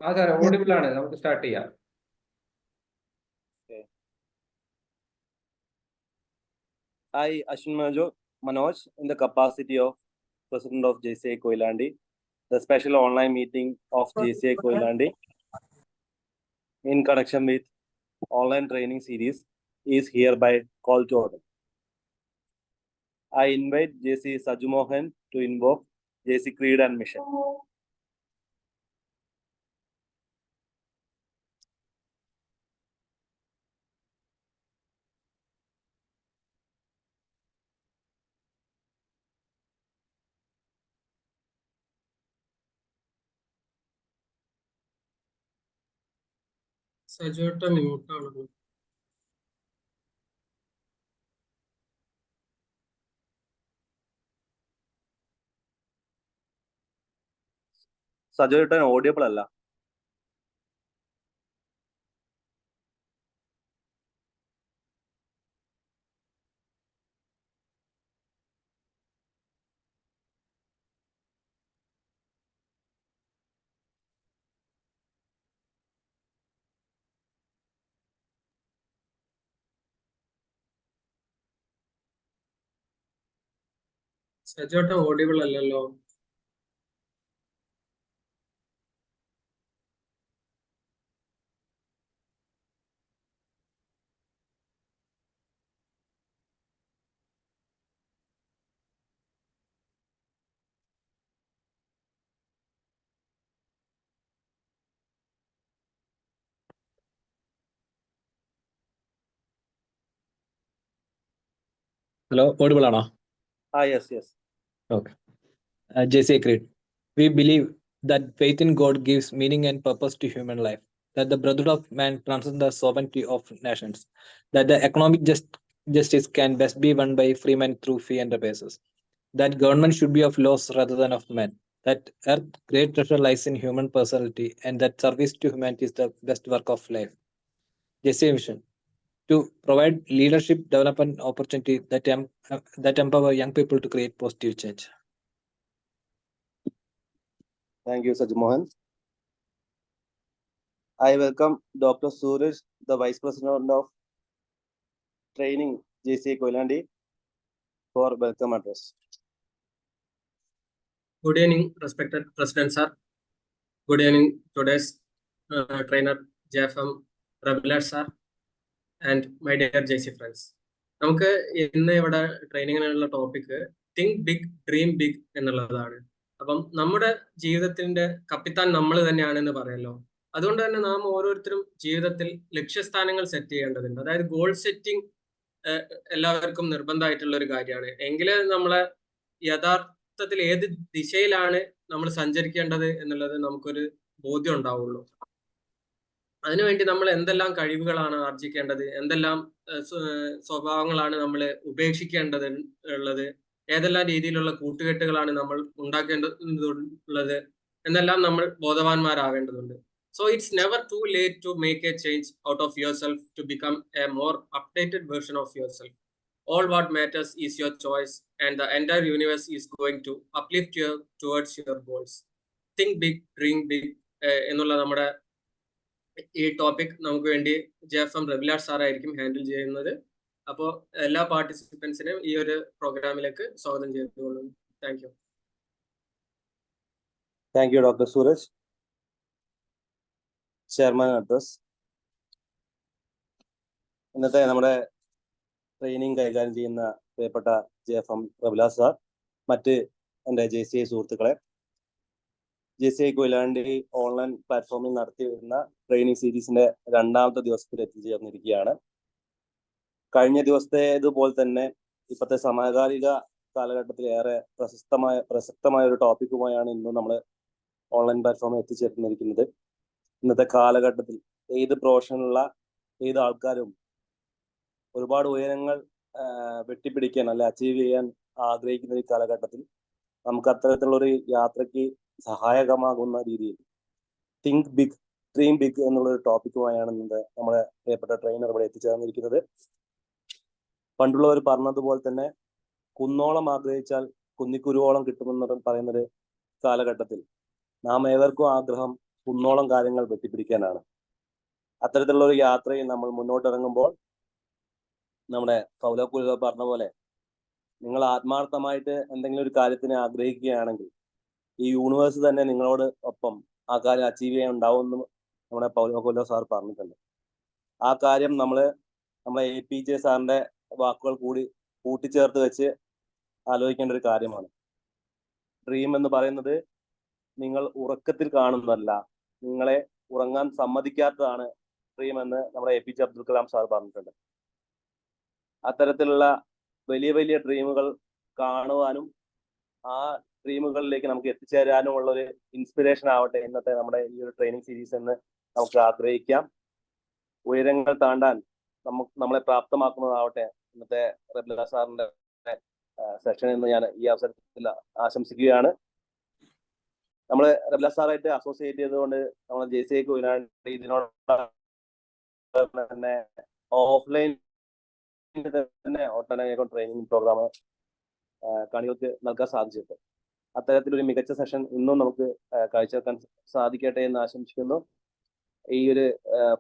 ആ sir audible ആണ്, നമുക്ക് സ്റ്റാർട്ട് ചെയ്യാം. I, Ashwin Manoj, in the capacity of President of JCI Koilandi, the special online meeting of JCI Koilandi in connection with online training series is hereby called to order. I invite JC Saju Mohan to invoke JC Creed and Mission. സജോട്ട മ്യൂട്ടാണല്ലോ. സജോട്ടൻ audible അല്ല. സജോട്ട audible അല്ലല്ലോ. Hello, audible ആണോ? Yes, yes. Okay. JCI Creed. We believe that faith in God gives meaning and purpose to human life, that the brotherhood of man transcends the sovereignty of nations, that the economic justice can best be won by free men through fee enterprises, that government should be of laws rather than of men, that earth's great treasure lies in human personality, and that service to humanity is the best work of life. JCI Mission. To provide leadership development opportunity that empower young people to create positive change. Thank you, Saju Mohan. I welcome Dr. Suraj, the Vice President of Training, JCI Koilandi, for welcome address. Good evening, respected President sir. Good evening, today's trainer JFM Rabilash sir and my dear JC friends. നമുക്ക് ഇന്ന് ഇവിടെ ട്രെയിനിങ്ങിനുള്ള topic think big dream big എന്നുള്ളതാണ്. അപ്പം നമ്മുടെ ജീവിതത്തിന്റെ കപ്പിത്താൻ നമ്മൾ തന്നെയാണെന്ന് പറയല്ലോ. അതുകൊണ്ട് തന്നെ നാം ഓരോരുത്തരും ജീവിതത്തിൽ ലക്ഷ്യസ്ഥാനങ്ങൾ സെറ്റ് ചെയ്യേണ്ടതുണ്ട്. അതായത് ഗോൾ സെറ്റിംഗ് എല്ലാവർക്കും നിർബന്ധമായിട്ടുള്ള ഒരു കാര്യമാണ്. എങ്കിലേ നമ്മളെ യഥാർത്ഥത്തിൽ ഏത് ദിശയിലാണ് നമ്മൾ സഞ്ചരിക്കേണ്ടത് എന്നുള്ളത് നമുക്കൊരു ബോധ്യം ഉണ്ടാവുള്ളൂ. അതിനുവേണ്ടി നമ്മൾ എന്തെല്ലാം കഴിവുകളാണ് ആർജിക്കേണ്ടത്, എന്തെല്ലാം സ്വഭാവങ്ങളാണ് നമ്മൾ ഉപേക്ഷിക്കേണ്ടത് ഉള്ളത്, ഏതെല്ലാം രീതിയിലുള്ള കൂട്ടുകെട്ടുകളാണ് നമ്മൾ ഉണ്ടാക്കേണ്ടതുള്ളത് എന്നെല്ലാം നമ്മൾ ബോധവാന്മാരാവേണ്ടതുണ്ട്. So it's never too late to make a change out of yourself to become a more updated version of yourself. All what matters is your choice, and the entire universe is going to uplift you towards your goals. Think big, dream big എന്നുള്ള നമ്മുടെ ഈ topic നമുക്ക് വേണ്ടി JFM റബിലാഷ് സാറായിരിക്കും handle ചെയ്യുന്നത്. അപ്പോൾ എല്ലാ പാർട്ടിസിപ്പൻസിനെയും ഈ ഒരു പ്രോഗ്രാമിലേക്ക് സ്വാഗതം ചെയ്തുകൊള്ളുന്നു. Thank you. Thank you, Dr. Suraj. Chairman address. ഇന്നത്തെ നമ്മുടെ ട്രെയിനിങ് കൈകാര്യം ചെയ്യുന്ന പ്രിയപ്പെട്ട JFM റബിലാഷ് സാർ, മറ്റ് എൻ്റെ JCI സുഹൃത്തുക്കളെ, JCI കൊയിലാണ്ടി ഓൺലൈൻ പ്ലാറ്റ്ഫോമിൽ നടത്തി വരുന്ന ട്രെയിനിങ് സീരീസിന്റെ രണ്ടാമത്തെ ദിവസത്തിൽ എത്തിച്ചേർന്നിരിക്കുകയാണ്. കഴിഞ്ഞ ദിവസത്തേതുപോലെ തന്നെ ഇപ്പോഴത്തെ സമകാലിക കാലഘട്ടത്തിൽ ഏറെ പ്രസക്തമായ ഒരു ടോപ്പിക്കുമായാണ് ഇന്ന് നമ്മൾ ഓൺലൈൻ പ്ലാറ്റ്ഫോമിൽ എത്തിച്ചേർന്നിരിക്കുന്നത്. ഇന്നത്തെ കാലഘട്ടത്തിൽ ഏത് പ്രൊഫഷനുള്ള ഏത് ആൾക്കാരും ഒരുപാട് ഉയരങ്ങൾ വെട്ടിപ്പിടിക്കാൻ അല്ലെ അച്ചീവ് ചെയ്യാൻ ആഗ്രഹിക്കുന്ന ഈ കാലഘട്ടത്തിൽ നമുക്ക് അത്തരത്തിലുള്ളൊരു യാത്രയ്ക്ക് സഹായകമാകുന്ന രീതിയിൽ തിങ്ക് ബിഗ് ഡ്രീം ബിഗ് എന്നുള്ളൊരു ടോപ്പിക്കുമായാണ് ഇന്ന് നമ്മുടെ പ്രിയപ്പെട്ട ട്രെയിനർ ഇവിടെ എത്തിച്ചേർന്നിരിക്കുന്നത്. പണ്ടുള്ളവർ പറഞ്ഞതുപോലെ തന്നെ കുന്നോളം ആഗ്രഹിച്ചാൽ കുന്നിക്കുരുവോളം കിട്ടുമെന്ന് പറയുന്നൊരു കാലഘട്ടത്തിൽ നാം ഏവർക്കും ആഗ്രഹം കുന്നോളം കാര്യങ്ങൾ വെട്ടിപ്പിടിക്കാനാണ്. അത്തരത്തിലുള്ള ഒരു യാത്രയിൽ നമ്മൾ മുന്നോട്ടിറങ്ങുമ്പോൾ നമ്മുടെ പൗലോ കുലോ പറഞ്ഞ പോലെ നിങ്ങൾ ആത്മാർത്ഥമായിട്ട് എന്തെങ്കിലും ഒരു കാര്യത്തിന് ആഗ്രഹിക്കുകയാണെങ്കിൽ ഈ യൂണിവേഴ്സ് തന്നെ നിങ്ങളോട് ഒപ്പം ആ കാര്യം അച്ചീവ് ചെയ്യാൻ ഉണ്ടാവുമെന്ന് നമ്മുടെ പൗലോ കുലോ സാർ പറഞ്ഞിട്ടുണ്ട്. ആ കാര്യം നമ്മളെ APJ സാറിന്റെ വാക്കുകൾ കൂടി കൂട്ടിച്ചേർത്ത് വെച്ച് ആലോചിക്കേണ്ട ഒരു കാര്യമാണ്. ഡ്രീം എന്ന് പറയുന്നത് നിങ്ങൾ ഉറക്കത്തിൽ കാണുന്നതല്ല, നിങ്ങളെ ഉറങ്ങാൻ സമ്മതിക്കാത്തതാണ് ഡ്രീം എന്ന് നമ്മുടെ APJ അബ്ദുൽ കലാം സാർ പറഞ്ഞിട്ടുണ്ട്. അത്തരത്തിലുള്ള വലിയ വലിയ ഡ്രീമുകൾ കാണുവാനും ആ ഡ്രീമുകളിലേക്ക് നമുക്ക് എത്തിച്ചേരാനുമുള്ള ഒരു ഇൻസ്പിറേഷൻ ആവട്ടെ ഇന്നത്തെ നമ്മുടെ ഈ ഒരു ട്രെയിനിങ് സീരീസ് എന്ന് നമുക്ക് ആഗ്രഹിക്കാം. ഉയരങ്ങൾ താണ്ടാൻ നമ്മളെ പ്രാപ്തമാക്കുന്നതാവട്ടെ ഇന്നത്തെ റബ്ല സാറിന്റെ സെഷൻ എന്ന് ഞാൻ ഈ അവസരത്തിൽ ആശംസിക്കുകയാണ്. നമ്മൾ റബ്ല സാറായിട്ട് അസോസിയേറ്റ് ചെയ്തുകൊണ്ട് നമ്മൾ JCI കൊയിലാണ്ടി ഇതിനോട് തന്നെ ഓഫ്ലൈൻ തന്നെ ഒട്ടനേകം ട്രെയിനിങ് പ്രോഗ്രാം കാണികൾക്ക് നൽകാൻ സാധിച്ചിട്ടുണ്ട്. അത്തരത്തിലൊരു മികച്ച സെഷൻ ഇന്നും നമുക്ക് കാഴ്ചവെക്കാൻ സാധിക്കട്ടെ എന്ന് ആശംസിക്കുന്നു. ഈ ഒരു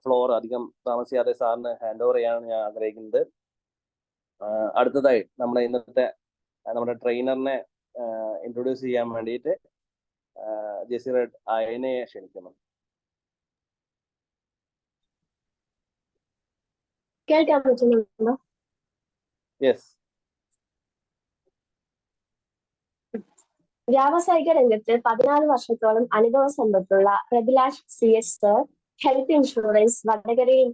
ഫ്ലോർ അധികം താമസിയാതെ സാറിന് ഹാൻഡ് ഓവർ ചെയ്യാനാണ് ഞാൻ ആഗ്രഹിക്കുന്നത്. അടുത്തതായി നമ്മുടെ ട്രെയിനറിനെ ഇൻട്രൊഡ്യൂസ് ചെയ്യാൻ വേണ്ടിയിട്ട് JC റെഡ് അയനയെ ക്ഷണിക്കുന്നു. കേൾക്കാൻ പറ്റുന്നുണ്ടോ? യെസ്. വ്യാവസായിക രംഗത്ത് 14 വർഷത്തോളം അനുഭവ സമ്പത്തുള്ള Prabhilash CS sir health insurance വടകരയിൽ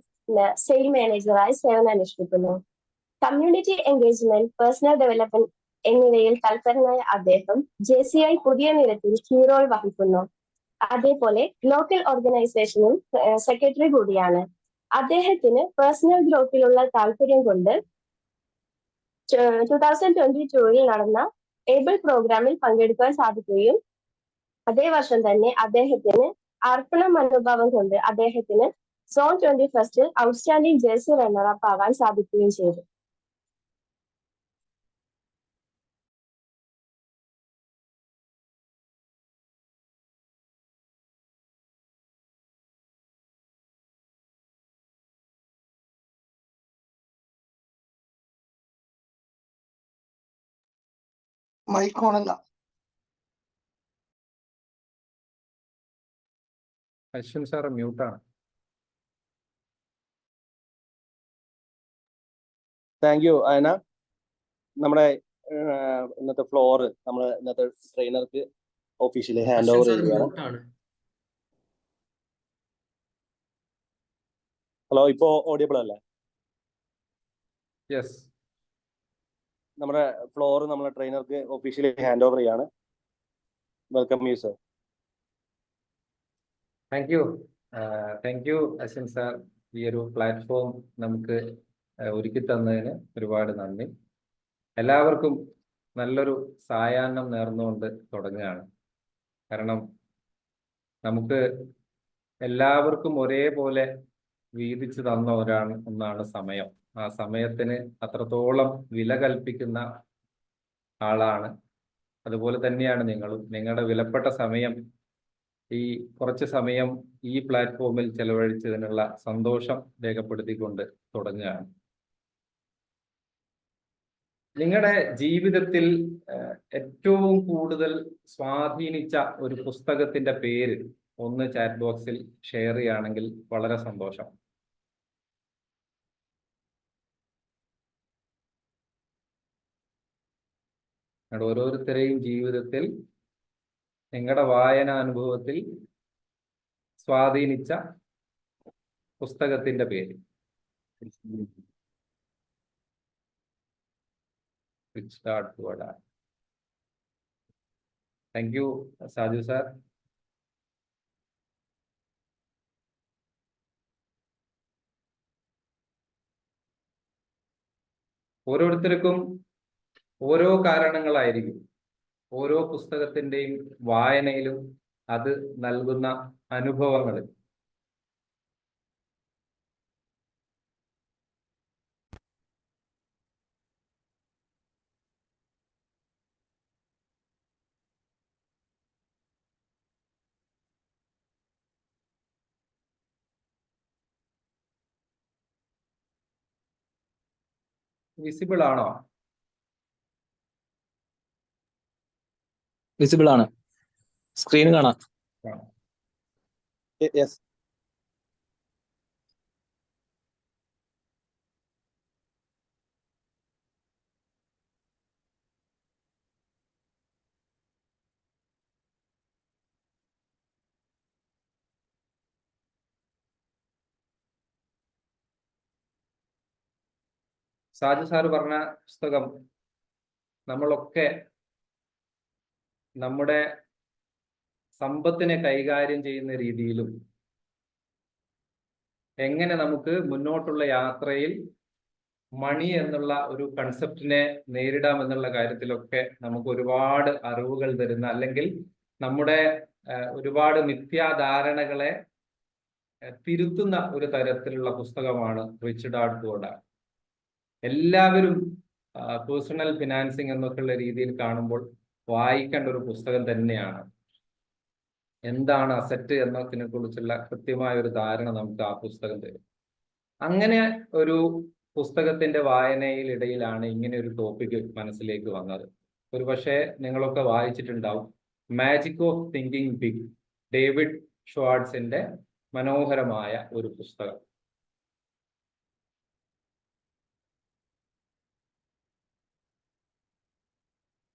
സെയിൽ മാനേജറായി സേവനമനുഷ്ഠിക്കുന്നു. കമ്മ്യൂണിറ്റി എൻഗേജ്മെന്റ്, പേഴ്സണൽ ഡെവലപ്മെന്റ് എന്നിവയിൽ തൽപരനായ അദ്ദേഹം JCI പുതിയ നിരത്തിൽ കീ റോൾ വഹിക്കുന്നു. അതേപോലെ ലോക്കൽ ഓർഗനൈസേഷനിൽ സെക്രട്ടറി കൂടിയാണ്. അദ്ദേഹത്തിന് പേഴ്സണൽ ഗ്രോത്തിലുള്ള താല്പര്യം കൊണ്ട് 2022 നടന്ന ഏബിൾ പ്രോഗ്രാമിൽ പങ്കെടുക്കാൻ സാധിക്കുകയും അതേ വർഷം തന്നെ അദ്ദേഹത്തിന് അർപ്പണ മനോഭാവം കൊണ്ട് അദ്ദേഹത്തിന് സോൺ 21 ഔട്ട്സ്റ്റാൻഡിംഗ് ജേഴ്സി റണ്ണറപ്പ് ആവാൻ സാധിക്കുകയും ചെയ്തു. മൈക്ക് ഓണല്ല. അശ്വിൻ സാർ മ്യൂട്ടാണ്. Thank you Ayana. നമ്മുടെ ഇന്നത്തെ ഫ്ലോർ നമ്മൾ ഇന്നത്തെ ട്രെയിനർക്ക് ഒഫീഷ്യലി ഹാൻഡ് ഓവർ ചെയ്യുകയാണ്. ഹലോ, ഇപ്പോ ഓഡിയബിൾ അല്ലേ? യെസ്. നമ്മുടെ ഫ്ലോർ നമ്മുടെ ട്രെയിനർക്ക് ഒഫീഷ്യലി ഹാൻഡ് ഓവർ ചെയ്യാണ്. Welcome you sir. Thank you Ashwin sir. ഈ ഒരു പ്ലാറ്റ്ഫോം നമുക്ക് ഒരുക്കി തന്നതിന് ഒരുപാട് നന്ദി. എല്ലാവർക്കും നല്ലൊരു സായാഹ്നം നേർന്നുകൊണ്ട് തുടങ്ങുകയാണ്. കാരണം നമുക്ക് എല്ലാവർക്കും ഒരേപോലെ വീതിച്ചു തന്ന ഒന്നാണ് സമയം. ആ സമയത്തിന് അത്രത്തോളം വില കൽപ്പിക്കുന്ന ആളാണ്. അതുപോലെ തന്നെയാണ് നിങ്ങളും. നിങ്ങളുടെ വിലപ്പെട്ട സമയം, ഈ കുറച്ച് സമയം ഈ പ്ലാറ്റ്ഫോമിൽ ചെലവഴിച്ചതിനുള്ള സന്തോഷം രേഖപ്പെടുത്തിക്കൊണ്ട് തുടങ്ങുകയാണ്. നിങ്ങളുടെ ജീവിതത്തിൽ ഏറ്റവും കൂടുതൽ സ്വാധീനിച്ച ഒരു പുസ്തകത്തിന്റെ പേര് ഒന്ന് ചാറ്റ് ബോക്സിൽ ഷെയർ ചെയ്യുകയാണെങ്കിൽ വളരെ സന്തോഷം. നിങ്ങളുടെ ഓരോരുത്തരെയും ജീവിതത്തിൽ നിങ്ങളുടെ വായനാനുഭവത്തിൽ സ്വാധീനിച്ച പുസ്തകത്തിന്റെ പേര്. Thank you Saju sir. ഓരോരുത്തർക്കും ഓരോ കാരണങ്ങളായിരിക്കും. ഓരോ പുസ്തകത്തിന്റെയും വായനയിലും അത് നൽകുന്ന അനുഭവങ്ങൾ. വിസിബിൾ ആണോ? വിസിബിൾ ആണ്, സ്ക്രീൻ കാണാം. യെസ്. സാജു സാറ് പറഞ്ഞ പുസ്തകം നമ്മളൊക്കെ നമ്മുടെ സമ്പത്തിനെ കൈകാര്യം ചെയ്യുന്ന രീതിയിലും എങ്ങനെ നമുക്ക് മുന്നോട്ടുള്ള യാത്രയിൽ മണി എന്നുള്ള ഒരു കൺസെപ്റ്റിനെ നേരിടാം എന്നുള്ള കാര്യത്തിലൊക്കെ നമുക്ക് ഒരുപാട് അറിവുകൾ തരുന്ന, അല്ലെങ്കിൽ നമ്മുടെ ഒരുപാട് മിഥ്യാധാരണകളെ തിരുത്തുന്ന ഒരു തരത്തിലുള്ള പുസ്തകമാണ് റിച്ച് ഡാഡ് പൂർ ഡാഡ്. എല്ലാവരും പേഴ്സണൽ ഫിനാൻസിങ് എന്നൊക്കെയുള്ള രീതിയിൽ കാണുമ്പോൾ വായിക്കേണ്ട ഒരു പുസ്തകം തന്നെയാണ്. എന്താണ് അസറ്റ് എന്നതിനെ കുറിച്ചുള്ള കൃത്യമായ ഒരു ധാരണ നമുക്ക് ആ പുസ്തകം തരും. അങ്ങനെ ഒരു പുസ്തകത്തിന്റെ വായനയിലിടയിലാണ് ഇങ്ങനെ ഒരു ടോപ്പിക് മനസ്സിലേക്ക് വന്നത്. ഒരു പക്ഷേ നിങ്ങളൊക്കെ വായിച്ചിട്ടുണ്ടാവും magic of thinking big, David ഷ്വാർട്സിന്റെ മനോഹരമായ ഒരു പുസ്തകം.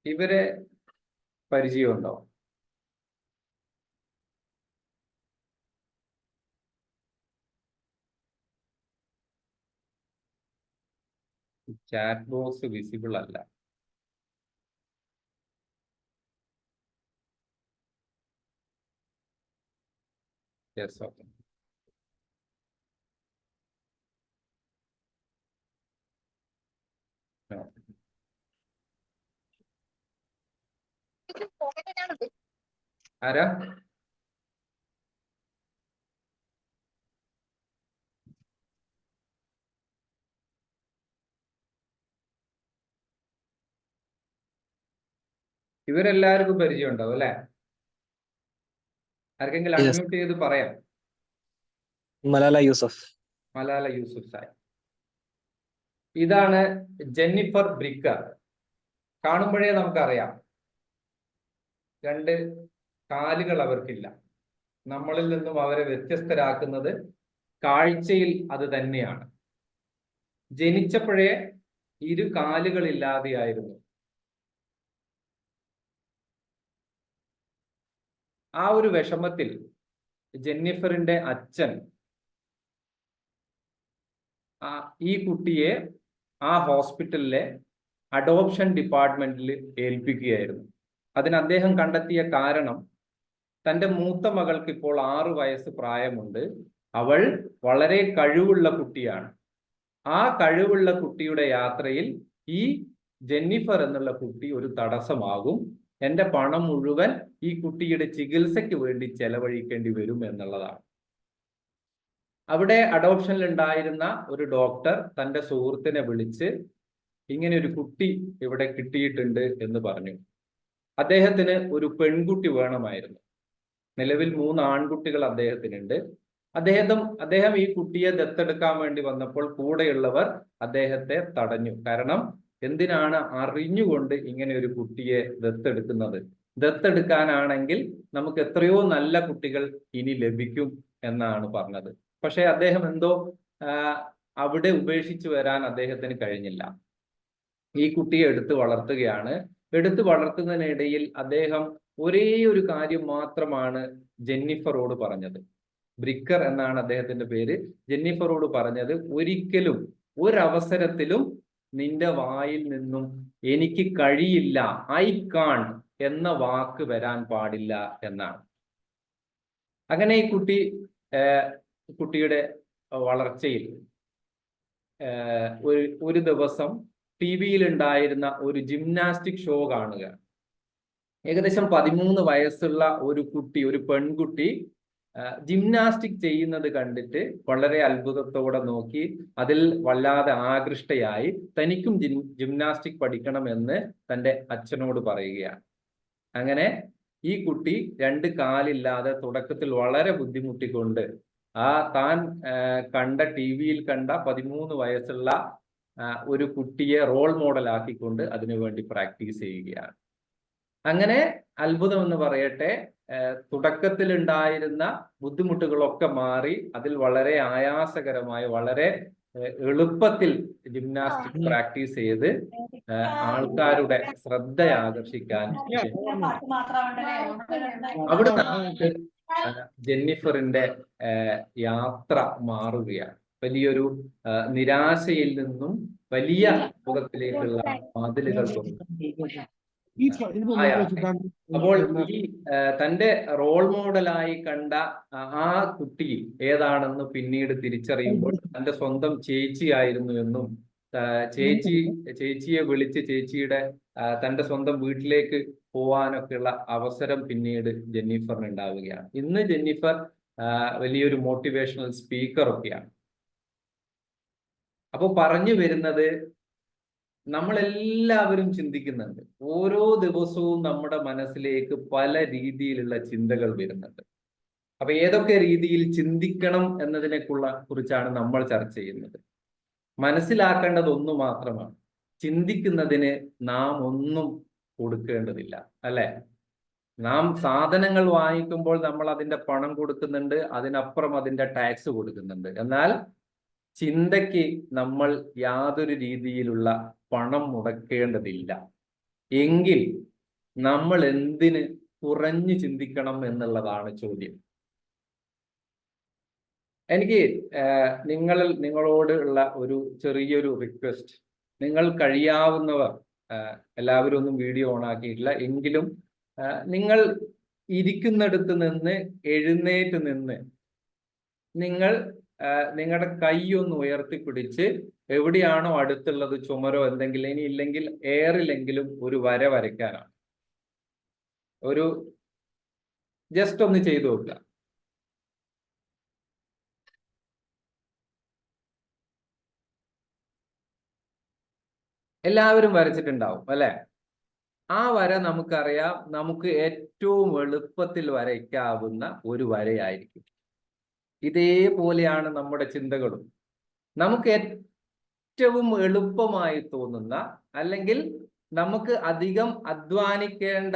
ഇവരെ പരിചയമുണ്ടോ? ചാറ്റ് ബോക്സ് വിസിബിൾ അല്ല. Yes, okay. ആരാ? ഇവരെല്ലാവർക്കും പരിചയം ഉണ്ടാവും അല്ലെ? ആർക്കെങ്കിലും Yes. അൺമ്യൂട്ട് ചെയ്ത് പറയാം. മലാല യൂസഫ്. മലാല യൂസുഫ് സാഹിബ്. ഇതാണ് ജെന്നിഫർ ബ്രിക്കർ. കാണുമ്പോഴേ നമുക്കറിയാം രണ്ട് കാലുകൾ അവർക്കില്ല. നമ്മളിൽ നിന്നും അവരെ വ്യത്യസ്തരാക്കുന്നത് കാഴ്ചയിൽ അത് തന്നെയാണ്. ജനിച്ചപ്പോഴേ ഇരു കാലുകളില്ലാതെയായിരുന്നു. ആ ഒരു വിഷമത്തിൽ ജെന്നിഫറിന്റെ അച്ഛൻ ഈ കുട്ടിയെ ആ ഹോസ്പിറ്റലിലെ അഡോപ്ഷൻ ഡിപ്പാർട്ട്മെന്റിൽ ഏൽപ്പിക്കുകയായിരുന്നു. അതിന് അദ്ദേഹം കണ്ടെത്തിയ കാരണം, തൻ്റെ മൂത്ത മകൾക്ക് ഇപ്പോൾ 6 വയസ്സ് പ്രായമുണ്ട്. അവൾ വളരെ കഴിവുള്ള കുട്ടിയാണ്. ആ കഴിവുള്ള കുട്ടിയുടെ യാത്രയിൽ ഈ ജെന്നിഫർ എന്നുള്ള കുട്ടി ഒരു തടസ്സമാകും. എൻ്റെ പണം മുഴുവൻ ഈ കുട്ടിയുടെ ചികിത്സയ്ക്ക് വേണ്ടി ചെലവഴിക്കേണ്ടി വരും എന്നുള്ളതാണ്. അവിടെ അഡോപ്ഷനിൽ ഉണ്ടായിരുന്ന ഒരു ഡോക്ടർ തൻ്റെ സുഹൃത്തിനെ വിളിച്ച് ഇങ്ങനെ ഒരു കുട്ടി ഇവിടെ കിട്ടിയിട്ടുണ്ട് എന്ന് പറഞ്ഞു. അദ്ദേഹത്തിന് ഒരു പെൺകുട്ടി വേണമായിരുന്നു. നിലവിൽ 3 ആൺകുട്ടികൾ അദ്ദേഹത്തിനുണ്ട്. അദ്ദേഹം ഈ കുട്ടിയെ ദത്തെടുക്കാൻ വേണ്ടി വന്നപ്പോൾ കൂടെയുള്ളവർ അദ്ദേഹത്തെ തടഞ്ഞു. കാരണം എന്തിനാണ് അറിഞ്ഞുകൊണ്ട് ഇങ്ങനെ ഒരു കുട്ടിയെ ദത്തെടുക്കുന്നത്? ദത്തെടുക്കാനാണെങ്കിൽ നമുക്ക് എത്രയോ നല്ല കുട്ടികൾ ഇനി ലഭിക്കും എന്നാണ് പറഞ്ഞത്. പക്ഷെ അദ്ദേഹം എന്തോ അവിടെ ഉപേക്ഷിച്ചു വരാൻ അദ്ദേഹത്തിന് കഴിഞ്ഞില്ല. ഈ കുട്ടിയെ എടുത്തു വളർത്തുകയാണ്. എടുത്തു വളർത്തുന്നതിനിടയിൽ അദ്ദേഹം ഒരേ ഒരു കാര്യം മാത്രമാണ് ജെന്നിഫറോട് പറഞ്ഞത്. ബ്രിക്കർ എന്നാണ് അദ്ദേഹത്തിന്റെ പേര്. ജെന്നിഫറോട് പറഞ്ഞത്, ഒരിക്കലും ഒരവസരത്തിലും നിന്റെ വായിൽ നിന്നും എനിക്ക് കഴിയില്ല, ഐ കാണ്ട് എന്ന വാക്ക് വരാൻ പാടില്ല എന്നാണ്. അങ്ങനെ ഈ കുട്ടിയുടെ വളർച്ചയിൽ ഒരു ദിവസം TV-യിൽ ഉണ്ടായിരുന്ന ഒരു ജിംനാസ്റ്റിക് ഷോ കാണുക. ഏകദേശം 13 വയസ്സുള്ള ഒരു പെൺകുട്ടി ജിംനാസ്റ്റിക് ചെയ്യുന്നത് കണ്ടിട്ട് വളരെ അത്ഭുതത്തോടെ നോക്കി അതിൽ വല്ലാതെ ആകൃഷ്ടയായി തനിക്കും ജിംനാസ്റ്റിക് പഠിക്കണമെന്ന് തൻ്റെ അച്ഛനോട് പറയുകയാണ്. അങ്ങനെ ഈ കുട്ടി 2 കാലില്ലാതെ തുടക്കത്തിൽ വളരെ ബുദ്ധിമുട്ടിക്കൊണ്ട് താൻ കണ്ട TV-യിൽ കണ്ട 13 വയസ്സുള്ള ഒരു കുട്ടിയെ റോൾ മോഡൽ ആക്കിക്കൊണ്ട് അതിനുവേണ്ടി പ്രാക്ടീസ് ചെയ്യുകയാണ്. അങ്ങനെ അത്ഭുതം എന്ന് പറയട്ടെ, തുടക്കത്തിൽ ഉണ്ടായിരുന്ന ബുദ്ധിമുട്ടുകളൊക്കെ മാറി അതിൽ വളരെ ആയാസകരമായി വളരെ എളുപ്പത്തിൽ ജിംനാസ്റ്റിക് പ്രാക്ടീസ് ചെയ്ത് ആൾക്കാരുടെ ശ്രദ്ധ ആകർഷിക്കാൻ അവിടെ നമുക്ക് ജെന്നിഫറിന്റെ യാത്ര മാറുകയാണ്. വലിയൊരു നിരാശയിൽ നിന്നും വലിയ മുഖത്തിലേക്കുള്ള വാതിലുകൾ തുറന്നു. അപ്പോൾ ഈ തന്റെ റോൾ മോഡലായി കണ്ട ആ കുട്ടി ഏതാണെന്ന് പിന്നീട് തിരിച്ചറിയുമ്പോൾ തന്റെ സ്വന്തം ചേച്ചിയായിരുന്നു എന്നും ചേച്ചിയെ വിളിച്ച് ചേച്ചിയുടെ തന്റെ സ്വന്തം വീട്ടിലേക്ക് പോവാനൊക്കെയുള്ള അവസരം പിന്നീട് ജെന്നിഫറിന് ഉണ്ടാവുകയാണ്. ഇന്ന് ജെന്നിഫർ വലിയൊരു മോട്ടിവേഷണൽ സ്പീക്കർ ഒക്കെയാണ്. അപ്പോൾ പറഞ്ഞു വരുന്നത്, നമ്മളെല്ലാവരും ചിന്തിക്കുന്നുണ്ട്. ഓരോ ദിവസവും നമ്മുടെ മനസ്സിലേക്ക് പല രീതിയിലുള്ള ചിന്തകൾ വരുന്നുണ്ട്. അപ്പൊ ഏതൊക്കെ രീതിയിൽ ചിന്തിക്കണം എന്നതിനെ കുറിച്ചാണ് നമ്മൾ ചർച്ച ചെയ്യുന്നത്. മനസ്സിലാക്കേണ്ടത് ഒന്ന് മാത്രമാണ്, ചിന്തിക്കുന്നതിന് നാം ഒന്നും കൊടുക്കേണ്ടതില്ല, അല്ലെ? നാം സാധനങ്ങൾ വാങ്ങിക്കുമ്പോൾ നമ്മൾ അതിന്റെ പണം കൊടുക്കുന്നുണ്ട്, അതിനപ്പുറം അതിന്റെ ടാക്സ് കൊടുക്കുന്നുണ്ട്. എന്നാൽ ചിന്തയ്ക്ക് നമ്മൾ യാതൊരു രീതിയിലുള്ള പണം മുടക്കേണ്ടതില്ല. എങ്കിൽ നമ്മൾ എന്തിന് കുറഞ്ഞു ചിന്തിക്കണം എന്നുള്ളതാണ് ചോദ്യം. എനിക്ക് നിങ്ങളോട് ഉള്ള ഒരു ചെറിയൊരു റിക്വസ്റ്റ്, നിങ്ങൾ കഴിയാവുന്നവർ, എല്ലാവരും ഒന്നും വീഡിയോ ഓൺ ആക്കിയിട്ടില്ല എങ്കിലും നിങ്ങൾ ഇരിക്കുന്നിടത്ത് നിന്ന് എഴുന്നേറ്റ് നിന്ന് നിങ്ങൾ നിങ്ങളുടെ കൈ ഒന്ന് ഉയർത്തിപ്പിടിച്ച് എവിടെയാണോ അടുത്തുള്ളത്, ചുമരോ എന്തെങ്കിലും, ഇനി ഇല്ലെങ്കിൽ എയറിലെങ്കിലും ഒരു വര വരയ്ക്കാനാണ്. ഒരു ജസ്റ്റ് ഒന്ന് ചെയ്തു നോക്കുക. എല്ലാവരും വരച്ചിട്ടുണ്ടാവും അല്ലെ? ആ വര നമുക്കറിയാം, നമുക്ക് ഏറ്റവും എളുപ്പത്തിൽ വരയ്ക്കാവുന്ന ഒരു വരയായിരിക്കും. ഇതേപോലെയാണ് നമ്മുടെ ചിന്തകളും. നമുക്ക് ഏറ്റവും എളുപ്പമായി തോന്നുന്ന, അല്ലെങ്കിൽ നമുക്ക് അധികം അധ്വാനിക്കേണ്ട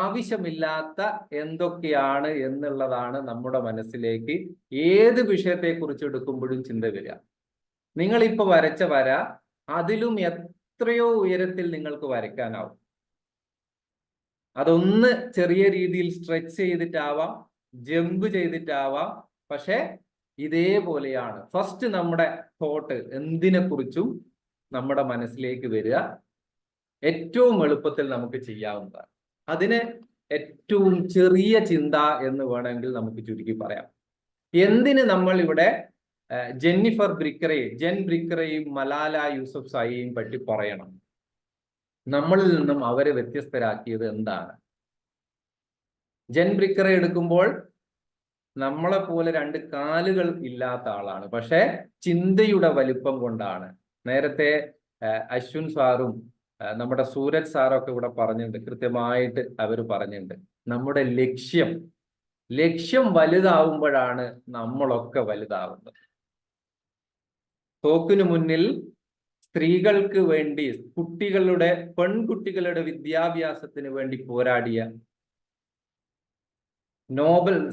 ആവശ്യമില്ലാത്ത എന്തൊക്കെയാണ് എന്നുള്ളതാണ് നമ്മുടെ മനസ്സിലേക്ക് ഏത് വിഷയത്തെ കുറിച്ച് എടുക്കുമ്പോഴും ചിന്ത വരിക. നിങ്ങളിപ്പോ വരച്ച വര അതിലും എത്രയോ ഉയരത്തിൽ നിങ്ങൾക്ക് വരയ്ക്കാനാവും. അതൊന്ന് ചെറിയ രീതിയിൽ സ്ട്രെച്ച് ചെയ്തിട്ടാവാം, ജമ്പ് ചെയ്തിട്ടാവാം. പക്ഷെ ഇതേപോലെയാണ് ഫസ്റ്റ് നമ്മുടെ തോട്ട് എന്തിനെ കുറിച്ചും നമ്മുടെ മനസ്സിലേക്ക് വരിക. ഏറ്റവും എളുപ്പത്തിൽ നമുക്ക് ചെയ്യാവുന്നതാണ്. അതിന് ഏറ്റവും ചെറിയ ചിന്ത എന്ന് വേണമെങ്കിൽ നമുക്ക് ചുരുക്കി പറയാം. എന്തിന് നമ്മൾ ഇവിടെ ജെന്നിഫർ ബ്രിക്കറെയും ജെൻ ബ്രിക്കറെയും മലാല യൂസഫ്സായിയെയും പറ്റി പറയണം? നമ്മളിൽ നിന്നും അവരെ വ്യത്യസ്തരാക്കിയത് എന്താണ്? ജെൻ ബ്രിക്കറെ എടുക്കുമ്പോൾ നമ്മളെ പോലെ രണ്ട് കാലുകൾ ഇല്ലാത്ത ആളാണ്, പക്ഷെ ചിന്തയുടെ വലിപ്പം കൊണ്ടാണ്. നേരത്തെ അശ്വിൻ സാറും നമ്മുടെ സൂരജ് സാറും ഒക്കെ ഇവിടെ പറഞ്ഞിട്ടുണ്ട്, കൃത്യമായിട്ട് അവർ പറഞ്ഞിട്ടുണ്ട്, നമ്മുടെ ലക്ഷ്യം വലുതാവുമ്പോഴാണ് നമ്മളൊക്കെ വലുതാവുന്നത്. തോക്കിനു മുന്നിൽ സ്ത്രീകൾക്ക് വേണ്ടി, പെൺകുട്ടികളുടെ വിദ്യാഭ്യാസത്തിന് വേണ്ടി പോരാടിയ,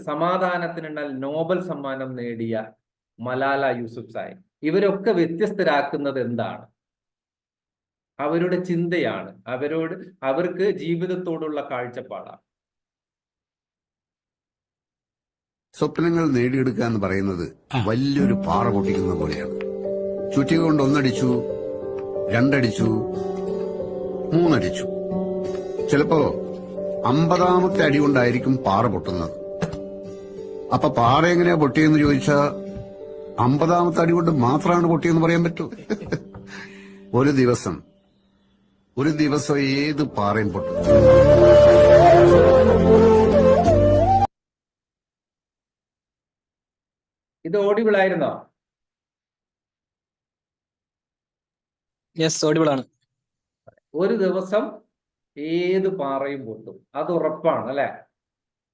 സമാധാനത്തിനുള്ള നോബൽ സമ്മാനം നേടിയ മലാല യൂസഫ്സായി, ഇവരൊക്കെ വ്യത്യസ്തരാക്കുന്നത് എന്താണ്? അവരുടെ ചിന്തയാണ്, അവർക്ക് ജീവിതത്തോടുള്ള കാഴ്ചപ്പാടാണ്. സ്വപ്നങ്ങൾ നേടിയെടുക്കുക എന്ന് പറയുന്നത് വലിയൊരു പാറ പൊട്ടിക്കുന്ന പോലെയാണ്. ചുറ്റിക കൊണ്ട് 1 അടിച്ചു, 2 അടിച്ചു, 3 അടിച്ചു. ചിലപ്പോ 50ാമത്തെ അടി കൊണ്ടായിരിക്കും പാറ പൊട്ടുന്നത്. അപ്പൊ പാറ എങ്ങനെയാ പൊട്ടിയെന്ന് ചോദിച്ചാ 50ാമത്തെ അടി കൊണ്ട് മാത്രമാണ് പൊട്ടിയെന്ന് പറയാൻ പറ്റൂ? ഒരു ദിവസം ഏത് പാറയും പൊട്ടും. ഇത് ഓഡിബിൾ ആയിരുന്നോ? യെസ്, ഓഡിബിൾ ആണ്. ഒരു ദിവസം ഏത് പാറയും പൊട്ടും, അത് ഉറപ്പാണ് അല്ലെ?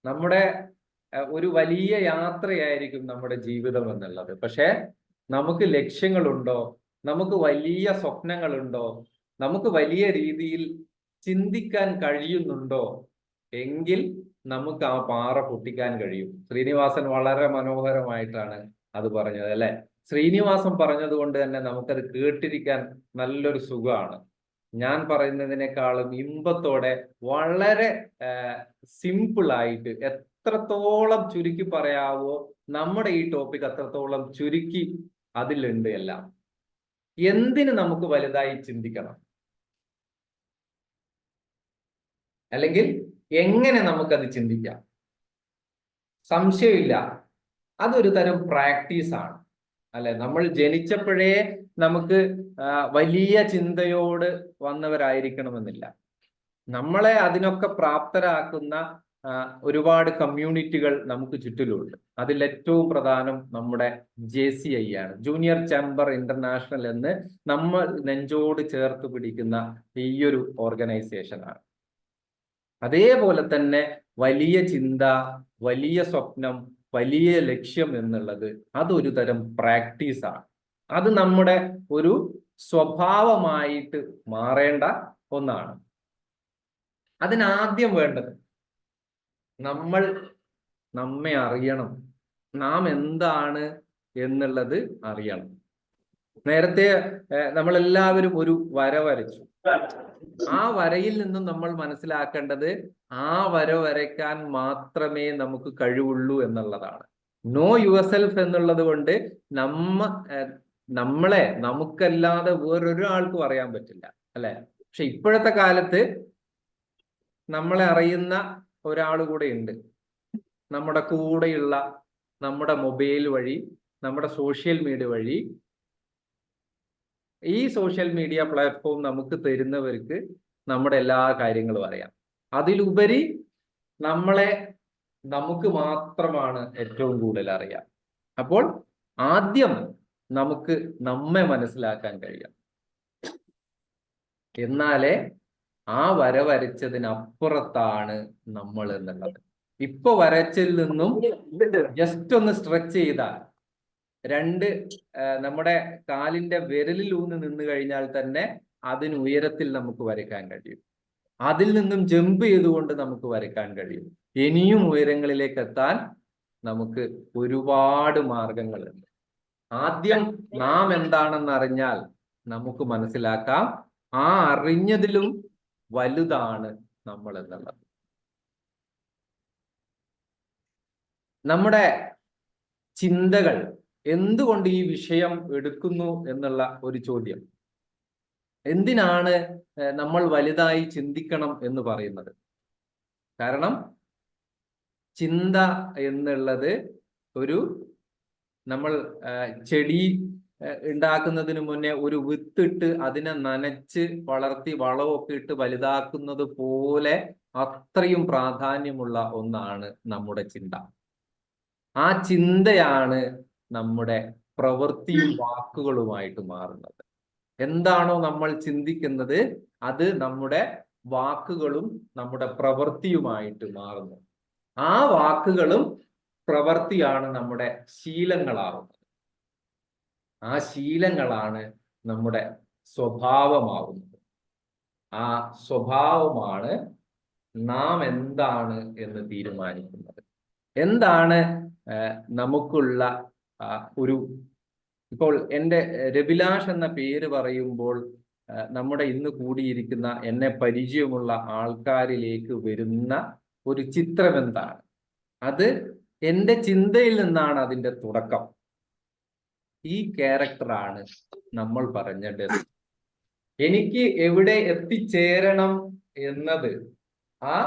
നമ്മുടെ ഒരു വലിയ യാത്രയായിരിക്കും നമ്മുടെ ജീവിതം എന്നുള്ളത്. പക്ഷെ നമുക്ക് ലക്ഷ്യങ്ങളുണ്ടോ? നമുക്ക് വലിയ സ്വപ്നങ്ങളുണ്ടോ? നമുക്ക് വലിയ രീതിയിൽ ചിന്തിക്കാൻ കഴിയുന്നുണ്ടോ? എങ്കിൽ നമുക്ക് ആ പാറ പൊട്ടിക്കാൻ കഴിയും. ശ്രീനിവാസൻ വളരെ മനോഹരമായിട്ടാണ് അത് പറഞ്ഞത്, അല്ലെ? ശ്രീനിവാസൻ പറഞ്ഞത് കൊണ്ട് തന്നെ നമുക്കത് കേട്ടിരിക്കാൻ നല്ലൊരു സുഖമാണ്. ഞാൻ പറയുന്നതിനേക്കാളും ഇമ്പത്തോടെ വളരെ സിമ്പിളായിട്ട് എത്രത്തോളം ചുരുക്കി പറയാവോ നമ്മുടെ ഈ ടോപ്പിക് അത്രത്തോളം ചുരുക്കി അതിലുണ്ട് എല്ലാം. എന്തിന് നമുക്ക് വലുതായി ചിന്തിക്കണം, അല്ലെങ്കിൽ എങ്ങനെ നമുക്കത് ചിന്തിക്കാം? സംശയമില്ല, അതൊരു തരം പ്രാക്ടീസാണ്, അല്ലെ? നമ്മൾ ജനിച്ചപ്പോഴേ നമുക്ക് വലിയ ചിന്തയോട് വന്നവരായിരിക്കണമെന്നില്ല. നമ്മളെ അതിനൊക്കെ പ്രാപ്തരാക്കുന്ന ഒരുപാട് കമ്മ്യൂണിറ്റികൾ നമുക്ക് ചുറ്റിലുണ്ട്. അതിൽ ഏറ്റവും പ്രധാനം നമ്മുടെ JCI ആണ്, ജൂനിയർ ചേംബർ ഇന്റർനാഷണൽ എന്ന് നമ്മൾ നെഞ്ചോട് ചേർത്ത് പിടിക്കുന്ന ഈയൊരു ഓർഗനൈസേഷനാണ്. അതേപോലെ തന്നെ വലിയ ചിന്ത, വലിയ സ്വപ്നം, വലിയ ലക്ഷ്യം എന്നുള്ളത് അതൊരു തരം പ്രാക്ടീസാണ്. അത് നമ്മുടെ ഒരു സ്വഭാവമായിട്ട് മാറേണ്ട ഒന്നാണ്. അതിനാദ്യം വേണ്ടത് നമ്മൾ നമ്മെ അറിയണം, നാം എന്താണ് എന്നുള്ളത് അറിയണം. നേരത്തെ നമ്മളെല്ലാവരും ഒരു വര വരച്ചു. ആ വരയിൽ നിന്നും നമ്മൾ മനസ്സിലാക്കേണ്ടത് ആ വര വരയ്ക്കാൻ മാത്രമേ നമുക്ക് കഴിവുള്ളൂ എന്നുള്ളതാണ്. നോ യുവർ സെൽഫ് എന്നുള്ളത് കൊണ്ട് നമ്മളെ നമുക്കല്ലാതെ വേറൊരാൾക്കും അറിയാൻ പറ്റില്ല, അല്ലെ? പക്ഷെ ഇപ്പോഴത്തെ കാലത്ത് നമ്മളെ അറിയുന്ന ഒരാൾ കൂടെ ഉണ്ട്. നമ്മുടെ കൂടെയുള്ള നമ്മുടെ മൊബൈൽ വഴി, നമ്മുടെ സോഷ്യൽ മീഡിയ വഴി. ഈ സോഷ്യൽ മീഡിയ പ്ലാറ്റ്ഫോം നമുക്ക് തരുന്നവർക്ക് നമ്മുടെ എല്ലാ കാര്യങ്ങളും അറിയാം. അതിലുപരി നമുക്ക് മാത്രമാണ് ഏറ്റവും കൂടുതൽ അറിയാം. അപ്പോൾ ആദ്യം നമുക്ക് നമ്മെ മനസ്സിലാക്കാൻ കഴിയാം. എന്നാലേ ആ വര വരച്ചതിനപ്പുറത്താണ് നമ്മൾ എന്നുള്ളത്. ഇപ്പൊ വരച്ചതിൽ നിന്നും ജസ്റ്റ് ഒന്ന് സ്ട്രെച്ച് ചെയ്താൽ, നമ്മുടെ കാലിന്റെ വിരലിൽ ഊന്ന് നിന്ന് കഴിഞ്ഞാൽ തന്നെ അതിന് ഉയരത്തിൽ നമുക്ക് വരയ്ക്കാൻ കഴിയും. അതിൽ നിന്നും ജമ്പ് ചെയ്തുകൊണ്ട് നമുക്ക് വരയ്ക്കാൻ കഴിയും. ഇനിയും ഉയരങ്ങളിലേക്ക് എത്താൻ നമുക്ക് ഒരുപാട് മാർഗങ്ങളുണ്ട്. ആദ്യം നാം എന്താണെന്ന് അറിഞ്ഞാൽ നമുക്ക് മനസ്സിലാക്കാം ആ അറിഞ്ഞതിലും വലുതാണ് നമ്മൾ എന്നുള്ളത്. നമ്മുടെ ചിന്തകൾ എന്തുകൊണ്ട് ഈ വിഷയം എടുക്കുന്നു എന്നുള്ള ഒരു ചോദ്യം. എന്തിനാണ് നമ്മൾ വലുതായി ചിന്തിക്കണം എന്ന് പറയുന്നത്? കാരണം ചിന്ത എന്നുള്ളത് നമ്മൾ ചെടി ഉണ്ടാക്കുന്നതിന് മുന്നേ ഒരു വിത്തിട്ട് അതിനെ നനച്ച് വളർത്തി വളമൊക്കെ ഇട്ട് വലുതാക്കുന്നത് പോലെ അത്രയും പ്രാധാന്യമുള്ള ഒന്നാണ് നമ്മുടെ ചിന്ത. ആ ചിന്തയാണ് നമ്മുടെ പ്രവൃത്തിയും വാക്കുകളുമായിട്ട് മാറുന്നത്. എന്താണോ നമ്മൾ ചിന്തിക്കുന്നത് അത് നമ്മുടെ വാക്കുകളും നമ്മുടെ പ്രവൃത്തിയുമായിട്ട് മാറുന്നു. ആ വാക്കുകളും പ്രവൃത്തിയാണ് നമ്മുടെ ശീലങ്ങളാവുന്നത്. ആ ശീലങ്ങളാണ് നമ്മുടെ സ്വഭാവമാവുന്നത്. ആ സ്വഭാവമാണ് നാം എന്താണ് എന്ന് തീരുമാനിക്കുന്നത്. എന്താണ് നമുക്കുള്ള ഇപ്പോൾ എൻ്റെ രവിലാഷ് എന്ന പേര് പറയുമ്പോൾ നമ്മുടെ ഇന്ന് കൂടിയിരിക്കുന്ന എന്നെ പരിചയമുള്ള ആൾക്കാരിലേക്ക് വരുന്ന ഒരു ചിത്രം എന്താണ്? അത് എൻ്റെ ചിന്തയിൽ നിന്നാണ് അതിൻ്റെ തുടക്കം. ഈ ക്യാരക്ടറാണ് നമ്മൾ പറഞ്ഞ ഡെസ്റ്റിനി. എനിക്ക് എവിടെ എത്തിച്ചേരണം എന്നത് ആ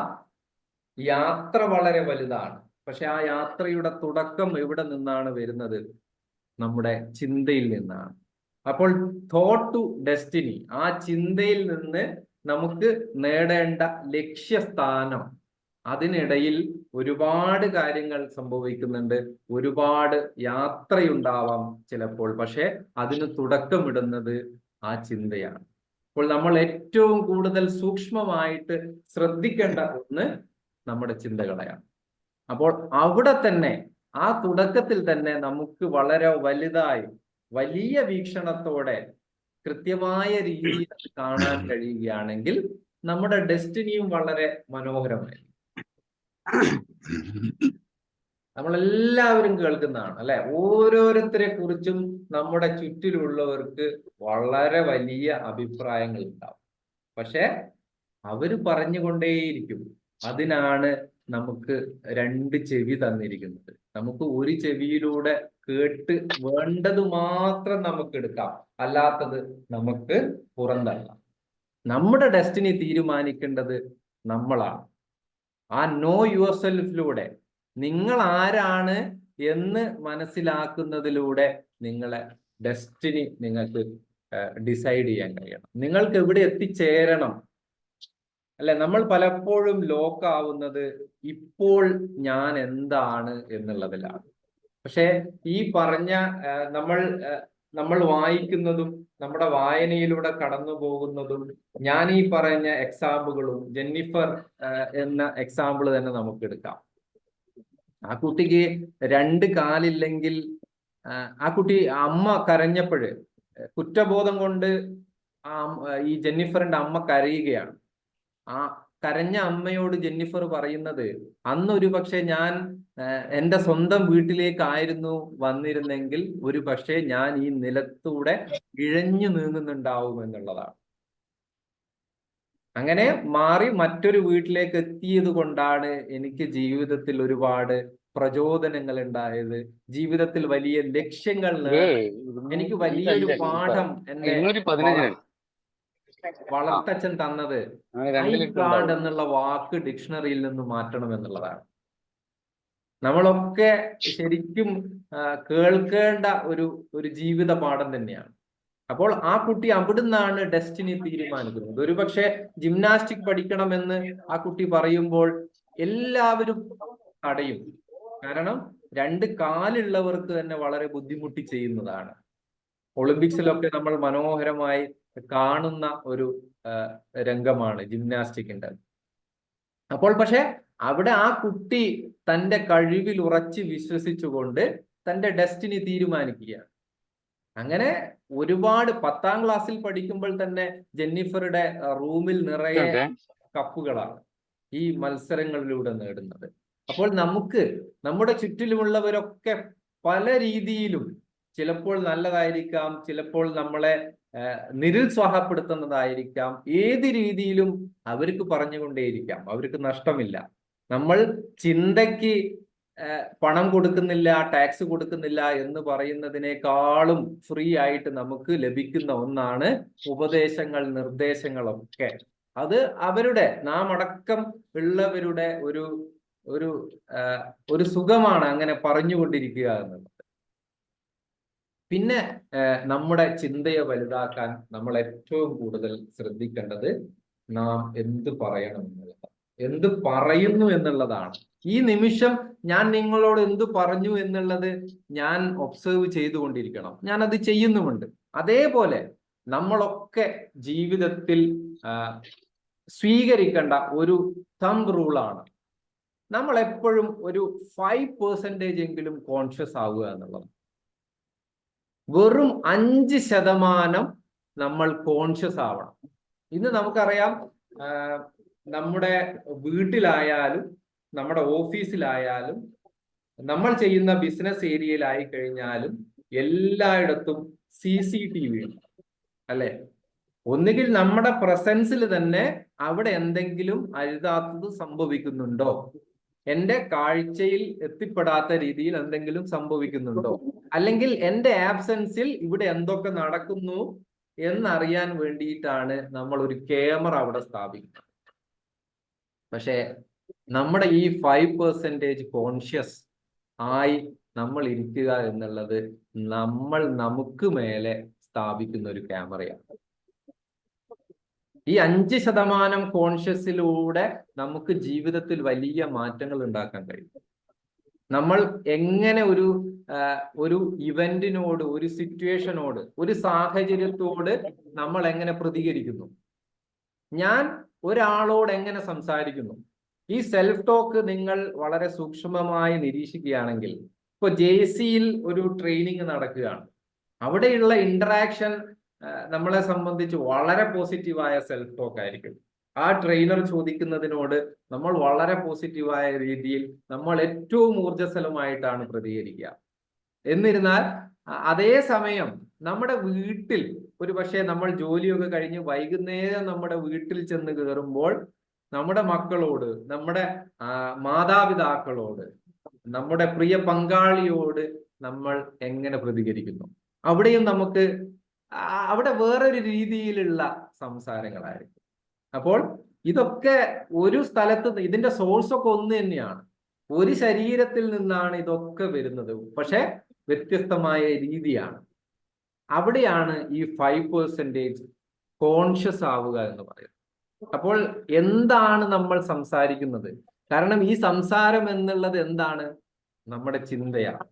യാത്ര വളരെ വലുതാണ്. പക്ഷെ ആ യാത്രയുടെ തുടക്കം എവിടെ നിന്നാണ് വരുന്നത്? നമ്മുടെ ചിന്തയിൽ നിന്നാണ്. അപ്പോൾ തോട്ട് ടു ഡെസ്റ്റിനി, ആ ചിന്തയിൽ നിന്ന് നമുക്ക് നേടേണ്ട ലക്ഷ്യസ്ഥാനം, അതിനിടയിൽ ഒരുപാട് കാര്യങ്ങൾ സംഭവിക്കുന്നുണ്ട്. ഒരുപാട് യാത്രയുണ്ടാവാം ചിലപ്പോൾ, പക്ഷെ അതിന് തുടക്കമിടുന്നത് ആ ചിന്തയാണ്. അപ്പോൾ നമ്മൾ ഏറ്റവും കൂടുതൽ സൂക്ഷ്മമായിട്ട് ശ്രദ്ധിക്കേണ്ട ഒന്ന് നമ്മുടെ ചിന്തകളെയാണ്. അപ്പോൾ അവിടെ തന്നെ ആ തുടക്കത്തിൽ തന്നെ നമുക്ക് വളരെ വലുതായി വലിയ വീക്ഷണത്തോടെ കൃത്യമായ രീതിയിൽ അത് കാണാൻ കഴിയുകയാണെങ്കിൽ നമ്മുടെ ഡെസ്റ്റിനിയും വളരെ മനോഹരമായി. നമ്മളെല്ലാവരും കേൾക്കുന്നതാണ് അല്ലെ, ഓരോരുത്തരെ കുറിച്ചും നമ്മുടെ ചുറ്റിലുള്ളവർക്ക് വളരെ വലിയ അഭിപ്രായങ്ങൾ ഉണ്ടാവും. പക്ഷെ അവര് പറഞ്ഞുകൊണ്ടേയിരിക്കും. അതിനാണ് നമുക്ക് രണ്ട് ചെവി തന്നിരിക്കുന്നത്. നമുക്ക് ഒരു ചെവിയിലൂടെ കേട്ട് വേണ്ടത് മാത്രം നമുക്ക് എടുക്കാം, അല്ലാത്തത് നമുക്ക് പുറന്തള്ളാം. നമ്മുടെ ഡെസ്റ്റിനി തീരുമാനിക്കേണ്ടത് നമ്മളാണ്. ആ നോ യുവർ സെൽഫിലൂടെ, നിങ്ങൾ ആരാണ് എന്ന് മനസ്സിലാക്കുന്നതിലൂടെ നിങ്ങളെ ഡെസ്റ്റിനി നിങ്ങൾക്ക് ഡിസൈഡ് ചെയ്യാൻ കഴിയണം. നിങ്ങൾക്ക് എവിടെ എത്തിച്ചേരണം അല്ലെ? നമ്മൾ പലപ്പോഴും ലോക്കാവുന്നത് ഇപ്പോൾ ഞാൻ എന്താണ് എന്നുള്ളതിലാണ്. പക്ഷെ ഈ പറഞ്ഞ നമ്മൾ വായിക്കുന്നതും നമ്മുടെ വായനയിലൂടെ കടന്നു പോകുന്നതും ഞാൻ ഈ പറഞ്ഞ എക്സാമ്പിളും, ജെന്നിഫർ എന്ന എക്സാമ്പിൾ തന്നെ നമുക്ക് എടുക്കാം. ആ കുട്ടിക്ക് 2 കാലില്ലെങ്കിൽ ആ കുട്ടി അമ്മ കരഞ്ഞപ്പോഴ് കുറ്റബോധം കൊണ്ട് ഈ ജെന്നിഫറിന്റെ അമ്മ കരയുകയാണ്. ആ കരഞ്ഞ അമ്മയോട് ജെന്നിഫർ പറയുന്നത്, അന്നൊരു പക്ഷെ ഞാൻ എൻ്റെ സ്വന്തം വീട്ടിലേക്കായിരുന്നു വന്നിരുന്നെങ്കിൽ ഒരു പക്ഷേ ഞാൻ ഈ നിലത്തൂടെ ഇഴഞ്ഞു നീങ്ങുന്നുണ്ടാവും എന്നുള്ളതാണ്. അങ്ങനെ മാറി മറ്റൊരു വീട്ടിലേക്ക് എത്തിയത് കൊണ്ടാണ് എനിക്ക് ജീവിതത്തിൽ ഒരുപാട് പ്രചോദനങ്ങൾ ഉണ്ടായത്, ജീവിതത്തിൽ വലിയ ലക്ഷ്യങ്ങൾ എനിക്ക് വലിയൊരു പാഠം എന്നെ വളർത്തച്ഛൻ തന്നത് ഐ ഗാഡ് എന്നുള്ള വാക്ക് ഡിക്ഷണറിയിൽ നിന്ന് മാറ്റണം എന്നുള്ളതാണ്. നമ്മളൊക്കെ ശരിക്കും കേൾക്കേണ്ട ഒരു ജീവിത പാഠം തന്നെയാണ്. അപ്പോൾ ആ കുട്ടി അവിടുന്നാണ് ഡെസ്റ്റിനി തീരുമാനിക്കുന്നത്. ഒരുപക്ഷെ ജിംനാസ്റ്റിക് പഠിക്കണമെന്ന് ആ കുട്ടി പറയുമ്പോൾ എല്ലാവരും തടയും. കാരണം 2 കാലുള്ളവർക്ക് തന്നെ വളരെ ബുദ്ധിമുട്ടി ചെയ്യുന്നതാണ്. ഒളിമ്പിക്സിലൊക്കെ നമ്മൾ മനോഹരമായി കാണുന്ന ഒരു രംഗമാണ് ജിംനാസ്റ്റിക്കിന്റെ. അപ്പോൾ പക്ഷെ അവിടെ ആ കുട്ടി തന്റെ കഴിവിൽ ഉറച്ച് വിശ്വസിച്ചുകൊണ്ട് തന്റെ ഡെസ്റ്റിനി തീരുമാനിക്കുകയാണ്. അങ്ങനെ ഒരുപാട് 10ാം ക്ലാസ്സിൽ പഠിക്കുമ്പോൾ തന്നെ ജെന്നിഫറുടെ റൂമിൽ നിറയെ കപ്പുകളാണ് ഈ മത്സരങ്ങളിലൂടെ നേടുന്നത്. അപ്പോൾ നമുക്ക് നമ്മുടെ ചുറ്റിലുമുള്ളവരൊക്കെ പല രീതിയിലും, ചിലപ്പോൾ നല്ലതായിരിക്കാം, ചിലപ്പോൾ നമ്മളെ നിരുത്സാഹപ്പെടുത്തുന്നതായിരിക്കാം, ഏത് രീതിയിലും അവർക്ക് പറഞ്ഞുകൊണ്ടേയിരിക്കാം. അവർക്ക് നഷ്ടമില്ല. നമ്മൾ ചിന്തയ്ക്ക് പണം കൊടുക്കുന്നില്ല, ടാക്സ് കൊടുക്കുന്നില്ല എന്ന് പറയുന്നതിനേക്കാളും ഫ്രീ ആയിട്ട് നമുക്ക് ലഭിക്കുന്ന ഒന്നാണ് ഉപദേശങ്ങൾ, നിർദ്ദേശങ്ങളൊക്കെ. അത് അവരുടെ, നാം അടക്കം ഉള്ളവരുടെ ഒരു സുഖമാണ് അങ്ങനെ പറഞ്ഞുകൊണ്ടിരിക്കുക എന്നുള്ളത്. പിന്നെ നമ്മുടെ ചിന്തയെ വലുതാക്കാൻ നമ്മൾ ഏറ്റവും കൂടുതൽ ശ്രദ്ധിക്കേണ്ടത് നാം എന്ത് പറയണം എന്നുള്ളതാണ്, എന്ത് പറയുന്നു എന്നുള്ളതാണ്. ഈ നിമിഷം ഞാൻ നിങ്ങളോട് എന്ത് പറഞ്ഞു എന്നുള്ളത് ഞാൻ ഒബ്സർവ് ചെയ്തുകൊണ്ടിരിക്കണം. ഞാൻ അത് ചെയ്യുന്നുമുണ്ട്. അതേപോലെ നമ്മളൊക്കെ ജീവിതത്തിൽ സ്വീകരിക്കേണ്ട ഒരു തമ്പ് റൂളാണ്, നമ്മൾ എപ്പോഴും ഒരു 5% എങ്കിലും കോൺഷ്യസ് ആവുക എന്നുള്ളത്. വെറും 5% നമ്മൾ കോൺഷ്യസ് ആവണം. ഇന്ന് നമുക്കറിയാം, നമ്മുടെ വീട്ടിലായാലും നമ്മുടെ ഓഫീസിലായാലും നമ്മൾ ചെയ്യുന്ന ബിസിനസ് ഏരിയയിലായി കഴിഞ്ഞാലും എല്ലായിടത്തും CCTV ഉണ്ട് അല്ലെ? ഒന്നുകിൽ നമ്മുടെ പ്രസൻസിൽ തന്നെ അവിടെ എന്തെങ്കിലും അരുതാത്തത് സംഭവിക്കുന്നുണ്ടോ, എന്റെ കാഴ്ചയിൽ എത്തിപ്പെടാത്ത രീതിയിൽ എന്തെങ്കിലും സംഭവിക്കുന്നുണ്ടോ, അല്ലെങ്കിൽ എന്റെ ആബ്സെൻസിൽ ഇവിടെ എന്തൊക്കെ നടക്കുന്നു എന്നറിയാൻ വേണ്ടിയിട്ടാണ് നമ്മൾ ഒരു ക്യാമറ അവിടെ സ്ഥാപിക്കുന്നത്. പക്ഷെ നമ്മുടെ ഈ 5% കോൺഷ്യസ് ആയി നമ്മൾ ഇരിക്കുക എന്നുള്ളത് നമ്മൾ നമുക്ക് മേലെ സ്ഥാപിക്കുന്ന ഒരു ക്യാമറയാണ്. ഈ 5% കോൺഷ്യസിലൂടെ നമുക്ക് ജീവിതത്തിൽ വലിയ മാറ്റങ്ങൾ ഉണ്ടാക്കാൻ കഴിയും. നമ്മൾ എങ്ങനെ ഒരു ഇവന്റിനോട്, ഒരു സിറ്റുവേഷനോട്, ഒരു സാഹചര്യത്തോട് നമ്മൾ എങ്ങനെ പ്രതികരിക്കുന്നു, ഞാൻ ഒരാളോട് എങ്ങനെ സംസാരിക്കുന്നു, ഈ സെൽഫ് ടോക്ക് നിങ്ങൾ വളരെ സൂക്ഷ്മമായി നിരീക്ഷിക്കുകയാണെങ്കിൽ, ഇപ്പൊ JC-യിൽ ഒരു ട്രെയിനിങ് നടക്കുകയാണ്. അവിടെയുള്ള ഇന്ററാക്ഷൻ നമ്മളെ സംബന്ധിച്ച് വളരെ പോസിറ്റീവായ സെൽഫ് ടോക്ക് ആയിരിക്കും. ആ ട്രെയിനർ ചോദിക്കുന്നതിനോട് നമ്മൾ വളരെ പോസിറ്റീവായ രീതിയിൽ നമ്മൾ ഏറ്റവും ഊർജ്ജസ്വലമായിട്ടാണ് പ്രതികരിക്കുക. എന്നിരുന്നാൽ അതേ സമയം നമ്മുടെ വീട്ടിൽ ഒരു പക്ഷേ നമ്മൾ ജോലിയൊക്കെ കഴിഞ്ഞ് വൈകുന്നേരം നമ്മുടെ വീട്ടിൽ ചെന്ന് കയറുമ്പോൾ നമ്മുടെ മക്കളോട്, നമ്മുടെ മാതാപിതാക്കളോട്, നമ്മുടെ പ്രിയ പങ്കാളിയോട് നമ്മൾ എങ്ങനെ പ്രതികരിക്കുന്നു? അവിടെയും നമുക്ക് അവിടെ വേറൊരു രീതിയിലുള്ള സംസാരങ്ങളായിരിക്കും. അപ്പോൾ ഇതൊക്കെ ഒരു സ്ഥലത്ത് ഇതിന്റെ സോഴ്സ് ഒക്കെ ഒന്ന് തന്നെയാണ്. ഒരു ശരീരത്തിൽ നിന്നാണ് ഇതൊക്കെ വരുന്നത്, പക്ഷെ വ്യത്യസ്തമായ രീതിയാണ്. അവിടെയാണ് ഈ 5% കോൺഷ്യസ് ആവുക എന്ന് പറയുന്നത്. അപ്പോൾ എന്താണ് നമ്മൾ സംസാരിക്കുന്നത്? കാരണം ഈ സംസാരം എന്നുള്ളത് എന്താണ്? നമ്മുടെ ചിന്തയാണ്.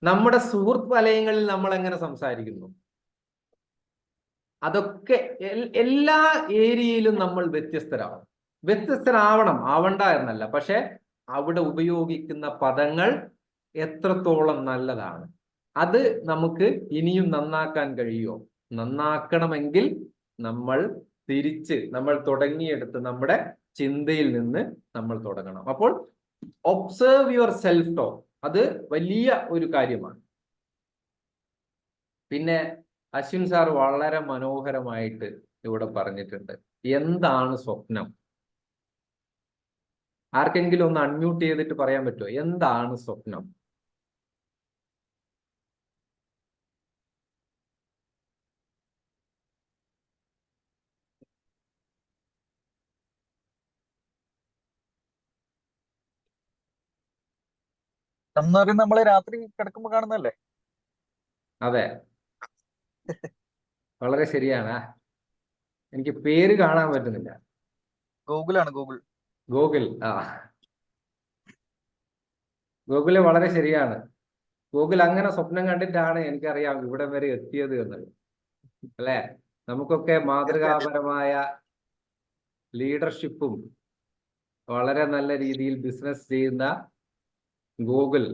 നമ്മുടെ സുഹൃത്ത് വലയങ്ങളിൽ നമ്മൾ എങ്ങനെ സംസാരിക്കുന്നു? അതൊക്കെ എല്ലാ ഏരിയയിലും നമ്മൾ വ്യത്യസ്തരാവണം, ആവണ്ട എന്നല്ല, പക്ഷെ അവിടെ ഉപയോഗിക്കുന്ന പദങ്ങൾ എത്രത്തോളം നല്ലതാണ്, അത് നമുക്ക് ഇനിയും നന്നാക്കാൻ കഴിയുമോ? നന്നാക്കണമെങ്കിൽ നമ്മൾ തുടങ്ങിയെടുത്ത് നമ്മുടെ ചിന്തയിൽ നിന്ന് നമ്മൾ തുടങ്ങണം. അപ്പോൾ ഒബ്സേർവ് യുവർ സെൽഫ് ടോക്ക്, അത് വലിയ ഒരു കാര്യമാണ്. പിന്നെ അശ്വിൻ സാർ വളരെ മനോഹരമായിട്ട് ഇവിടെ പറഞ്ഞിട്ടുണ്ട്, എന്താണ് സ്വപ്നം? ആർക്കെങ്കിലും ഒന്ന് അൺമ്യൂട്ട് ചെയ്തിട്ട് പറയാൻ പറ്റുമോ? എന്താണ് സ്വപ്നം? നമ്മള് രാത്രി കിടക്കുമ്പോ കാണുന്നല്ലേ? അതെ, വളരെ ശരിയാണ്. എനിക്ക് പേര് കാണാൻ പറ്റുന്നില്ല. ഗൂഗിളാണ്, ഗൂഗിൾ. ഗൂഗിള് വളരെ ശരിയാണ്. ഗൂഗിൾ അങ്ങനെ സ്വപ്നം കണ്ടിട്ടാണ് എനിക്കറിയാം ഇവിടെ വരെ എത്തിയത് എന്നത്, അല്ലെ? നമുക്കൊക്കെ മാതൃകാപരമായ ലീഡർഷിപ്പും വളരെ നല്ല രീതിയിൽ ബിസിനസ് ചെയ്യുന്ന ഗൂഗിൾ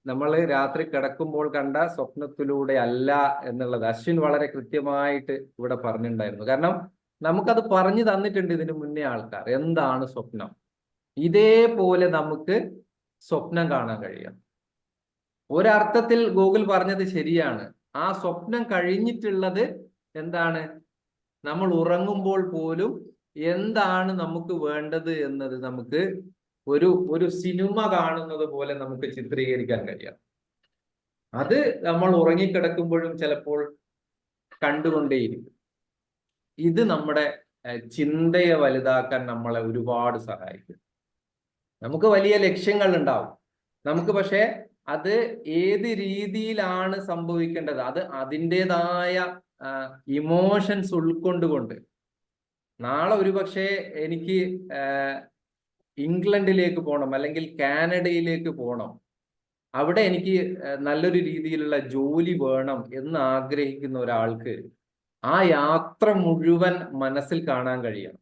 നമ്മൾ രാത്രി കിടക്കുമ്പോൾ കണ്ട സ്വപ്നത്തിലൂടെ അല്ല എന്നുള്ളത് അശ്വിൻ വളരെ കൃത്യമായിട്ട് ഇവിടെ പറഞ്ഞിട്ടുണ്ടായിരുന്നു. കാരണം നമുക്കത് പറഞ്ഞു തന്നിട്ടുണ്ട് ഇതിനു മുന്നേ ആൾക്കാർ. എന്താണ് സ്വപ്നം? ഇതേപോലെ നമുക്ക് സ്വപ്നം കാണാൻ കഴിയാം. ഒരർത്ഥത്തിൽ ഗൂഗിൾ പറഞ്ഞത് ശരിയാണ്. ആ സ്വപ്നം കഴിഞ്ഞിട്ടുള്ളത് എന്താണ്? നമ്മൾ ഉറങ്ങുമ്പോൾ പോലും എന്താണ് നമുക്ക് വേണ്ടത് എന്നത് നമുക്ക് ഒരു സിനിമ കാണുന്നത് പോലെ നമുക്ക് ചിത്രീകരിക്കാൻ കഴിയാം. അത് നമ്മൾ ഉറങ്ങിക്കിടക്കുമ്പോഴും ചിലപ്പോൾ കണ്ടുകൊണ്ടേയിരിക്കും. ഇത് നമ്മുടെ ചിന്തയെ വലുതാക്കാൻ നമ്മളെ ഒരുപാട് സഹായിക്കും. നമുക്ക് വലിയ ലക്ഷ്യങ്ങൾ ഉണ്ടാവും, നമുക്ക് പക്ഷെ അത് ഏത് രീതിയിലാണ് സംഭവിക്കേണ്ടത്, അത് അതിൻ്റെതായ ഇമോഷൻസ് ഉൾക്കൊണ്ടുകൊണ്ട്. നാളെ ഒരു പക്ഷേ എനിക്ക് ഇംഗ്ലണ്ടിലേക്ക് പോകണം, അല്ലെങ്കിൽ കാനഡയിലേക്ക് പോകണം, അവിടെ എനിക്ക് നല്ലൊരു രീതിയിലുള്ള ജോലി വേണം എന്ന് ആഗ്രഹിക്കുന്ന ഒരാൾക്ക് ആ യാത്ര മുഴുവൻ മനസ്സിൽ കാണാൻ കഴിയണം.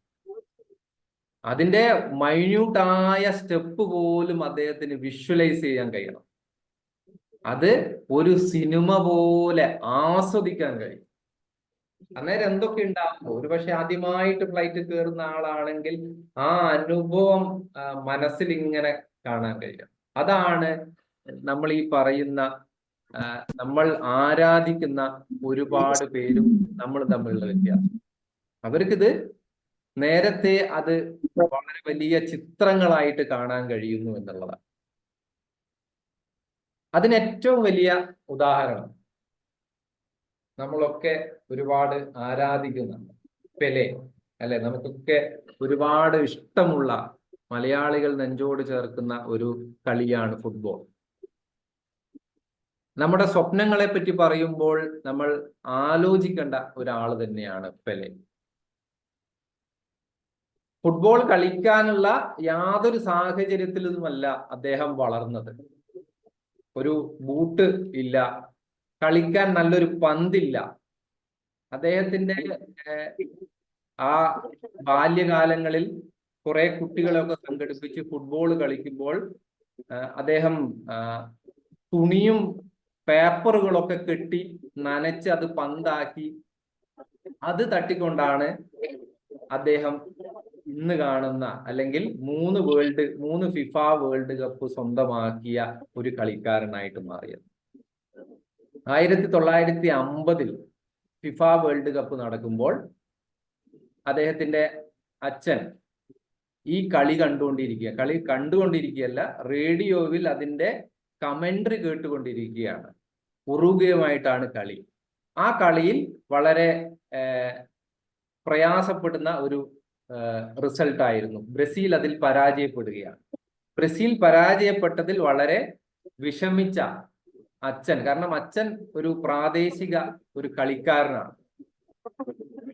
അതിൻ്റെ മൈന്യൂട്ടായ സ്റ്റെപ്പ് പോലും അദ്ദേഹത്തിന് വിഷ്വലൈസ് ചെയ്യാൻ കഴിയണം. അത് ഒരു സിനിമ പോലെ ആസ്വദിക്കാൻ കഴിയും. അന്നേരം എന്തൊക്കെ ഉണ്ടാകും? ഒരു പക്ഷെ ആദ്യമായിട്ട് ഫ്ലൈറ്റ് കയറുന്ന ആളാണെങ്കിൽ ആ അനുഭവം മനസ്സിൽ ഇങ്ങനെ കാണാൻ കഴിയും. അതാണ് നമ്മൾ ഈ പറയുന്ന നമ്മൾ ആരാധിക്കുന്ന ഒരുപാട് പേരും നമ്മൾ തമ്മിലുള്ള വ്യത്യാസം. അവർക്കിത് നേരത്തെ അത് വളരെ വലിയ ചിത്രങ്ങളായിട്ട് കാണാൻ കഴിയുന്നു എന്നുള്ളതാണ്. അതിന് ഏറ്റവും വലിയ ഉദാഹരണം നമ്മളൊക്കെ ഒരുപാട് ആരാധിക്കുന്ന പെലെ, അല്ലെ? നമുക്കൊക്കെ ഒരുപാട് ഇഷ്ടമുള്ള, മലയാളികൾ നെഞ്ചോട് ചേർക്കുന്ന ഒരു കളിയാണ് ഫുട്ബോൾ. നമ്മുടെ സ്വപ്നങ്ങളെ പറ്റി പറയുമ്പോൾ നമ്മൾ ആലോചിക്കേണ്ട ഒരാൾ തന്നെയാണ് പെലെ. ഫുട്ബോൾ കളിക്കാനുള്ള യാതൊരു സാഹചര്യത്തിലുമല്ല അദ്ദേഹം വളർന്നത്. ഒരു ബൂട്ട് ഇല്ല, കളിക്കാൻ നല്ലൊരു പന്തില്ല. അദ്ദേഹത്തിന്റെ ആ ബാല്യകാലങ്ങളിൽ കുറെ കുട്ടികളൊക്കെ സംഘടിപ്പിച്ച് ഫുട്ബോൾ കളിക്കുമ്പോൾ അദ്ദേഹം തുണിയും പേപ്പറുകളൊക്കെ കെട്ടി നനച്ച് അത് പന്താക്കി അത് തട്ടിക്കൊണ്ടാണ് അദ്ദേഹം ഇന്ന് കാണുന്ന അല്ലെങ്കിൽ 3 ഫിഫ വേൾഡ് കപ്പ് സ്വന്തമാക്കിയ ഒരു കളിക്കാരനായിട്ട് മാറിയത്. 1950 ഫിഫ വേൾഡ് കപ്പ് നടക്കുമ്പോൾ അദ്ദേഹത്തിന്റെ അച്ഛൻ ഈ കളി കണ്ടുകൊണ്ടിരിക്കുകയല്ല, റേഡിയോയിൽ അതിന്റെ കമന്ററി കേട്ടുകൊണ്ടിരിക്കുകയാണ്. ഉറുഗ്വേയുമായിട്ടാണ് കളി. ആ കളിയിൽ വളരെ പ്രയാസപ്പെടുന്ന ഒരു റിസൾട്ട് ആയിരുന്നു. ബ്രസീൽ അതിൽ പരാജയപ്പെടുകയാണ്. ബ്രസീൽ പരാജയപ്പെട്ടതിൽ വളരെ വിഷമിച്ച അച്ഛൻ, കാരണം അച്ഛൻ ഒരു പ്രാദേശിക ഒരു കളിക്കാരനാണ്,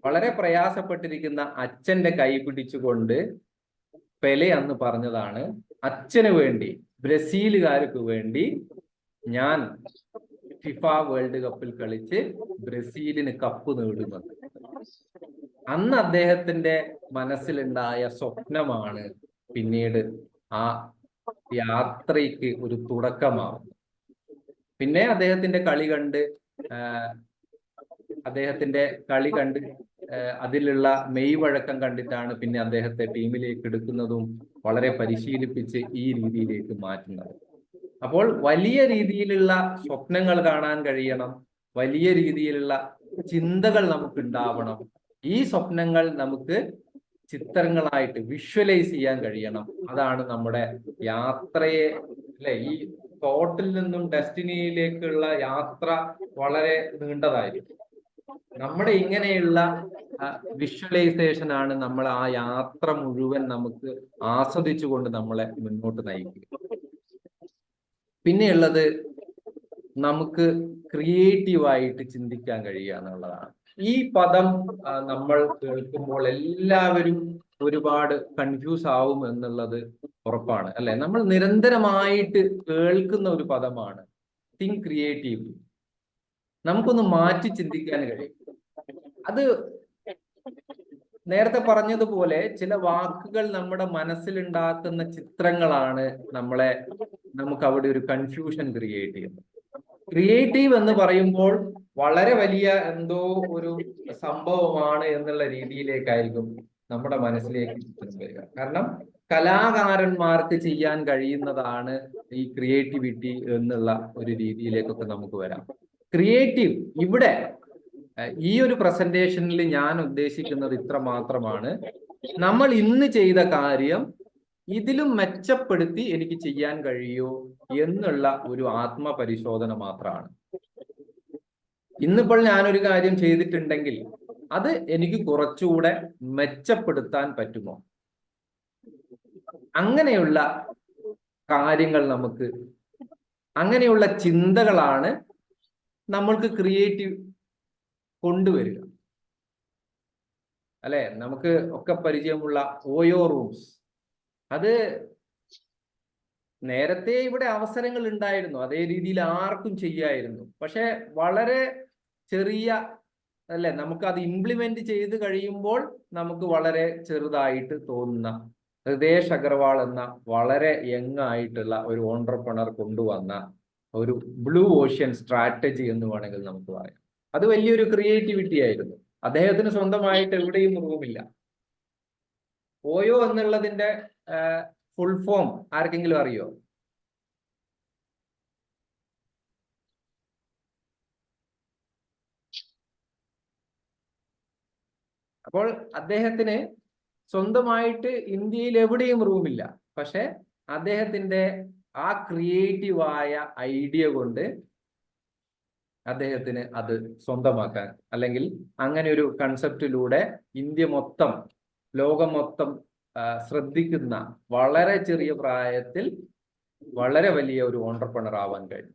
വളരെ പ്രയാസപ്പെട്ടിരിക്കുന്ന അച്ഛന്റെ കൈ പിടിച്ചുകൊണ്ട് പെലെ അന്ന് പറഞ്ഞതാണ്, അച്ഛന് വേണ്ടി, ബ്രസീലുകാർക്ക് വേണ്ടി ഞാൻ ഫിഫ വേൾഡ് കപ്പിൽ കളിച്ച് ബ്രസീലിന് കപ്പ് നേടുന്നത്. അന്ന് അദ്ദേഹത്തിന്റെ മനസ്സിലുണ്ടായ സ്വപ്നമാണ് പിന്നീട് ആ യാത്രയ്ക്ക് ഒരു തുടക്കമാവുന്നത്. പിന്നെ അദ്ദേഹത്തിന്റെ കളി കണ്ട് അതിലുള്ള മെയ് വഴക്കം കണ്ടിട്ടാണ് പിന്നെ അദ്ദേഹത്തെ ടീമിലേക്ക് എടുക്കുന്നതും വളരെ പരിശീലിപ്പിച്ച് ഈ രീതിയിലേക്ക് മാറ്റുന്നത്. അപ്പോൾ വലിയ രീതിയിലുള്ള സ്വപ്നങ്ങൾ കാണാൻ കഴിയണം, വലിയ രീതിയിലുള്ള ചിന്തകൾ നമുക്ക് ഉണ്ടാവണം. ഈ സ്വപ്നങ്ങൾ നമുക്ക് ചിത്രങ്ങളായിട്ട് വിഷ്വലൈസ് ചെയ്യാൻ കഴിയണം. അതാണ് നമ്മുടെ യാത്രയെ, അല്ലെ, ഈ തോട്ടിൽ നിന്നും ഡെസ്റ്റിനിയിലേക്കുള്ള യാത്ര വളരെ നീണ്ടതായിരിക്കും. നമ്മുടെ ഇങ്ങനെയുള്ള വിഷ്വലൈസേഷൻ ആണ് നമ്മൾ ആ യാത്ര മുഴുവൻ നമുക്ക് ആസ്വദിച്ചുകൊണ്ട് നമ്മളെ മുന്നോട്ട് നയിക്കുക. പിന്നെയുള്ളത് നമുക്ക് ക്രിയേറ്റീവായിട്ട് ചിന്തിക്കാൻ കഴിയുക എന്നുള്ളതാണ്. ഈ പദം നമ്മൾ കേൾക്കുമ്പോൾ എല്ലാവരും ഒരുപാട് കൺഫ്യൂസ് ആവും എന്നുള്ളത് ഉറപ്പാണ്, അല്ലെ? നമ്മൾ നിരന്തരമായിട്ട് കേൾക്കുന്ന ഒരു പദമാണ് തിങ്ക് ക്രിയേറ്റീവ്. നമുക്കൊന്ന് മാറ്റി ചിന്തിക്കാൻ കഴിയും. അത് നേരത്തെ പറഞ്ഞതുപോലെ ചില വാക്കുകൾ നമ്മുടെ മനസ്സിലുണ്ടാക്കുന്ന ചിത്രങ്ങളാണ് നമുക്ക് അവിടെ ഒരു കൺഫ്യൂഷൻ ക്രിയേറ്റ് ചെയ്യുന്നത്. ക്രിയേറ്റീവ് എന്ന് പറയുമ്പോൾ വളരെ വലിയ എന്തോ ഒരു സംഭവമാണ് എന്നുള്ള രീതിയിലേക്കായിരിക്കും നമ്മുടെ മനസ്സിലേക്ക് വരിക. കാരണം കലാകാരന്മാർക്ക് ചെയ്യാൻ കഴിയുന്നതാണ് ഈ ക്രിയേറ്റിവിറ്റി എന്നുള്ള ഒരു രീതിയിലേക്കൊക്കെ നമുക്ക് വരാം. ക്രിയേറ്റീവ് ഇവിടെ ഈ ഒരു പ്രസന്റേഷനിൽ ഞാൻ ഉദ്ദേശിക്കുന്നത് ഇത്ര മാത്രമാണ്. നമ്മൾ ഇന്ന് ചെയ്ത കാര്യം ഇതിലും മെച്ചപ്പെടുത്തി എനിക്ക് ചെയ്യാൻ കഴിയുമോ എന്നുള്ള ഒരു ആത്മപരിശോധന മാത്രമാണ്. ഇന്നിപ്പോൾ ഞാനൊരു കാര്യം ചെയ്തിട്ടുണ്ടെങ്കിൽ അത് എനിക്ക് കുറച്ചുകൂടെ മെച്ചപ്പെടുത്താൻ പറ്റുമോ? അങ്ങനെയുള്ള കാര്യങ്ങൾ അങ്ങനെയുള്ള ചിന്തകളാണ് നമ്മൾക്ക് ക്രിയേറ്റീവ് കൊണ്ടുവരിക, അല്ലെ? നമുക്ക് ഒക്കെ പരിചയമുള്ള ഓയോ റൂംസ്, അത് നേരത്തെ ഇവിടെ അവസരങ്ങൾ ഉണ്ടായിരുന്നു, അതേ രീതിയിൽ ആർക്കും ചെയ്യായിരുന്നു. പക്ഷെ വളരെ ചെറിയ, അല്ലെ, നമുക്കത് ഇംപ്ലിമെന്റ് ചെയ്ത് കഴിയുമ്പോൾ നമുക്ക് വളരെ ചെറുതായിട്ട് തോന്നുന്ന ഹൃദേശ് അഗർവാൾ എന്ന വളരെ യങ് ആയിട്ടുള്ള ഒരു ഓൺട്രപ്രണർ കൊണ്ടുവന്ന ഒരു ബ്ലൂ ഓഷ്യൻ സ്ട്രാറ്റജി എന്ന് വേണമെങ്കിൽ നമുക്ക് പറയാം. അത് വലിയൊരു ക്രിയേറ്റിവിറ്റി ആയിരുന്നു. അദ്ദേഹത്തിന് സ്വന്തമായിട്ട് എവിടെയും റൂമില്ല. ഓയോ എന്നുള്ളതിന്റെ ഫുൾ ഫോം ആർക്കെങ്കിലും അറിയോ? അപ്പോൾ അദ്ദേഹത്തിന് സ്വന്തമായിട്ട് ഇന്ത്യയിൽ എവിടെയും റൂമില്ല. പക്ഷെ അദ്ദേഹത്തിന്റെ ആ ക്രിയേറ്റീവായ ഐഡിയ കൊണ്ട് അദ്ദേഹത്തിന് അത് സ്വന്തമാക്കാൻ, അല്ലെങ്കിൽ അങ്ങനെ ഒരു കൺസെപ്റ്റിലൂടെ ഇന്ത്യ മൊത്തം, ലോകം മൊത്തം ശ്രദ്ധിക്കുന്ന വളരെ ചെറിയ പ്രായത്തിൽ വളരെ വലിയ ഒരു ഓൺട്രപ്രണർ ആവാൻ കഴിഞ്ഞു.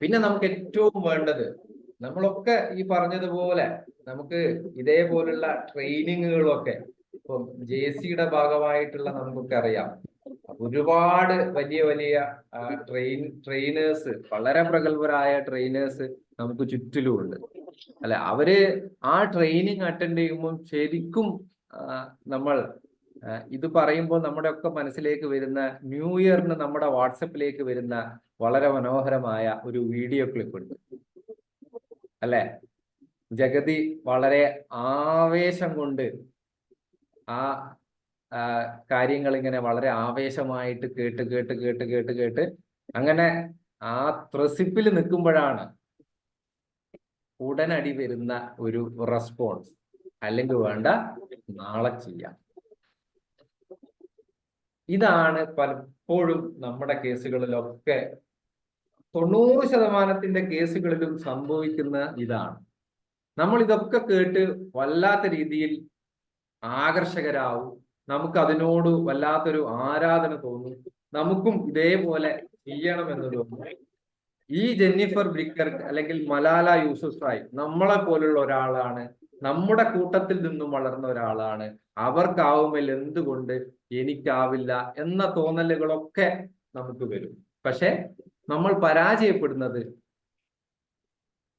പിന്നെ നമുക്ക് ഏറ്റവും വേണ്ടത്, നമ്മളൊക്കെ ഈ പറഞ്ഞതുപോലെ നമുക്ക് ഇതേപോലുള്ള ട്രെയിനിങ്ങുകളൊക്കെ ഇപ്പം JC-യുടെ ഭാഗമായിട്ടുള്ള നമുക്കൊക്കെ അറിയാം. ഒരുപാട് വലിയ വലിയ ട്രെയിനേഴ്സ്, വളരെ പ്രഗത്ഭരായ ട്രെയിനേഴ്സ് നമുക്ക് ചുറ്റിലുമുണ്ട്, അല്ലെ? അവര് ആ ട്രെയിനിങ് അറ്റൻഡ് ചെയ്യുമ്പോൾ ശരിക്കും നമ്മൾ ഇത് പറയുമ്പോൾ നമ്മുടെ ഒക്കെ മനസ്സിലേക്ക് വരുന്ന ന്യൂ ഇയറിന് നമ്മുടെ വാട്സപ്പിലേക്ക് വരുന്ന വളരെ മനോഹരമായ ഒരു വീഡിയോ ക്ലിപ്പ് ഉണ്ട് അല്ലെ? ജഗതി വളരെ ആവേശം കൊണ്ട് ആ കാര്യങ്ങൾ ഇങ്ങനെ വളരെ ആവേശമായിട്ട് കേട്ട് അങ്ങനെ ആ ത്രസിപ്പിൽ നിൽക്കുമ്പോഴാണ് ഉടനടി വരുന്ന ഒരു റെസ്പോൺസ്, അല്ലെങ്കിൽ വേണ്ട നാളെ ചെയ്യാം. ഇതാണ് പലപ്പോഴും നമ്മുടെ കേസുകളിലൊക്കെ 90% കേസുകളിലും സംഭവിക്കുന്ന ഇതാണ്. നമ്മൾ ഇതൊക്കെ കേട്ട് വല്ലാത്ത രീതിയിൽ ആകർഷകരാവും, നമുക്ക് അതിനോട് വല്ലാത്തൊരു ആരാധന തോന്നും, നമുക്കും ഇതേപോലെ ചെയ്യണമെന്ന് തോന്നും. ഈ ജെന്നിഫർ വിക്കർക്ക് അല്ലെങ്കിൽ മലാല യൂസുഫ്സായി നമ്മളെ പോലുള്ള ഒരാളാണ്, നമ്മുടെ കൂട്ടത്തിൽ നിന്നും വളർന്ന ഒരാളാണ്, അവർക്കാവുമ്പോൾ എന്തുകൊണ്ട് എനിക്കാവില്ല എന്ന തോന്നലുകളൊക്കെ നമുക്ക് വരും. പക്ഷെ നമ്മൾ പരാജയപ്പെടുന്നത്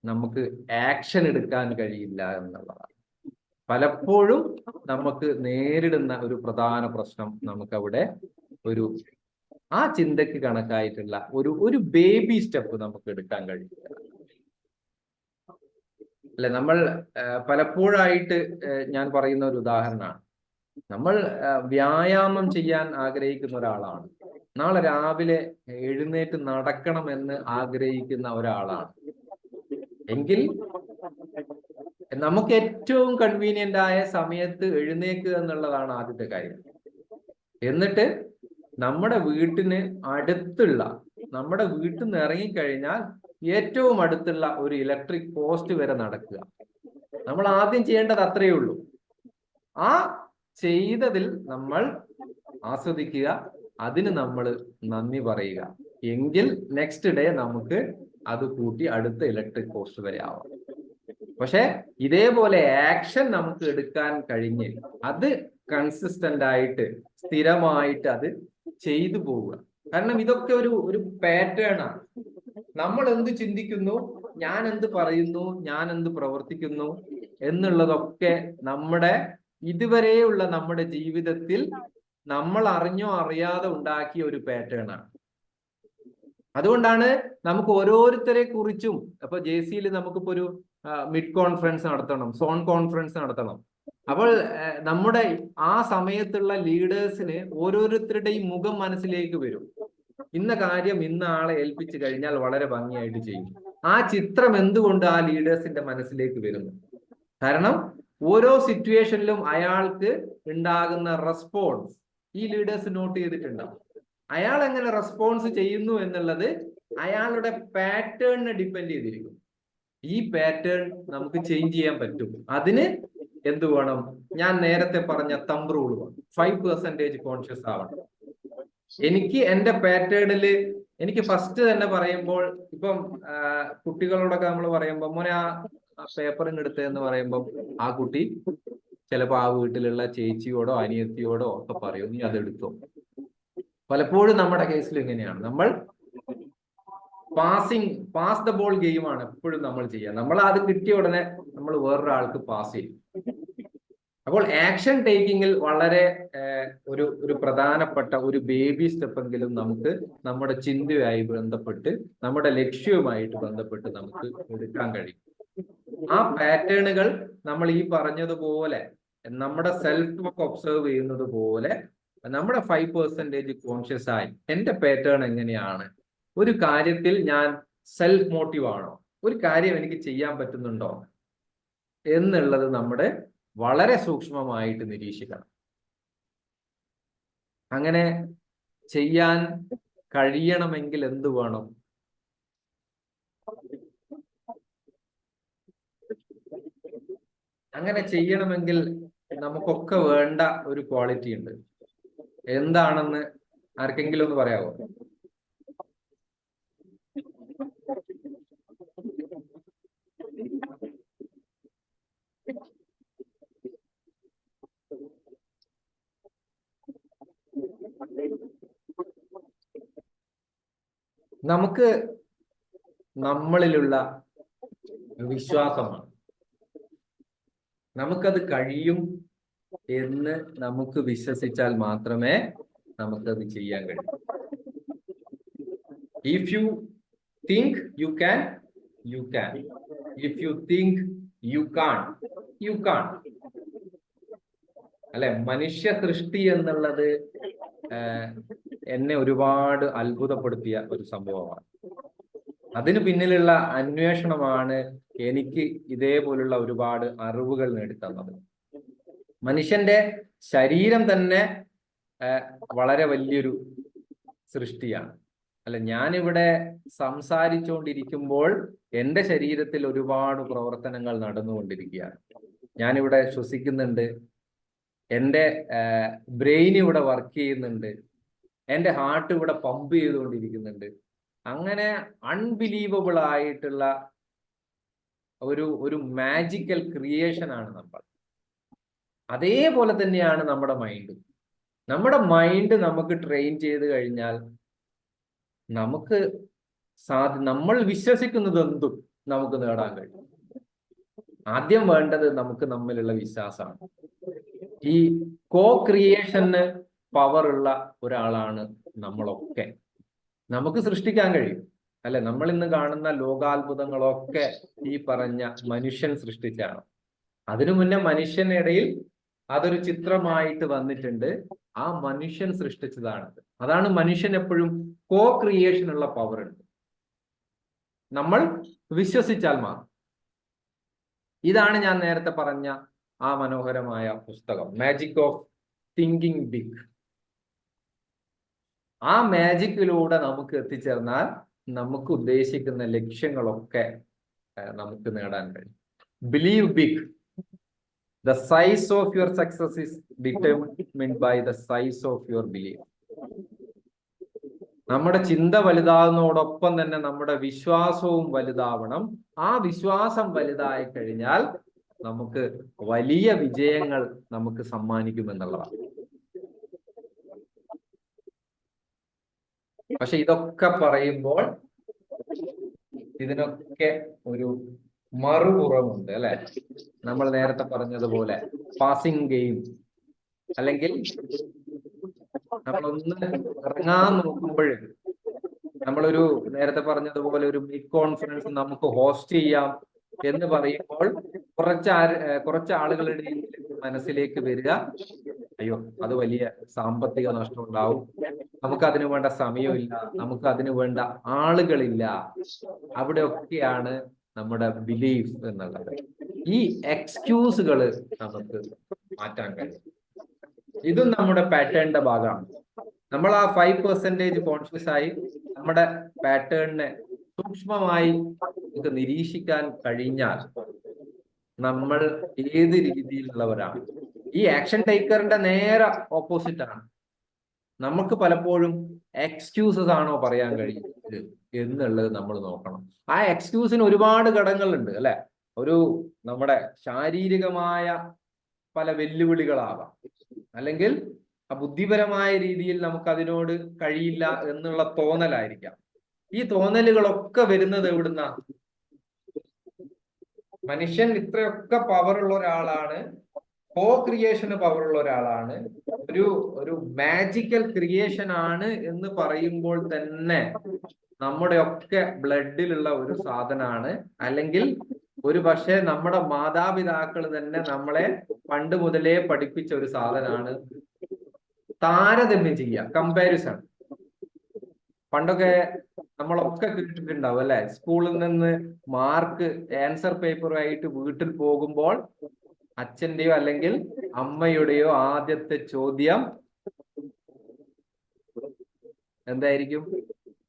നമുക്ക് ആക്ഷൻ എടുക്കാൻ കഴിയില്ല എന്നുള്ളതാണ്. പലപ്പോഴും നമുക്ക് നേരിടുന്ന ഒരു പ്രധാന പ്രശ്നം, നമുക്കവിടെ ഒരു ആ ചിന്തക്ക് കണക്കായിട്ടുള്ള ഒരു ബേബി സ്റ്റെപ്പ് നമുക്ക് എടുക്കാൻ കഴിയില്ല. അല്ലെ? നമ്മൾ പലപ്പോഴായിട്ട് ഞാൻ പറയുന്ന ഒരു ഉദാഹരണമാണ്, നമ്മൾ വ്യായാമം ചെയ്യാൻ ആഗ്രഹിക്കുന്ന ഒരാളാണ്, നാളെ രാവിലെ എഴുന്നേറ്റ് നടക്കണമെന്ന് ആഗ്രഹിക്കുന്ന ഒരാളാണ് എങ്കിൽ നമുക്ക് ഏറ്റവും കൺവീനിയന്റ് ആയ സമയത്ത് എഴുന്നേൽക്കുക എന്നുള്ളതാണ് ആദ്യത്തെ കാര്യം. എന്നിട്ട് നമ്മുടെ വീട്ടിന് അടുത്തുള്ള, നമ്മുടെ വീട്ടിൽ നിന്ന് ഇറങ്ങിക്കഴിഞ്ഞാൽ ഏറ്റവും അടുത്തുള്ള ഒരു ഇലക്ട്രിക് പോസ്റ്റ് വരെ നടക്കുക. നമ്മൾ ആദ്യം ചെയ്യേണ്ടത് അത്രയേ ഉള്ളൂ. ആ ചെയ്തതിൽ നമ്മൾ ആസ്വദിക്കുക, അതിന് നമ്മൾ നന്ദി പറയുക, എങ്കിൽ നെക്സ്റ്റ് ഡേ നമുക്ക് അത് കൂട്ടി അടുത്ത ഇലക്ട്രിക് പോസ്റ്റ് വരെ ആവാം. പക്ഷെ ഇതേപോലെ ആക്ഷൻ നമുക്ക് എടുക്കാൻ കഴിഞ്ഞ് അത് കൺസിസ്റ്റന്റ് ആയിട്ട് സ്ഥിരമായിട്ട് അത് ചെയ്തു പോവുക. കാരണം ഇതൊക്കെ ഒരു പാറ്റേൺ ആണ്. നമ്മൾ എന്ത് ചിന്തിക്കുന്നു, ഞാൻ എന്ത് പറയുന്നു, ഞാൻ എന്ത് പ്രവർത്തിക്കുന്നു എന്നുള്ളതൊക്കെ നമ്മുടെ ഇതുവരെയുള്ള നമ്മുടെ ജീവിതത്തിൽ നമ്മൾ അറിഞ്ഞോ അറിയാതെ ഉണ്ടാക്കിയ ഒരു പാറ്റേൺ ആണ്. അതുകൊണ്ടാണ് നമുക്ക് ഓരോരുത്തരെ കുറിച്ചും, അപ്പൊ JC-യിൽ നമുക്കിപ്പോ ഒരു മിഡ് കോൺഫറൻസ് നടത്തണം, സോൺ കോൺഫറൻസ് നടത്തണം. അപ്പോൾ നമ്മുടെ ആ സമയത്തുള്ള ലീഡേഴ്സിന് ഓരോരുത്തരുടെയും മുഖം മനസ്സിലേക്ക് വരും. ഇന്ന കാര്യം ഇന്ന ആളെ ഏൽപ്പിച്ചു കഴിഞ്ഞാൽ വളരെ ഭംഗിയായിട്ട് ചെയ്യും. ആ ചിത്രം എന്തുകൊണ്ട് ആ ലീഡേഴ്സിന്റെ മനസ്സിലേക്ക് വരുന്നു? കാരണം ഓരോ സിറ്റുവേഷനിലും അയാൾക്ക് ഉണ്ടാകുന്ന റെസ്പോൺസ് ഈ ലീഡേഴ്സ് നോട്ട് ചെയ്തിട്ടുണ്ടാവും. അയാൾ എങ്ങനെ റെസ്പോൺസ് ചെയ്യുന്നു എന്നുള്ളത് അയാളുടെ പാറ്റേണിനെ ഡിപ്പെൻഡ് ചെയ്തിരിക്കും. ഈ പാറ്റേൺ നമുക്ക് ചേഞ്ച് ചെയ്യാൻ പറ്റും. അതിന് എന്ത് വേണം? ഞാൻ നേരത്തെ പറഞ്ഞ തമ്പ് റൂൾ വേണം. 5% കോൺഷ്യസ് ആവണം. എനിക്ക് എന്റെ പാറ്റേണിൽ എനിക്ക് ഫസ്റ്റ് തന്നെ പറയുമ്പോൾ, ഇപ്പം കുട്ടികളോടൊക്കെ നമ്മൾ പറയുമ്പോൾ മോനെ ആ പേപ്പറിങ് എടുത്തതെന്ന് പറയുമ്പോൾ ആ കുട്ടി ചിലപ്പോൾ ആ വീട്ടിലുള്ള ചേച്ചിയോടോ അനിയത്തിയോടോ ഒക്കെ പറയും നീ അതെടുത്തോ. പലപ്പോഴും നമ്മുടെ കേസിൽ ഇങ്ങനെയാണ്. നമ്മൾ പാസ് ദ ബോൾ ഗെയിമാണ് എപ്പോഴും നമ്മൾ ചെയ്യുക. നമ്മൾ അത് കിട്ടിയ ഉടനെ നമ്മൾ വേറൊരാൾക്ക് പാസ് ചെയ്യും. അപ്പോൾ ആക്ഷൻ ടേക്കിങ്ങിൽ വളരെ ഒരു പ്രധാനപ്പെട്ട ഒരു ബേബി സ്റ്റെപ്പെങ്കിലും നമുക്ക് നമ്മുടെ ചിന്തയുമായി ബന്ധപ്പെട്ട്, നമ്മുടെ ലക്ഷ്യവുമായിട്ട് ബന്ധപ്പെട്ട് നമുക്ക് എടുക്കാൻ കഴിയും. ആ പാറ്റേണുകൾ നമ്മൾ ഈ പറഞ്ഞതുപോലെ നമ്മുടെ സെൽഫ് ടോക്ക് ഒബ്സർവ് ചെയ്യുന്നത് പോലെ നമ്മുടെ 5% കോൺഷ്യസ് ആയി എന്റെ പാറ്റേൺ എങ്ങനെയാണ്, ഒരു കാര്യത്തിൽ ഞാൻ സെൽഫ് മോട്ടീവ് ആണോ, ഒരു കാര്യം എനിക്ക് ചെയ്യാൻ പറ്റുന്നുണ്ടോ എന്നുള്ളത് നമ്മുടെ വളരെ സൂക്ഷ്മമായിട്ട് നിരീക്ഷിക്കണം. അങ്ങനെ ചെയ്യാൻ കഴിയണമെങ്കിൽ എന്ത് വേണം? അങ്ങനെ ചെയ്യണമെങ്കിൽ നമുക്കൊക്കെ വേണ്ട ഒരു ക്വാളിറ്റി ഉണ്ട്. എന്താണെന്ന് ആർക്കെങ്കിലും ഒന്ന് പറയാമോ? നമുക്ക് നമ്മളിലുള്ള വിശ്വാസമാണ്. നമുക്കത് കഴിയും എന്ന് നമുക്ക് വിശ്വസിച്ചാൽ മാത്രമേ നമുക്കത് ചെയ്യാൻ കഴിയൂ. If you think you can, you can. If you think you can't, you can't. അല്ലെ, മനുഷ്യ സൃഷ്ടി എന്നുള്ളത് എന്നെ ഒരുപാട് അത്ഭുതപ്പെടുത്തിയ ഒരു സംഭവമാണ്. അതിന് പിന്നിലുള്ള അന്വേഷണമാണ് എനിക്ക് ഇതേപോലുള്ള ഒരുപാട് അറിവുകൾ നേടിത്തന്നത്. മനുഷ്യന്റെ ശരീരം തന്നെ വളരെ വലിയൊരു സൃഷ്ടിയാണ്. അല്ല, ഞാനിവിടെ സംസാരിച്ചുകൊണ്ടിരിക്കുമ്പോൾ എൻ്റെ ശരീരത്തിൽ ഒരുപാട് പ്രവർത്തനങ്ങൾ നടന്നുകൊണ്ടിരിക്കുകയാണ്. ഞാനിവിടെ ശ്വസിക്കുന്നുണ്ട്, എൻ്റെ ബ്രെയിൻ ഇവിടെ വർക്ക് ചെയ്യുന്നുണ്ട്, എൻ്റെ ഹാർട്ട് ഇവിടെ പമ്പ് ചെയ്തുകൊണ്ടിരിക്കുന്നുണ്ട്. അങ്ങനെ അൺബിലീവബിൾ ആയിട്ടുള്ള ഒരു മാജിക്കൽ ക്രിയേഷൻ ആണ് നമ്മൾ. അതേപോലെ തന്നെയാണ് നമ്മുടെ മൈൻഡ്. നമ്മുടെ മൈൻഡ് നമുക്ക് ട്രെയിൻ ചെയ്ത് കഴിഞ്ഞാൽ നമുക്ക് നമ്മൾ വിശ്വസിക്കുന്നത് എന്തും നമുക്ക് നേടാൻ കഴിയും. ആദ്യം വേണ്ടത് നമുക്ക് നമ്മിലുള്ള വിശ്വാസമാണ്. ഈ കോ ക്രിയേഷന് പവർ ഉള്ള ഒരാളാണ് നമ്മളൊക്കെ. നമുക്ക് സൃഷ്ടിക്കാൻ കഴിയും, അല്ലെ? നമ്മൾ ഇന്ന് കാണുന്ന ലോകാത്ഭുതങ്ങളൊക്കെ ഈ പറഞ്ഞ മനുഷ്യൻ സൃഷ്ടിച്ചാണ്. അതിനു മുന്നേ മനുഷ്യനിടയിൽ അതൊരു ചിത്രമായിട്ട് വന്നിട്ടുണ്ട്. ആ മനുഷ്യൻ സൃഷ്ടിച്ചതാണത്. അതാണ് മനുഷ്യൻ എപ്പോഴും കോ ക്രിയേഷനുള്ള പവർ ഉണ്ട്. നമ്മൾ വിശ്വസിച്ചാൽ മാത്രം. ഇതാണ് ഞാൻ നേരത്തെ പറഞ്ഞ ആ മനോഹരമായ പുസ്തകം, മാജിക് ഓഫ് തിങ്കിങ് ബിഗ്. ആ മാജിക്കിലൂടെ നമുക്ക് എത്തിച്ചേർന്നാൽ നമുക്ക് ഉദ്ദേശിക്കുന്ന ലക്ഷ്യങ്ങളൊക്കെ നമുക്ക് നേടാൻ കഴിയും. Believe big. The size of your success is determined by the size of your belief. നമ്മുടെ ചിന്ത വലുതാവുന്നതോടൊപ്പം തന്നെ നമ്മുടെ വിശ്വാസവും വലുതാവണം. ആ വിശ്വാസം വലുതായി കഴിഞ്ഞാൽ നമുക്ക് വലിയ വിജയങ്ങൾ നമുക്ക് സമ്മാനിക്കുമെന്നുള്ളതാണ്. പക്ഷെ ഇതൊക്കെ പറയുമ്പോൾ ഇതിനൊക്കെ ഒരു മറുപുറമുണ്ട്, അല്ലെ? നമ്മൾ നേരത്തെ പറഞ്ഞതുപോലെ പാസിംഗ് ഗെയിം, അല്ലെങ്കിൽ നമ്മളൊന്ന് ഇറങ്ങാൻ നോക്കുമ്പോൾ നമ്മളൊരു നേരത്തെ പറഞ്ഞതുപോലെ ഒരു ബിഗ് കോൺഫറൻസ് നമുക്ക് ഹോസ്റ്റ് ചെയ്യാം എന്ന് പറയുമ്പോൾ കുറച്ച് ആളുകളുടെ മനസ്സിലേക്ക് വരിക, അയ്യോ അത് വലിയ സാമ്പത്തിക നഷ്ടം ഉണ്ടാവും, നമുക്ക് അതിനു വേണ്ട സമയമില്ല, നമുക്ക് അതിനു വേണ്ട ആളുകളില്ല. അവിടെയൊക്കെയാണ് നമ്മുടെ ബിലീഫ് എന്നുള്ളത്. ഈ എക്സ്ക്യൂസുകൾ നമുക്ക് മാറ്റാൻ കഴിയും. ഇതും നമ്മുടെ പാറ്റേണിന്റെ ഭാഗമാണ്. നമ്മൾ ആ 5% കോൺഷ്യസ് ആയി നമ്മുടെ പാറ്റേണിനെ സൂക്ഷ്മമായി നമുക്ക് നിരീക്ഷിക്കാൻ കഴിഞ്ഞാൽ നമ്മൾ ഏത് രീതിയിലുള്ളവരാണ്. ഈ ആക്ഷൻ ടേക്കറിന്റെ നേരെ ഓപ്പോസിറ്റ് ആണ്. നമുക്ക് പലപ്പോഴും എക്സ്ക്യൂസസ് ആണോ പറയാൻ കഴിയുന്നത് എന്നുള്ളത് നമ്മൾ നോക്കണം. ആ എക്സ്ക്യൂസിന് ഒരുപാട് ഘടകങ്ങളുണ്ട്, അല്ലെ? നമ്മുടെ ശാരീരികമായ പല വെല്ലുവിളികളാവാം, അല്ലെങ്കിൽ ബുദ്ധിപരമായ രീതിയിൽ നമുക്ക് അതിനോട് കഴിയില്ല എന്നുള്ള തോന്നലായിരിക്കാം. ഈ തോന്നലുകളൊക്കെ വരുന്നത് എവിടുന്നാ? മനുഷ്യൻ ഇത്രയൊക്കെ പവറുള്ള ഒരാളാണ്, കോ ക്രിയേഷന് പവറുള്ള ഒരാളാണ്, ഒരു മാജിക്കൽ ക്രിയേഷൻ ആണ് എന്ന് പറയുമ്പോൾ തന്നെ നമ്മുടെ ഒക്കെ ബ്ലഡിലുള്ള ഒരു സാധനമാണ്. അല്ലെങ്കിൽ ഒരു പക്ഷേ നമ്മുടെ മാതാപിതാക്കൾ തന്നെ നമ്മളെ പണ്ട് മുതലേ പഠിപ്പിച്ച ഒരു സാധനമാണ്. താരതമ്യം ചെയ്യുക, കമ്പാരിസൺ. പണ്ടൊക്കെ നമ്മളൊക്കെ കേട്ടിട്ടുണ്ടാവും, അല്ലെ? സ്കൂളിൽ നിന്ന് മാർക്ക് ആൻസർ പേപ്പറുമായിട്ട് വീട്ടിൽ പോകുമ്പോൾ അച്ഛന്റെയോ അല്ലെങ്കിൽ അമ്മയുടെയോ ആദ്യത്തെ ചോദ്യം എന്തായിരിക്കും?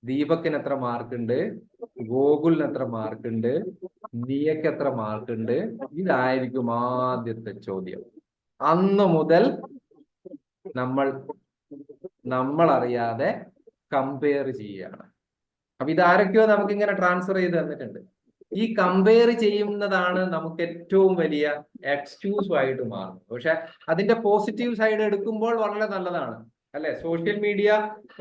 ദീപക്കിന് എത്ര മാർക്കുണ്ട്, ഗോകുലിന് എത്ര മാർക്കുണ്ട്, നീയക്ക് എത്ര മാർക്കുണ്ട്? ഇതായിരിക്കും ആദ്യത്തെ ചോദ്യം. അന്ന് മുതൽ നമ്മൾ അറിയാതെ കമ്പയർ ചെയ്യുകയാണ്. അപ്പൊ ഇതാരൊക്കെയോ നമുക്ക് ഇങ്ങനെ ട്രാൻസ്ഫർ ചെയ്ത് തന്നിട്ടുണ്ട്. ഈ കമ്പയർ ചെയ്യുന്നതാണ് നമുക്ക് ഏറ്റവും വലിയ എക്സ്ക്യൂസ് ആയിട്ട് മാറുന്നത്. പക്ഷെ അതിന്റെ പോസിറ്റീവ് സൈഡ് എടുക്കുമ്പോൾ വളരെ നല്ലതാണ്. അല്ലെ? സോഷ്യൽ മീഡിയ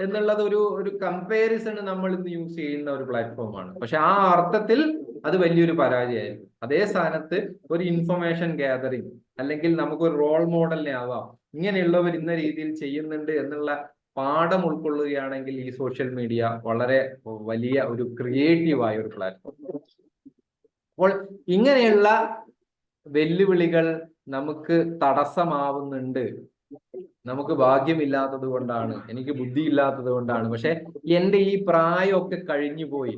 എന്നുള്ളത് ഒരു കമ്പാരിസൺ നമ്മൾ ഇന്ന് യൂസ് ചെയ്യുന്ന ഒരു പ്ലാറ്റ്ഫോമാണ്. പക്ഷെ ആ അർത്ഥത്തിൽ അത് വലിയൊരു പരാജയമായിരിക്കും. അതേ സ്ഥാനത്ത് ഒരു ഇൻഫർമേഷൻ ഗ്യാതറിങ്, അല്ലെങ്കിൽ നമുക്കൊരു റോൾ മോഡലിനെ ആവാം, ഇങ്ങനെയുള്ളവർ ഇന്ന രീതിയിൽ ചെയ്യുന്നുണ്ട് എന്നുള്ള പാഠം ഉൾക്കൊള്ളുകയാണെങ്കിൽ ഈ സോഷ്യൽ മീഡിയ വളരെ വലിയ ഒരു ക്രിയേറ്റീവായ ഒരു പ്ലാറ്റ്ഫോം. അപ്പോൾ ഇങ്ങനെയുള്ള വെല്ലുവിളികൾ നമുക്ക് തടസ്സമാവുന്നുണ്ട്. നമുക്ക് ഭാഗ്യമില്ലാത്തത് കൊണ്ടാണ്, എനിക്ക് ബുദ്ധിയില്ലാത്തത് കൊണ്ടാണ്. പക്ഷെ എൻ്റെ ഈ പ്രായമൊക്കെ കഴിഞ്ഞു പോയി.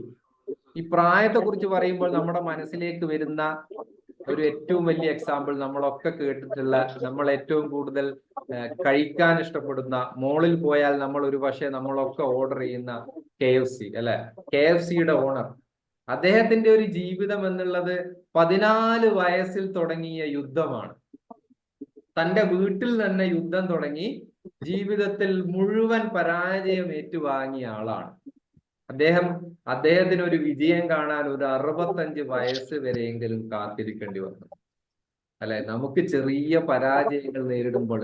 ഈ പ്രായത്തെ കുറിച്ച് പറയുമ്പോൾ നമ്മുടെ മനസ്സിലേക്ക് വരുന്ന ഒരു ഏറ്റവും വലിയ എക്സാമ്പിൾ നമ്മളൊക്കെ കേട്ടിട്ടുള്ള, നമ്മൾ ഏറ്റവും കൂടുതൽ കഴിക്കാൻ ഇഷ്ടപ്പെടുന്ന, മോളിൽ പോയാൽ നമ്മൾ ഒരു പക്ഷേ നമ്മളൊക്കെ ഓർഡർ ചെയ്യുന്ന KFC അല്ലെ? KFCയുടെ ഓണർ, അദ്ദേഹത്തിന്റെ ഒരു ജീവിതം എന്നുള്ളത് 14 വയസ്സിൽ തുടങ്ങിയ യുദ്ധമാണ്. തന്റെ വീട്ടിൽ തന്നെ യുദ്ധം തുടങ്ങി ജീവിതത്തിൽ മുഴുവൻ പരാജയം ഏറ്റുവാങ്ങിയ ആളാണ് അദ്ദേഹത്തിന് ഒരു വിജയം കാണാൻ ഒരു 65 വയസ്സ് വരെയെങ്കിലും കാത്തിരിക്കേണ്ടി വന്നു. അല്ലെ? നമുക്ക് ചെറിയ പരാജയങ്ങൾ നേരിടുമ്പോൾ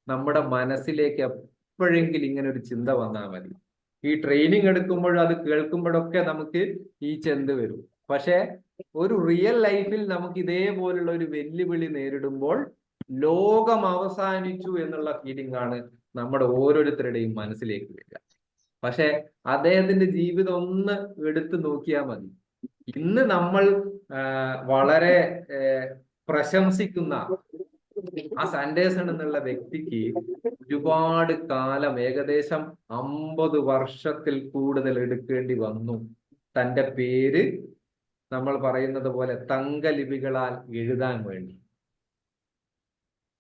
നമ്മുടെ മനസ്സിലേക്ക് എപ്പോഴെങ്കിലും ഇങ്ങനെ ഒരു ചിന്ത വന്നാൽ മതി. ഈ ട്രെയിനിങ് എടുക്കുമ്പോഴും അത് കേൾക്കുമ്പോഴൊക്കെ നമുക്ക് ഈ ചിന്ത വരും. പക്ഷെ ഒരു റിയൽ ലൈഫിൽ നമുക്ക് ഇതേപോലുള്ള ഒരു വെല്ലുവിളി നേരിടുമ്പോൾ ലോകം അവസാനിച്ചു എന്നുള്ള ഫീലിംഗ് ആണ് നമ്മുടെ ഓരോരുത്തരുടെയും മനസ്സിലേക്ക് വരിക. പക്ഷെ അദ്ദേഹത്തിന്റെ ജീവിതം ഒന്ന് എടുത്തു നോക്കിയാൽ മതി. ഇന്ന് നമ്മൾ വളരെ പ്രശംസിക്കുന്ന ആ സാൻഡേഴ്സൺ എന്നുള്ള വ്യക്തിക്ക് ഒരുപാട് കാലം, ഏകദേശം 50 വർഷത്തിൽ കൂടുതൽ എടുക്കേണ്ടി വന്നു തന്റെ പേര് നമ്മൾ പറയുന്നത് പോലെ തങ്കലിപികളാൽ എഴുതാൻ വേണ്ടി.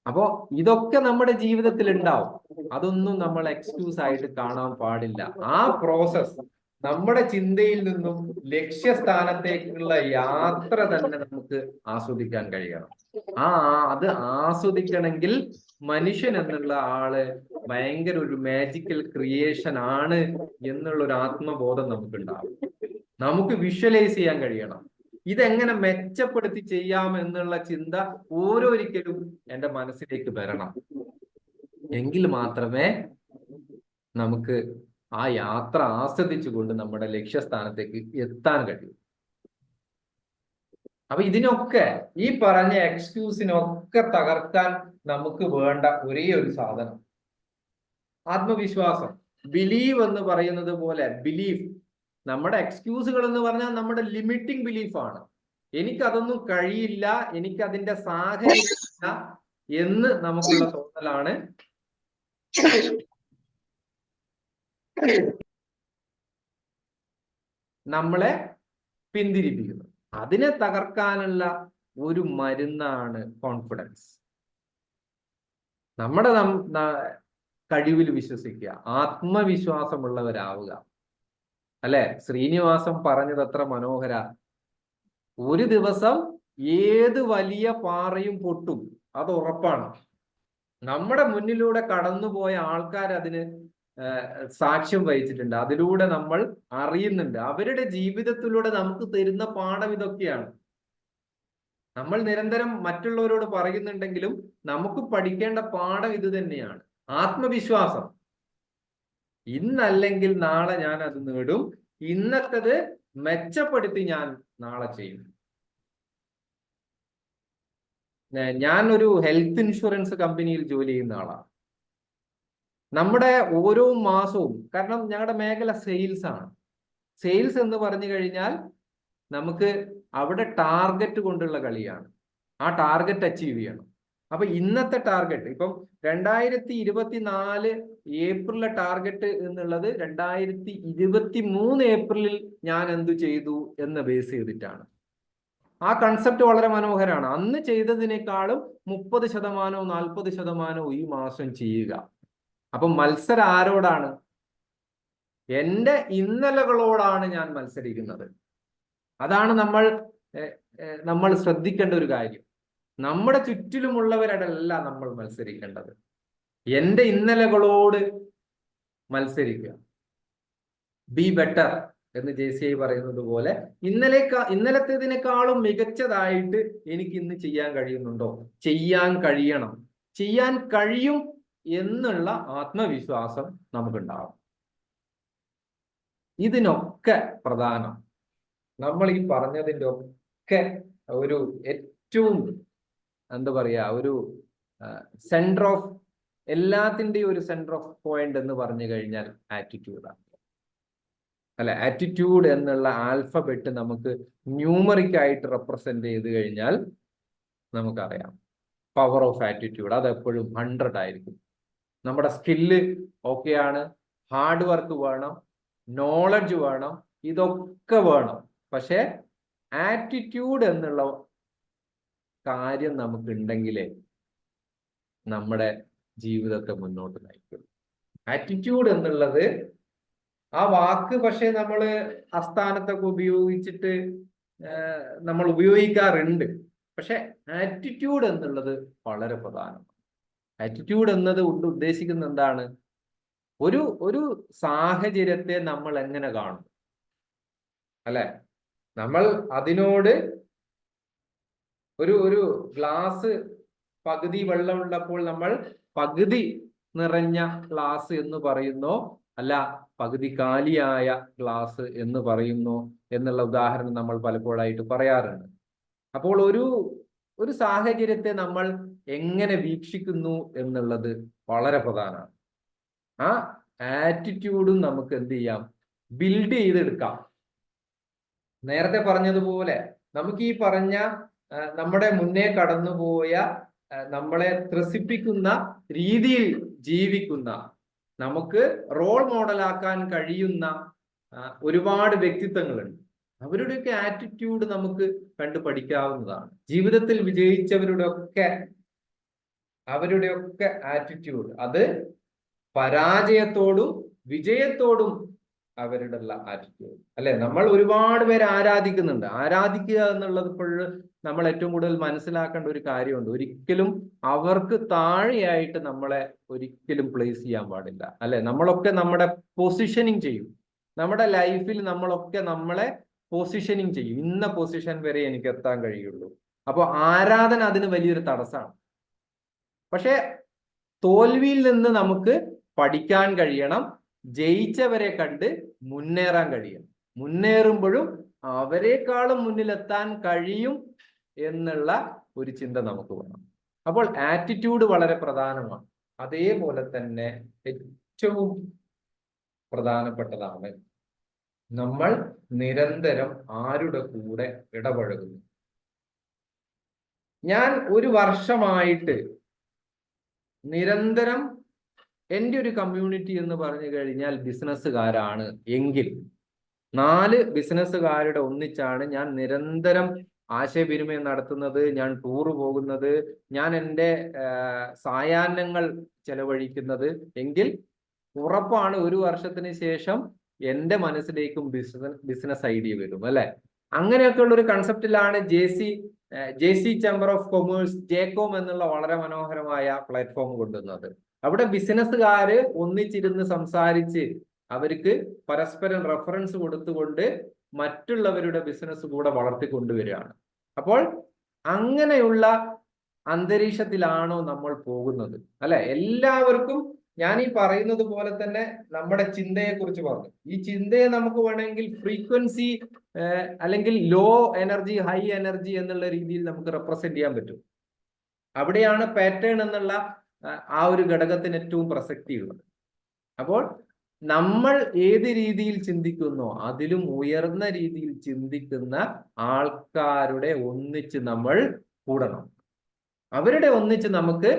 അപ്പോ ഇതൊക്കെ നമ്മുടെ ജീവിതത്തിൽ ഉണ്ടാവും. അതൊന്നും നമ്മൾ എക്സ്ക്യൂസ് ആയിട്ട് കാണാൻ പാടില്ല. ആ പ്രോസസ് നമ്മുടെ ചിന്തയിൽ നിന്നും ലക്ഷ്യസ്ഥാനത്തേക്കുള്ള യാത്ര തന്നെ നമുക്ക് ആസ്വദിക്കാൻ കഴിയണം. അത് ആസ്വദിക്കണമെങ്കിൽ മനുഷ്യൻ എന്നുള്ള ആള് ഭയങ്കര ഒരു മാജിക്കൽ ക്രിയേഷൻ ആണ് എന്നുള്ള ഒരു ആത്മബോധം നമുക്കുണ്ടാവും. നമുക്ക് വിഷ്വലൈസ് ചെയ്യാൻ കഴിയണം. ഇതെങ്ങനെ മെച്ചപ്പെടുത്തി ചെയ്യാം എന്നുള്ള ചിന്ത ഓരോരിക്കലും എൻ്റെ മനസ്സിലേക്ക് വരണം. എങ്കിൽ മാത്രമേ നമുക്ക് ആ യാത്ര ആസ്വദിച്ചുകൊണ്ട് നമ്മുടെ ലക്ഷ്യസ്ഥാനത്തേക്ക് എത്താൻ കഴിയൂ. അപ്പൊ ഇതിനൊക്കെ, ഈ പറഞ്ഞ എക്സ്ക്യൂസിനൊക്കെ തകർക്കാൻ നമുക്ക് വേണ്ട ഒരേ ഒരു സാധനം ആത്മവിശ്വാസം. ബിലീവ് എന്ന് പറയുന്നത് പോലെ ബിലീഫ്. നമ്മുടെ എക്സ്ക്യൂസുകൾ എന്ന് പറഞ്ഞാൽ നമ്മുടെ ലിമിറ്റിംഗ് ബിലീഫാണ്. എനിക്കതൊന്നും കഴിയില്ല, എനിക്കതിന്റെ സാഹചര്യമില്ല എന്ന് നമുക്കുള്ള തോന്നലാണ് നമ്മളെ പിന്തിരിപ്പിക്കുന്നത്. അതിനെ തകർക്കാനുള്ള ഒരു മരുന്നാണ് കോൺഫിഡൻസ്. നമ്മുടെ കഴിവിൽ വിശ്വസിക്കുക, ആത്മവിശ്വാസമുള്ളവരാവുക. അല്ലെ? ശ്രീനിവാസം പറഞ്ഞത് അത്ര മനോഹര. ഒരു ദിവസം ഏത് വലിയ പാറയും പൊട്ടും, അത് ഉറപ്പാണ്. നമ്മുടെ മുന്നിലൂടെ കടന്നുപോയ ആൾക്കാർ അതിന് സാക്ഷ്യം വഹിച്ചിട്ടുണ്ട്. അതിലൂടെ നമ്മൾ അറിയുന്നുണ്ട്. അവരുടെ ജീവിതത്തിലൂടെ നമുക്ക് തരുന്ന പാഠം ഇതൊക്കെയാണ്. നമ്മൾ നിരന്തരം മറ്റുള്ളവരോട് പറയുന്നുണ്ടെങ്കിലും നമുക്ക് പഠിക്കേണ്ട പാഠം ഇത് തന്നെയാണ്. ആത്മവിശ്വാസം. ഇന്നല്ലെങ്കിൽ നാളെ ഞാൻ അത് നേടും, ഇന്നത്തേത് മെച്ചപ്പെടുത്തി ഞാൻ നാളെ ചെയ്യും. ഞാൻ ഒരു ഹെൽത്ത് ഇൻഷുറൻസ് കമ്പനിയിൽ ജോലി ചെയ്യുന്ന ആളാണ്. നമ്മുടെ ഓരോ മാസവും, കാരണം ഞങ്ങളുടെ മേഖല സെയിൽസ് ആണ്. സെയിൽസ് എന്ന് പറഞ്ഞു കഴിഞ്ഞാൽ നമുക്ക് അവിടെ ടാർഗറ്റ് കൊണ്ടുള്ള കളിയാണ്. ആ ടാർഗറ്റ് അച്ചീവ് ചെയ്യണം. അപ്പൊ ഇന്നത്തെ ടാർഗറ്റ്, ഇപ്പം 2024 ഏപ്രിലെ ടാർഗറ്റ് എന്നുള്ളത് 2023 ഏപ്രിലിൽ ഞാൻ എന്തു ചെയ്തു എന്ന് ബേസ് ചെയ്തിട്ടാണ്. ആ കൺസെപ്റ്റ് വളരെ മനോഹരമാണ്. അന്ന് ചെയ്തതിനേക്കാളും 30% 40% ഈ മാസം ചെയ്യുക. അപ്പൊ മത്സരം ആരോടാണ്? എൻ്റെ ഇന്നലകളോടാണ് ഞാൻ മത്സരിക്കുന്നത്. അതാണ് നമ്മൾ ശ്രദ്ധിക്കേണ്ട ഒരു കാര്യം. നമ്മുടെ ചുറ്റിലുമുള്ളവരോടല്ല നമ്മൾ മത്സരിക്കേണ്ടത്. എൻ്റെ ഇന്നലകളോട് മത്സരിക്കുക. ബി ബെറ്റർ എന്ന് JCI പറയുന്നത് പോലെ ഇന്നലത്തേതിനേക്കാളും മികച്ചതായിട്ട് എനിക്ക് ഇന്ന് ചെയ്യാൻ കഴിയുന്നുണ്ടോ? ചെയ്യാൻ കഴിയണം. ചെയ്യാൻ കഴിയും എന്നുള്ള ആത്മവിശ്വാസം നമുക്കുണ്ടാവും. ഇതിനൊക്കെ പ്രധാനം നമ്മൾ ഈ പറഞ്ഞതിൻ്റെ ഒക്കെ ഒരു ഏറ്റവും എന്താ പറയാ ഒരു സെന്റർ ഓഫ് എല്ലാത്തിൻ്റെയും ഒരു സെന്റർ ഓഫ് പോയിന്റ് എന്ന് പറഞ്ഞു കഴിഞ്ഞാൽ ആറ്റിറ്റ്യൂഡാണ്. അല്ലെ, ആറ്റിറ്റ്യൂഡ് എന്നുള്ള ആൽഫബറ്റ് നമുക്ക് ന്യൂമറിക് ആയിട്ട് റെപ്രസെന്റ് ചെയ്ത് കഴിഞ്ഞാൽ നമുക്കറിയാം പവർ ഓഫ് ആറ്റിറ്റ്യൂഡ് അത് എപ്പോഴും 100 ആയിരിക്കും. നമ്മുടെ സ്കില്ല് ഓക്കെയാണ്, ഹാർഡ് വർക്ക് വേണം, നോളജ് വേണം, ഇതൊക്കെ വേണം. പക്ഷെ ആറ്റിറ്റ്യൂഡ് എന്നുള്ള കാര്യം നമുക്ക് ഉണ്ടെങ്കിലേ നമ്മുടെ ജീവിതത്തെ മുന്നോട്ട് നയിക്കും. ആറ്റിറ്റ്യൂഡ് എന്നുള്ളത് ആ വാക്ക് പക്ഷെ നമ്മൾ അസ്ഥാനത്തൊക്കെ ഉപയോഗിച്ചിട്ട് നമ്മൾ ഉപയോഗിക്കാറുണ്ട്. പക്ഷെ ആറ്റിറ്റ്യൂഡ് എന്നുള്ളത് വളരെ പ്രധാനമാണ്. ആറ്റിറ്റ്യൂഡ് എന്നത് കൊണ്ട് ഉദ്ദേശിക്കുന്നത് എന്താണ്? ഒരു സാഹചര്യത്തെ നമ്മൾ എങ്ങനെ കാണും, അല്ലെ? നമ്മൾ അതിനോട് ഒരു ഗ്ലാസ് പകുതി വെള്ളമുള്ളപ്പോൾ നമ്മൾ പകുതി നിറഞ്ഞ ഗ്ലാസ് എന്ന് പറയുന്നോ അല്ല പകുതി കാലിയായ ഗ്ലാസ് എന്ന് പറയുന്നു എന്നുള്ള ഉദാഹരണം നമ്മൾ പലപ്പോഴായിട്ട് പറയാറുണ്ട്. അപ്പോൾ ഒരു സാഹചര്യത്തെ നമ്മൾ എങ്ങനെ വീക്ഷിക്കുന്നു എന്നുള്ളത് വളരെ പ്രധാനമാണ്. ആ ആറ്റിറ്റ്യൂഡും നമുക്ക് എന്ത് ചെയ്യാം, ബിൽഡ് ചെയ്തെടുക്കാം. നേരത്തെ പറഞ്ഞതുപോലെ നമുക്ക് ഈ പറഞ്ഞ നമ്മുടെ മുന്നേ കടന്നുപോയ നമ്മളെ ത്രസിപ്പിക്കുന്ന രീതിയിൽ ജീവിക്കുന്ന നമുക്ക് റോൾ മോഡലാക്കാൻ കഴിയുന്ന ഒരുപാട് വ്യക്തിത്വങ്ങളുണ്ട്. അവരുടെയൊക്കെ ആറ്റിറ്റ്യൂഡ് നമുക്ക് കണ്ടു പഠിക്കാവുന്നതാണ്. ജീവിതത്തിൽ അവരുടെയൊക്കെ ആറ്റിറ്റ്യൂഡ് അത് പരാജയത്തോടും വിജയത്തോടും അവരുടെ ആറ്റിറ്റ്യൂഡ്, അല്ലെ? നമ്മൾ ഒരുപാട് പേര് ആരാധിക്കുന്നുണ്ട്. ആരാധിക്കുക എന്നുള്ളത് ഇപ്പോഴും നമ്മൾ ഏറ്റവും കൂടുതൽ മനസ്സിലാക്കേണ്ട ഒരു കാര്യമുണ്ട്. ഒരിക്കലും അവർക്ക് താഴെയായിട്ട് നമ്മളെ ഒരിക്കലും പ്ലേസ് ചെയ്യാൻ പാടില്ല, അല്ലെ? നമ്മളൊക്കെ നമ്മുടെ പൊസിഷനിങ് ചെയ്യും. നമ്മുടെ ലൈഫിൽ നമ്മളൊക്കെ നമ്മളെ പൊസിഷനിങ് ചെയ്യും. ഇന്ന പൊസിഷൻ വരെ എനിക്ക് എത്താൻ കഴിയുള്ളൂ. അപ്പോൾ ആരാധന അതിന് വലിയൊരു തടസ്സമാണ്. പക്ഷെ തോൽവിയിൽ നിന്ന് നമുക്ക് പഠിക്കാൻ കഴിയണം. ജയിച്ചവരെ കണ്ട് മുന്നേറാൻ കഴിയും. മുന്നേറുമ്പോഴും അവരെക്കാളും മുന്നിലെത്താൻ കഴിയും എന്നുള്ള ഒരു ചിന്ത നമുക്ക് വേണം. അപ്പോൾ ആറ്റിറ്റ്യൂഡ് വളരെ പ്രധാനമാണ്. അതേപോലെ തന്നെ ഏറ്റവും പ്രധാനപ്പെട്ടതാണ് നമ്മൾ നിരന്തരം ആരുടെ കൂടെ ഇടപഴകുന്നു. ഞാൻ ഒരു വർഷമായിട്ട് നിരന്തരം എൻ്റെ ഒരു കമ്മ്യൂണിറ്റി എന്ന് പറഞ്ഞു കഴിഞ്ഞാൽ ബിസിനസ്സുകാരാണ് എങ്കിൽ 4 ബിസിനസ്സുകാരുടെ ഒന്നിച്ചാണ് ഞാൻ നിരന്തരം ആശയവിനിമയം നടത്തുന്നത്, ഞാൻ ടൂറ് പോകുന്നത്, ഞാൻ എൻ്റെ സായാഹ്നങ്ങൾ ചെലവഴിക്കുന്നത് എങ്കിൽ ഉറപ്പാണ് ഒരു വർഷത്തിന് ശേഷം എൻ്റെ മനസ്സിലേക്കും ബിസിനസ് ഐഡിയ വരും, അല്ലെ? അങ്ങനെയൊക്കെയുള്ള ഒരു കൺസെപ്റ്റിലാണ് J C chamber of commerce JCOM എന്നുള്ള വളരെ മനോഹരമായ പ്ലാറ്റ്ഫോം കൊണ്ടുവന്നത്. അവിടെ ബിസിനസ്സുകാര് ഒന്നിച്ചിരുന്ന് സംസാരിച്ച് അവർക്ക് പരസ്പരം റെഫറൻസ് കൊടുത്തുകൊണ്ട് മറ്റുള്ളവരുടെ ബിസിനസ് കൂടെ വളർത്തിക്കൊണ്ടുവരികയാണ്. അപ്പോൾ അങ്ങനെയുള്ള അന്തരീക്ഷത്തിലാണോ നമ്മൾ പോകുന്നത്, അല്ലെ? എല്ലാവർക്കും ഞാൻ ഈ പറയുന്നത് പോലെ തന്നെ നമ്മുടെ ചിന്തയെ കുറിച്ച് പറഞ്ഞു. ഈ ചിന്തയെ നമുക്ക് വേണമെങ്കിൽ ഫ്രീക്വൻസി അല്ലെങ്കിൽ ലോ എനർജി, ഹൈ എനർജി എന്നുള്ള രീതിയിൽ നമുക്ക് റെപ്രസെന്റ് ചെയ്യാൻ പറ്റും. അവിടെയാണ് പാറ്റേൺ എന്നുള്ള ആ ഒരു ഘടകത്തിന് ഏറ്റവും പ്രസക്തിയുള്ളത്. അപ്പോൾ നമ്മൾ ഏത് രീതിയിൽ ചിന്തിക്കുന്നോ അതിലും ഉയർന്ന രീതിയിൽ ചിന്തിക്കുന്ന ആൾക്കാരുടെ ഒന്നിച്ച് നമ്മൾ കൂടണം. അവരുടെ ഒന്നിച്ച് നമുക്ക്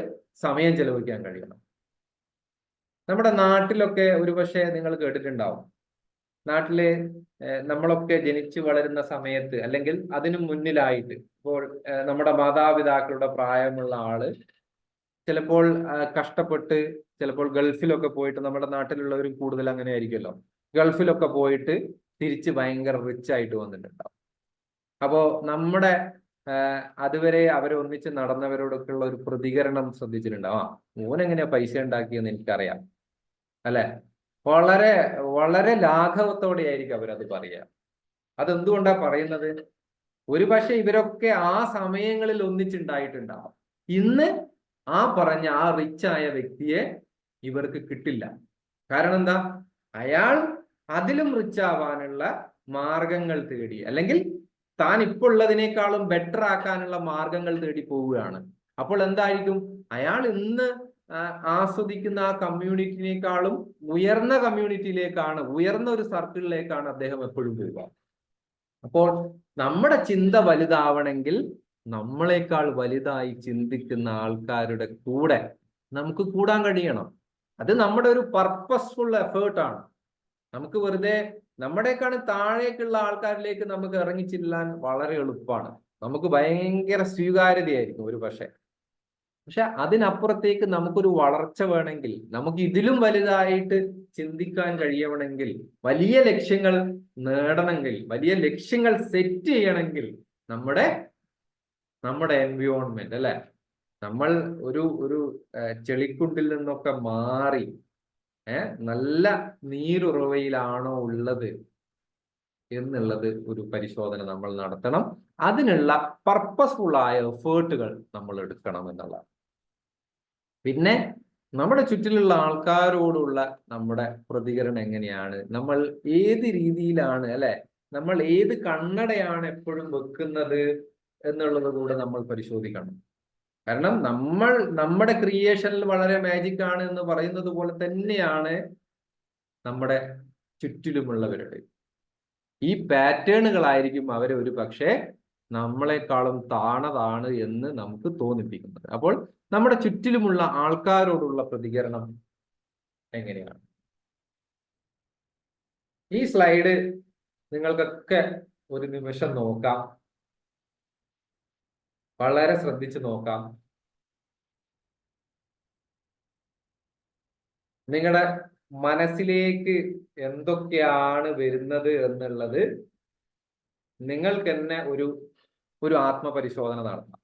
സമയം ചെലവഴിക്കാൻ കഴിയണം. നമ്മുടെ നാട്ടിലൊക്കെ ഒരുപക്ഷെ നിങ്ങൾ കേട്ടിട്ടുണ്ടാവും, നാട്ടിലെ നമ്മളൊക്കെ ജനിച്ചു വളരുന്ന സമയത്ത് അല്ലെങ്കിൽ അതിനു മുന്നിലായിട്ട് ഇപ്പോൾ നമ്മുടെ മാതാപിതാക്കളുടെ പ്രായമുള്ള ആള് ചിലപ്പോൾ കഷ്ടപ്പെട്ട് ചിലപ്പോൾ ഗൾഫിലൊക്കെ പോയിട്ട്, നമ്മുടെ നാട്ടിലുള്ളവരും കൂടുതൽ അങ്ങനെ ആയിരിക്കുമല്ലോ, ഗൾഫിലൊക്കെ പോയിട്ട് തിരിച്ച് ഭയങ്കര റിച്ച് ആയിട്ട് വന്നിട്ടുണ്ടാവും. അപ്പോൾ നമ്മുടെ അതുവരെ അവരെ ഒന്നിച്ച് നടന്നവരോടൊക്കെ ഉള്ള ഒരു പ്രതികരണം ശ്രദ്ധിച്ചിട്ടുണ്ടാവും. മോനെങ്ങനെയാ പൈസ ഉണ്ടാക്കിയെന്ന് എനിക്കറിയാം, അല്ലെ? വളരെ വളരെ ലാഘവത്തോടെ ആയിരിക്കും അവരത് പറയുക. അതെന്തുകൊണ്ടാ പറയുന്നത്? ഒരുപക്ഷെ ഇവരൊക്കെ ആ സമയങ്ങളിൽ ഒന്നിച്ചുണ്ടായിട്ടുണ്ടാവും. ഇന്ന് ആ പറഞ്ഞ ആ റിച്ച് ആയ വ്യക്തിയെ ഇവർക്ക് കിട്ടില്ല. കാരണം എന്താ? അയാൾ അതിലും റിച്ച് ആവാനുള്ള മാർഗങ്ങൾ തേടി, അല്ലെങ്കിൽ താൻ ഇപ്പോൾ ഉള്ളതിനേക്കാളും ബെറ്റർ ആക്കാനുള്ള മാർഗങ്ങൾ തേടി പോവുകയാണ്. അപ്പോൾ എന്തായിരിക്കും? അയാൾ ഇന്ന് ആസ്വദിക്കുന്ന ആ കമ്മ്യൂണിറ്റിനേക്കാളും ഉയർന്ന കമ്മ്യൂണിറ്റിയിലേക്കാണ്, ഉയർന്ന ഒരു സർക്കിളിലേക്കാണ് അദ്ദേഹം എപ്പോഴും പോവുക. അപ്പോൾ നമ്മുടെ ചിന്ത വലുതാവണമെങ്കിൽ നമ്മളെക്കാൾ വലുതായി ചിന്തിക്കുന്ന ആൾക്കാരുടെ കൂടെ നമുക്ക് കൂടാൻ കഴിയണം. അത് നമ്മുടെ ഒരു പർപ്പസ്ഫുൾ എഫേർട്ടാണ്. നമുക്ക് വെറുതെ നമ്മുടെക്കാണ് താഴേക്കുള്ള ആൾക്കാരിലേക്ക് നമുക്ക് ഇറങ്ങിച്ചെല്ലാൻ വളരെ എളുപ്പമാണ്. നമുക്ക് ഭയങ്കര സ്വീകാര്യതയായിരിക്കും ഒരു പക്ഷെ അതിനപ്പുറത്തേക്ക് നമുക്കൊരു വളർച്ച വേണമെങ്കിൽ, നമുക്ക് ഇതിലും വലുതായിട്ട് ചിന്തിക്കാൻ കഴിയണമെങ്കിൽ, വലിയ ലക്ഷ്യങ്ങൾ നേടണമെങ്കിൽ, വലിയ ലക്ഷ്യങ്ങൾ സെറ്റ് ചെയ്യണമെങ്കിൽ നമ്മുടെ എൻവയോൺമെന്റ്, അല്ലെ, നമ്മൾ ഒരു ചെളിക്കുണ്ടിൽ നിന്നൊക്കെ മാറി നല്ല നീരുറവയിലാണോ ഉള്ളത് എന്നുള്ളത് ഒരു പരിശോധന നമ്മൾ നടത്തണം. അതിനുള്ള പർപ്പസ്ഫുൾ ആയ എഫേർട്ടുകൾ നമ്മൾ എടുക്കണം എന്നുള്ളതാണ്. പിന്നെ നമ്മുടെ ചുറ്റിലുള്ള ആൾക്കാരോടുള്ള നമ്മുടെ പ്രതികരണം എങ്ങനെയാണ്, നമ്മൾ ഏത് രീതിയിലാണ്, അല്ലെ, നമ്മൾ ഏത് കണ്ണടയാണ് എപ്പോഴും വെക്കുന്നത് എന്നുള്ളത് കൂടെ നമ്മൾ പരിശോധിക്കണം. കാരണം നമ്മുടെ ക്രിയേഷനിൽ വളരെ മാജിക് ആണ് എന്ന് പറയുന്നത് പോലെ തന്നെയാണ് നമ്മുടെ ചുറ്റിലുമുള്ളവരുടെ ഈ പാറ്റേണുകളായിരിക്കും അവരെ ഒരു പക്ഷേ നമ്മളെക്കാളും താണതാണ് എന്ന് നമുക്ക് തോന്നിപ്പിക്കുന്നത്. അപ്പോൾ നമ്മുടെ ചുറ്റിലുമുള്ള ആൾക്കാരോടുള്ള പ്രതികരണം എങ്ങനെയാണ്? ഈ സ്ലൈഡ് നിങ്ങൾക്കൊക്കെ ഒരു നിമിഷം നോക്കാം, വളരെ ശ്രദ്ധിച്ച് നോക്കാം. നിങ്ങളുടെ മനസ്സിലേക്ക് എന്തൊക്കെയാണ് വരുന്നത് എന്നുള്ളത് നിങ്ങൾക്ക് തന്നെ ഒരു ആത്മപരിശോധന നടത്താം.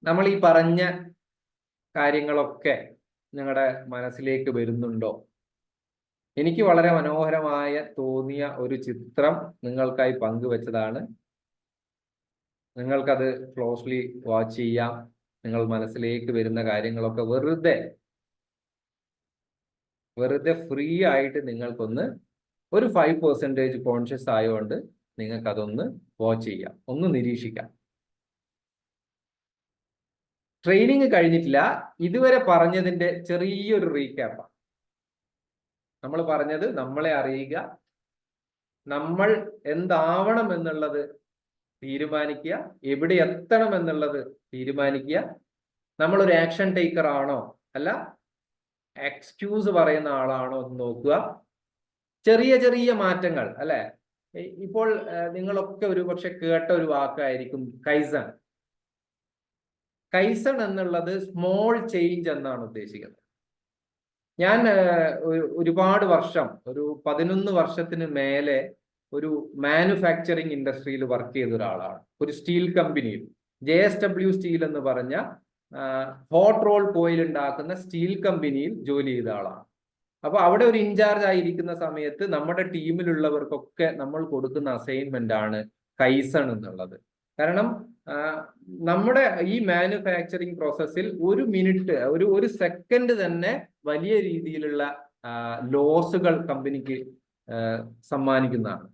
നമ്മൾ ഈ പറഞ്ഞ കാര്യങ്ങളൊക്കെ നിങ്ങളുടെ മനസ്സിലേക്ക് വരുന്നുണ്ടോ? എനിക്ക് വളരെ മനോഹരമായ തോന്നിയ ഒരു ചിത്രം നിങ്ങൾക്കായി പങ്കുവെച്ചതാണ്. നിങ്ങൾക്കത് ക്ലോസ്ലി വാച്ച് ചെയ്യാം. നിങ്ങൾ മനസ്സിലേക്ക് വരുന്ന കാര്യങ്ങളൊക്കെ വെറുതെ ഫ്രീ ആയിട്ട് നിങ്ങൾക്കൊന്ന് ഒരു 5% കോൺഷ്യസ് ആയതുകൊണ്ട് നിങ്ങൾക്ക് അതൊന്ന് വാച്ച് ചെയ്യാം, ഒന്ന് നിരീക്ഷിക്കാം. ട്രെയിനിങ് കഴിഞ്ഞിട്ടില്ല. ഇതുവരെ പറഞ്ഞതിന്റെ ചെറിയൊരു റീക്യാപ്പാണ്. നമ്മൾ പറഞ്ഞത് നമ്മളെ അറിയുക, നമ്മൾ എന്താവണം എന്നുള്ളത് തീരുമാനിക്കുക, എവിടെ എത്തണം എന്നുള്ളത് തീരുമാനിക്കുക. നമ്മളൊരു ആക്ഷൻ ടേക്കർ ആണോ അല്ല എക്സ്ക്യൂസ് പറയുന്ന ആളാണോ എന്ന് നോക്കുക. ചെറിയ ചെറിയ മാറ്റങ്ങൾ, അല്ലെ, ഇപ്പോൾ നിങ്ങളൊക്കെ ഒരു പക്ഷെ കേട്ട ഒരു വാക്കായിരിക്കും കൈസൺ. കൈസൺ എന്നുള്ളത് സ്മോൾ ചേഞ്ച് എന്നാണ് ഉദ്ദേശിക്കുന്നത്. ഞാൻ ഒരുപാട് വർഷം, ഒരു 11 വർഷത്തിന് മേലെ ഒരു മാനുഫാക്ചറിങ് ഇൻഡസ്ട്രിയിൽ വർക്ക് ചെയ്ത ഒരാളാണ്. ഒരു സ്റ്റീൽ കമ്പനിയിൽ, JSW സ്റ്റീൽ എന്ന് പറഞ്ഞ ഹോട്ട് റോൾ കോയിൽ ഉണ്ടാക്കുന്ന സ്റ്റീൽ കമ്പനിയിൽ ജോലി ചെയ്ത ആളാണ്. അപ്പൊ അവിടെ ഒരു ഇൻചാർജ് ആയിരിക്കുന്ന സമയത്ത് നമ്മുടെ ടീമിലുള്ളവർക്കൊക്കെ നമ്മൾ കൊടുക്കുന്ന അസൈൻമെന്റ് ആണ് കൈസൺ എന്നുള്ളത്. കാരണം നമ്മുടെ ഈ മാനുഫാക്ചറിങ് പ്രോസസ്സിൽ ഒരു മിനിറ്റ്, ഒരു സെക്കൻഡ് തന്നെ വലിയ രീതിയിലുള്ള ലോസുകൾ കമ്പനിക്ക് സമ്മാനിക്കുന്നതാണ്.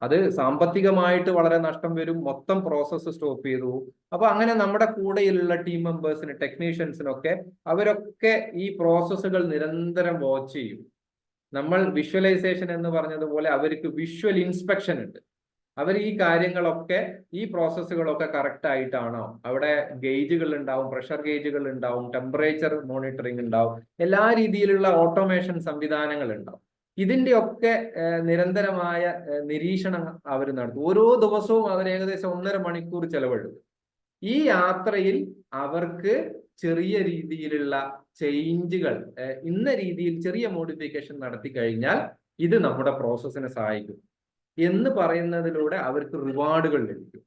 അത് സാമ്പത്തികമായിട്ട് വളരെ നഷ്ടം വരും, മൊത്തം പ്രോസസ്സ് സ്റ്റോപ്പ് ചെയ്തു. അപ്പൊ അങ്ങനെ നമ്മുടെ കൂടെയുള്ള ടീം മെമ്പേഴ്സിന്, ടെക്നീഷ്യൻസിനൊക്കെ അവരൊക്കെ ഈ പ്രോസസ്സുകൾ നിരന്തരം വാച്ച് ചെയ്യും. നമ്മൾ വിഷ്വലൈസേഷൻ എന്ന് പറഞ്ഞതുപോലെ അവർക്ക് വിഷ്വൽ ഇൻസ്പെക്ഷൻ ഉണ്ട്. അവർ ഈ കാര്യങ്ങളൊക്കെ, ഈ പ്രോസസ്സുകളൊക്കെ കറക്റ്റ് ആയിട്ടാണോ, അവിടെ ഗേജുകൾ ഉണ്ടാവും, പ്രഷർ ഗേജുകൾ ഉണ്ടാവും, ടെമ്പറേച്ചർ മോണിറ്ററിംഗ് ഉണ്ടാവും, എല്ലാ രീതിയിലുള്ള ഓട്ടോമേഷൻ സംവിധാനങ്ങൾ ഉണ്ടാവും. ഇതിന്റെ ഒക്കെ നിരന്തരമായ നിരീക്ഷണം അവർ നടത്തും. ഓരോ ദിവസവും അവർ ഏകദേശം 1.5 മണിക്കൂർ ചെലവഴിക്കും. ഈ യാത്രയിൽ അവർക്ക് ചെറിയ രീതിയിലുള്ള ചേഞ്ചുകൾ, ഇന്ന രീതിയിൽ ചെറിയ മോഡിഫിക്കേഷൻ നടത്തി കഴിഞ്ഞാൽ ഇത് നമ്മുടെ പ്രോസസ്സിനെ സഹായിക്കും എന്ന് പറയുന്നതിലൂടെ അവർക്ക് റിവാർഡുകൾ ലഭിക്കും.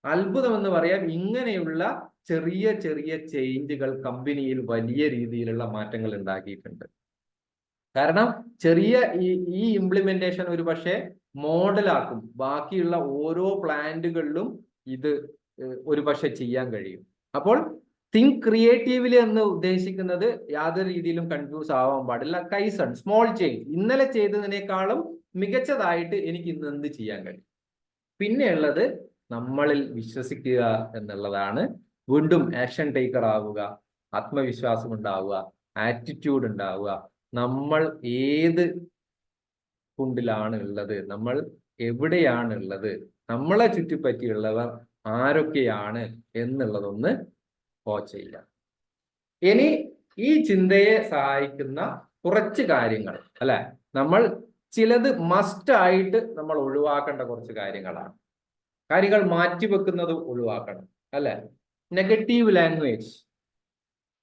അത്ഭുതം എന്ന് പറയാം, ഇങ്ങനെയുള്ള ചെറിയ ചെറിയ ചേഞ്ചുകൾ കമ്പനിയിൽ വലിയ രീതിയിലുള്ള മാറ്റങ്ങൾ ഉണ്ടാക്കിയിട്ടുണ്ട്. കാരണം ചെറിയ ഈ ഇംപ്ലിമെന്റേഷൻ ഒരു പക്ഷേ മോഡലാക്കും, ബാക്കിയുള്ള ഓരോ പ്ലാന്റുകളിലും ഇത് ഒരു പക്ഷെ ചെയ്യാൻ കഴിയും. അപ്പോൾ തിങ്ക് ക്രിയേറ്റീവ്ലി എന്ന് ഉദ്ദേശിക്കുന്നത് യാതൊരു രീതിയിലും കൺഫ്യൂസ് ആവാൻ പാടില്ല. കൈസൺ, സ്മോൾ ചേഞ്ച്, ഇന്നലെ ചെയ്തതിനേക്കാളും മികച്ചതായിട്ട് എനിക്ക് ഇന്ന് എന്ത് ചെയ്യാൻ കഴിയും. പിന്നെ ഉള്ളത് നമ്മളിൽ വിശ്വസിക്കുക എന്നുള്ളതാണ്. വീണ്ടും ആക്ഷൻ ടേക്കർ ആവുക, ആത്മവിശ്വാസം ഉണ്ടാവുക, ആറ്റിറ്റ്യൂഡ് ഉണ്ടാവുക. നമ്മൾ ഏത് കുണ്ടിലാണ് ഉള്ളത്, നമ്മൾ എവിടെയാണ് ഉള്ളത്, നമ്മളെ ചുറ്റിപ്പറ്റിയുള്ളവർ ആരൊക്കെയാണ് എന്നുള്ളതൊന്ന് വാച്ച് ചെയ്യുക. ഇനി ഈ ചിന്തയെ സഹായിക്കുന്ന കുറച്ച് കാര്യങ്ങൾ അല്ലെ, നമ്മൾ ചിലത് മസ്റ്റ് ആയിട്ട് നമ്മൾ ഒഴിവാക്കേണ്ട കുറച്ച് കാര്യങ്ങളാണ്. കാര്യങ്ങൾ മാറ്റിവെക്കുന്നത് ഒഴിവാക്കണം അല്ലെ. നെഗറ്റീവ് ലാംഗ്വേജ്,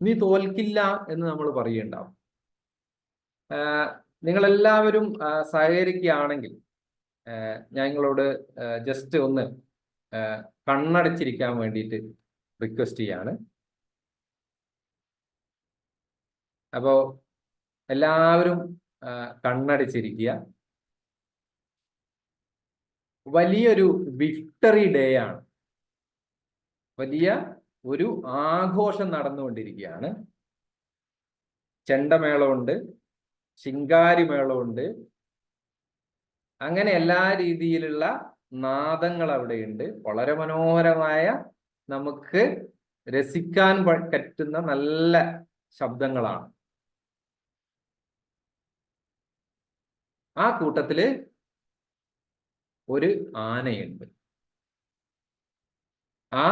നീ തോൽക്കില്ല എന്ന് നമ്മൾ പറയുണ്ടാവും. നിങ്ങളെല്ലാവരും സഹകരിക്കുകയാണെങ്കിൽ ഞങ്ങളോട് ജസ്റ്റ് ഒന്ന് കണ്ണടച്ചിരിക്കാൻ വേണ്ടിയിട്ട് റിക്വസ്റ്റ് ചെയ്യാണ്. അപ്പോ എല്ലാവരും കണ്ണടച്ചിരിക്കുക. വലിയൊരു വിക്ടറി ഡേ ആണ്, വലിയ ഒരു ആഘോഷം നടന്നുകൊണ്ടിരിക്കുകയാണ്. ചെണ്ടമേളമുണ്ട്, ശിങ്കാരിമേളമുണ്ട്, അങ്ങനെ എല്ലാ രീതിയിലുള്ള നാദങ്ങൾ അവിടെയുണ്ട്. വളരെ മനോഹരമായ, നമുക്ക് രസിക്കാൻ പറ്റുന്ന നല്ല ശബ്ദങ്ങളാണ്. ആ കൂട്ടത്തില് ഒരു ആനയുണ്ട്. ആ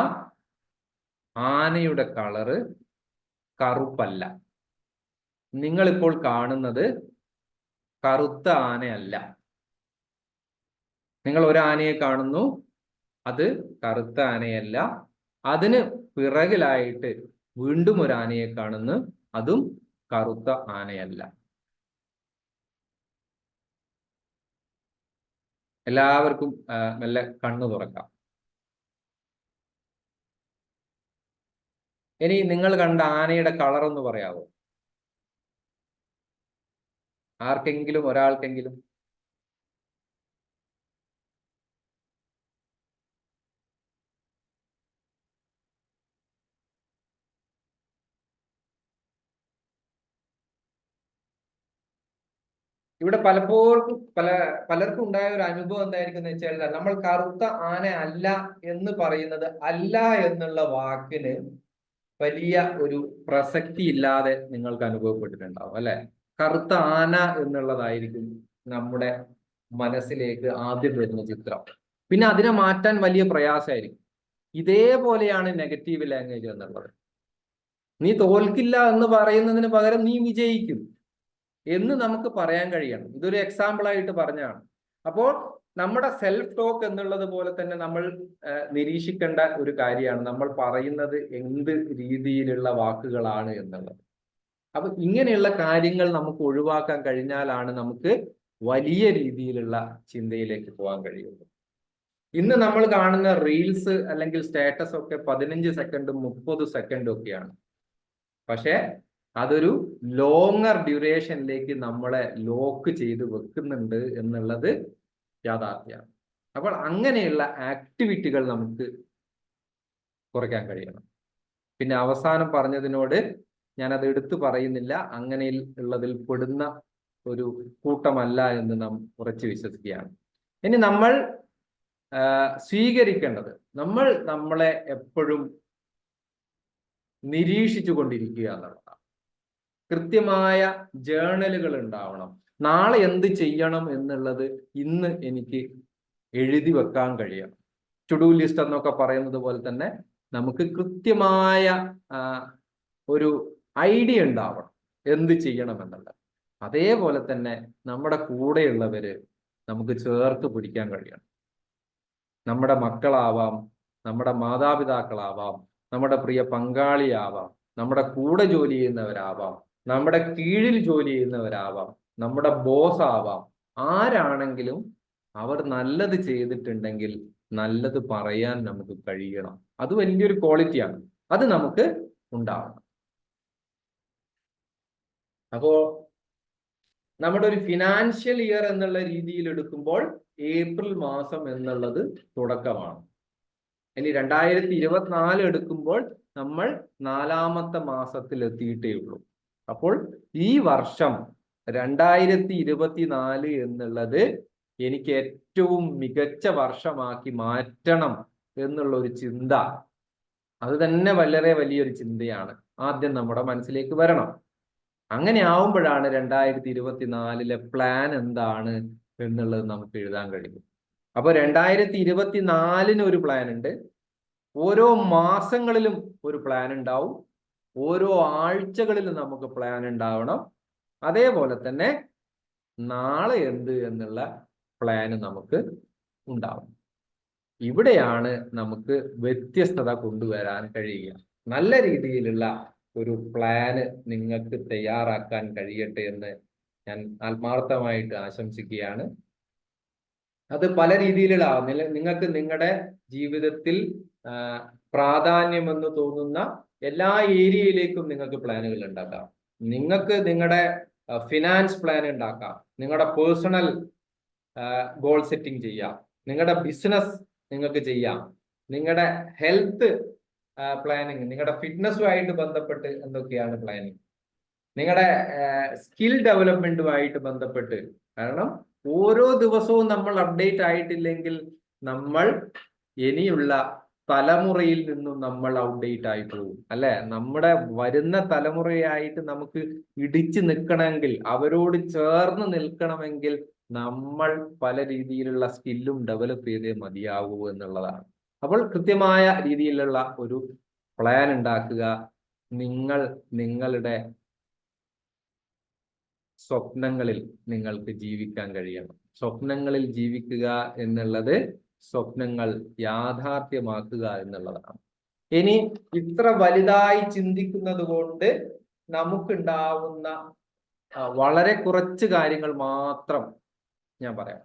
ആനയുടെ കളറ് കറുപ്പല്ല. നിങ്ങളിപ്പോൾ കാണുന്നത് കറുത്ത ആനയല്ല. നിങ്ങൾ ഒരു ആനയെ കാണുന്നു, അത് കറുത്ത ആനയല്ല. അതിന് പിറകിലായിട്ട് വീണ്ടും ഒരു ആനയെ കാണുന്നു, അതും കറുത്ത ആനയല്ല. എല്ലാവർക്കും മെല്ലെ കണ്ണു തുറക്കാം. ഇനി നിങ്ങൾ കണ്ട ആനയുടെ കളർ ഒന്ന് പറയാവോ? ആർക്കെങ്കിലും, ഒരാൾക്കെങ്കിലും? ഇവിടെ പലർക്കും ഉണ്ടായ ഒരു അനുഭവം എന്തായിരിക്കും എന്ന് വെച്ചാൽ, നമ്മൾ കറുത്ത ആന അല്ല എന്ന് പറയുന്നത് അല്ല എന്നുള്ള വാക്കിന് വലിയ ഒരു പ്രസക്തി ഇല്ലാതെ നിങ്ങൾക്ക് അനുഭവപ്പെട്ടിട്ടുണ്ടാവും അല്ലെ. കറുത്ത ആന എന്നുള്ളതായിരിക്കും നമ്മുടെ മനസ്സിലേക്ക് ആദ്യം വരുന്ന ചിത്രം. പിന്നെ അതിനെ മാറ്റാൻ വലിയ പ്രയാസമായിരിക്കും. ഇതേപോലെയാണ് നെഗറ്റീവ് ലാംഗ്വേജ് എന്നുള്ളത്. നീ തോൽക്കില്ല എന്ന് പറയുന്നതിന് പകരം നീ വിജയിക്കും എന്ന് നമുക്ക് പറയാൻ കഴിയണം. ഇതൊരു എക്സാമ്പിൾ ആയിട്ട് പറഞ്ഞാണ്. അപ്പോൾ നമ്മുടെ സെൽഫ് ടോക്ക് എന്നുള്ളത് പോലെ തന്നെ നമ്മൾ നിരീക്ഷിക്കേണ്ട ഒരു കാര്യമാണ് നമ്മൾ പറയുന്നത് എന്ത് രീതിയിലുള്ള വാക്കുകളാണ് എന്നുള്ളത്. അപ്പൊ ഇങ്ങനെയുള്ള കാര്യങ്ങൾ നമുക്ക് ഒഴിവാക്കാൻ കഴിഞ്ഞാലാണ് നമുക്ക് വലിയ രീതിയിലുള്ള ചിന്തയിലേക്ക് പോകാൻ കഴിയുള്ളൂ. ഇന്ന് നമ്മൾ കാണുന്ന റീൽസ് അല്ലെങ്കിൽ സ്റ്റാറ്റസ് ഒക്കെ 15 സെക്കൻഡും 30 സെക്കൻഡും ഒക്കെയാണ്. പക്ഷെ അതൊരു ലോങ്ങർ ഡ്യൂറേഷനിലേക്ക് നമ്മളെ ലോക്ക് ചെയ്ത് വെക്കുന്നുണ്ട് എന്നുള്ളത് യാഥാർത്ഥ്യമാണ്. അപ്പോൾ അങ്ങനെയുള്ള ആക്ടിവിറ്റികൾ നമുക്ക് കുറയ്ക്കാൻ കഴിയണം. പിന്നെ അവസാനം പറഞ്ഞതിനോട് ഞാനത് എടുത്തു പറയുന്നില്ല, അങ്ങനെ ഉള്ളതിൽ പെടുന്ന ഒരു കൂട്ടമല്ല എന്ന് നാം ഉറച്ചു വിശ്വസിക്കുകയാണ്. ഇനി നമ്മൾ സ്വീകരിക്കേണ്ടത്, നമ്മൾ നമ്മളെ എപ്പോഴും നിരീക്ഷിച്ചു കൊണ്ടിരിക്കുക എന്നുള്ളതാണ്. കൃത്യമായ ജേർണലുകൾ ഉണ്ടാവണം. നാളെ എന്ത് ചെയ്യണം എന്നുള്ളത് ഇന്ന് എനിക്ക് എഴുതി വെക്കാൻ കഴിയണം. ടു ഡു ലിസ്റ്റ് എന്നൊക്കെ പറയുന്നത് പോലെ തന്നെ നമുക്ക് കൃത്യമായ ഒരു ഐഡിയ ഉണ്ടാവണം എന്ത് ചെയ്യണം എന്നുള്ളത്. അതേപോലെ തന്നെ നമ്മുടെ കൂടെയുള്ളവര് നമുക്ക് ചേർത്ത് പിടിക്കാൻ കഴിയണം. നമ്മുടെ മക്കളാവാം, നമ്മുടെ മാതാപിതാക്കളാവാം, നമ്മുടെ പ്രിയ പങ്കാളിയാവാം, നമ്മുടെ കൂടെ ജോലി ചെയ്യുന്നവരാവാം, നമ്മുടെ കീഴിൽ ജോലി ചെയ്യുന്നവരാവാം, നമ്മുടെ ബോസ് ആവാം. ആരാണെങ്കിലും അവർ നല്ലത് ചെയ്തിട്ടുണ്ടെങ്കിൽ നല്ലത് പറയാൻ നമുക്ക് കഴിയണം. അത് വലിയൊരു ക്വാളിറ്റിയാണ്. അത് നമുക്ക് ഉണ്ടാവണം. അപ്പോ നമ്മുടെ ഒരു ഫിനാൻഷ്യൽ ഇയർ എന്നുള്ള രീതിയിൽ എടുക്കുമ്പോൾ ഏപ്രിൽ മാസം എന്നുള്ളത് തുടക്കമാണ്. ഇനി 2024 എടുക്കുമ്പോൾ നമ്മൾ 4-ാമത്തെ മാസത്തിൽ എത്തിയിട്ടേ ഉള്ളൂ. അപ്പോൾ ഈ വർഷം 2024 എന്നുള്ളത് എനിക്ക് ഏറ്റവും മികച്ച വർഷമാക്കി മാറ്റണം എന്നുള്ള ഒരു ചിന്ത, അത് തന്നെ വളരെ വലിയൊരു ചിന്തയാണ്. ആദ്യം നമ്മുടെ മനസ്സിലേക്ക് വരണം. അങ്ങനെ ആവുമ്പോഴാണ് 2024 പ്ലാൻ എന്താണ് എന്നുള്ളത് നമുക്ക് എഴുതാൻ കഴിയും. അപ്പൊ 2024 ഒരു പ്ലാൻ ഉണ്ട്. ഓരോ മാസങ്ങളിലും ഒരു പ്ലാൻ ഉണ്ടാവും. ഓരോ ആഴ്ചകളിലും നമുക്ക് പ്ലാൻ ഉണ്ടാവണം. അതേപോലെ തന്നെ നാളെ എന്ത് എന്നുള്ള പ്ലാന് നമുക്ക് ഉണ്ടാവും. ഇവിടെയാണ് നമുക്ക് വ്യത്യസ്തത കൊണ്ടുവരാൻ കഴിയുക. നല്ല രീതിയിലുള്ള ഒരു പ്ലാന് നിങ്ങൾക്ക് തയ്യാറാക്കാൻ കഴിയട്ടെ എന്ന് ഞാൻ ആത്മാർത്ഥമായിട്ട് ആശംസിക്കുകയാണ്. അത് പല രീതിയിലാവും. നിങ്ങൾക്ക് നിങ്ങളുടെ ജീവിതത്തിൽ പ്രാധാന്യമെന്ന് തോന്നുന്ന എല്ലാ ഏരിയയിലേക്കും നിങ്ങൾക്ക് പ്ലാനുകൾ ഉണ്ടാക്കാം. നിങ്ങൾക്ക് നിങ്ങളുടെ ഫിനാൻസ് പ്ലാൻ ഉണ്ടാക്കാം, നിങ്ങളുടെ പേഴ്സണൽ ഗോൾ സെറ്റിംഗ് ചെയ്യാം, നിങ്ങളുടെ ബിസിനസ് നിങ്ങൾക്ക് ചെയ്യാം, നിങ്ങളുടെ ഹെൽത്ത് പ്ലാനിങ്, നിങ്ങളുടെ ഫിറ്റ്നസ്സുമായിട്ട് ബന്ധപ്പെട്ട് എന്തൊക്കെയാണ് പ്ലാനിങ്, നിങ്ങളുടെ സ്കിൽ ഡെവലപ്മെന്റുമായിട്ട് ബന്ധപ്പെട്ട്. കാരണം ഓരോ ദിവസവും നമ്മൾ അപ്ഡേറ്റ് ആയിട്ടില്ലെങ്കിൽ നമ്മൾ ഇനിയുള്ള തലമുറയിൽ നിന്നും നമ്മൾ ഔട്ട്ഡേറ്റ് ആയി പോകും, അല്ലെ? നമ്മുടെ വരുന്ന തലമുറയായിട്ട് നമുക്ക് ഇടിച്ചു നിൽക്കണമെങ്കിൽ, അവരോട് ചേർന്ന് നിൽക്കണമെങ്കിൽ നമ്മൾ പല രീതിയിലുള്ള സ്കില്ലും ഡെവലപ്പ് ചെയ്തേ മതിയാകൂ എന്നുള്ളതാണ്. അപ്പോൾ കൃത്യമായ രീതിയിലുള്ള ഒരു പ്ലാൻ ഉണ്ടാക്കുക. നിങ്ങൾ നിങ്ങളുടെ സ്വപ്നങ്ങളിൽ നിങ്ങൾക്ക് ജീവിക്കാൻ കഴിയണം. സ്വപ്നങ്ങളിൽ ജീവിക്കുക എന്നുള്ളത് സ്വപ്നങ്ങൾ യാഥാർത്ഥ്യമാക്കുക എന്നുള്ളതാണ്. ഇനി ഇത്ര വലുതായി ചിന്തിക്കുന്നത് കൊണ്ട് നമുക്കുണ്ടാവുന്ന വളരെ കുറച്ച് കാര്യങ്ങൾ മാത്രം ഞാൻ പറയാം.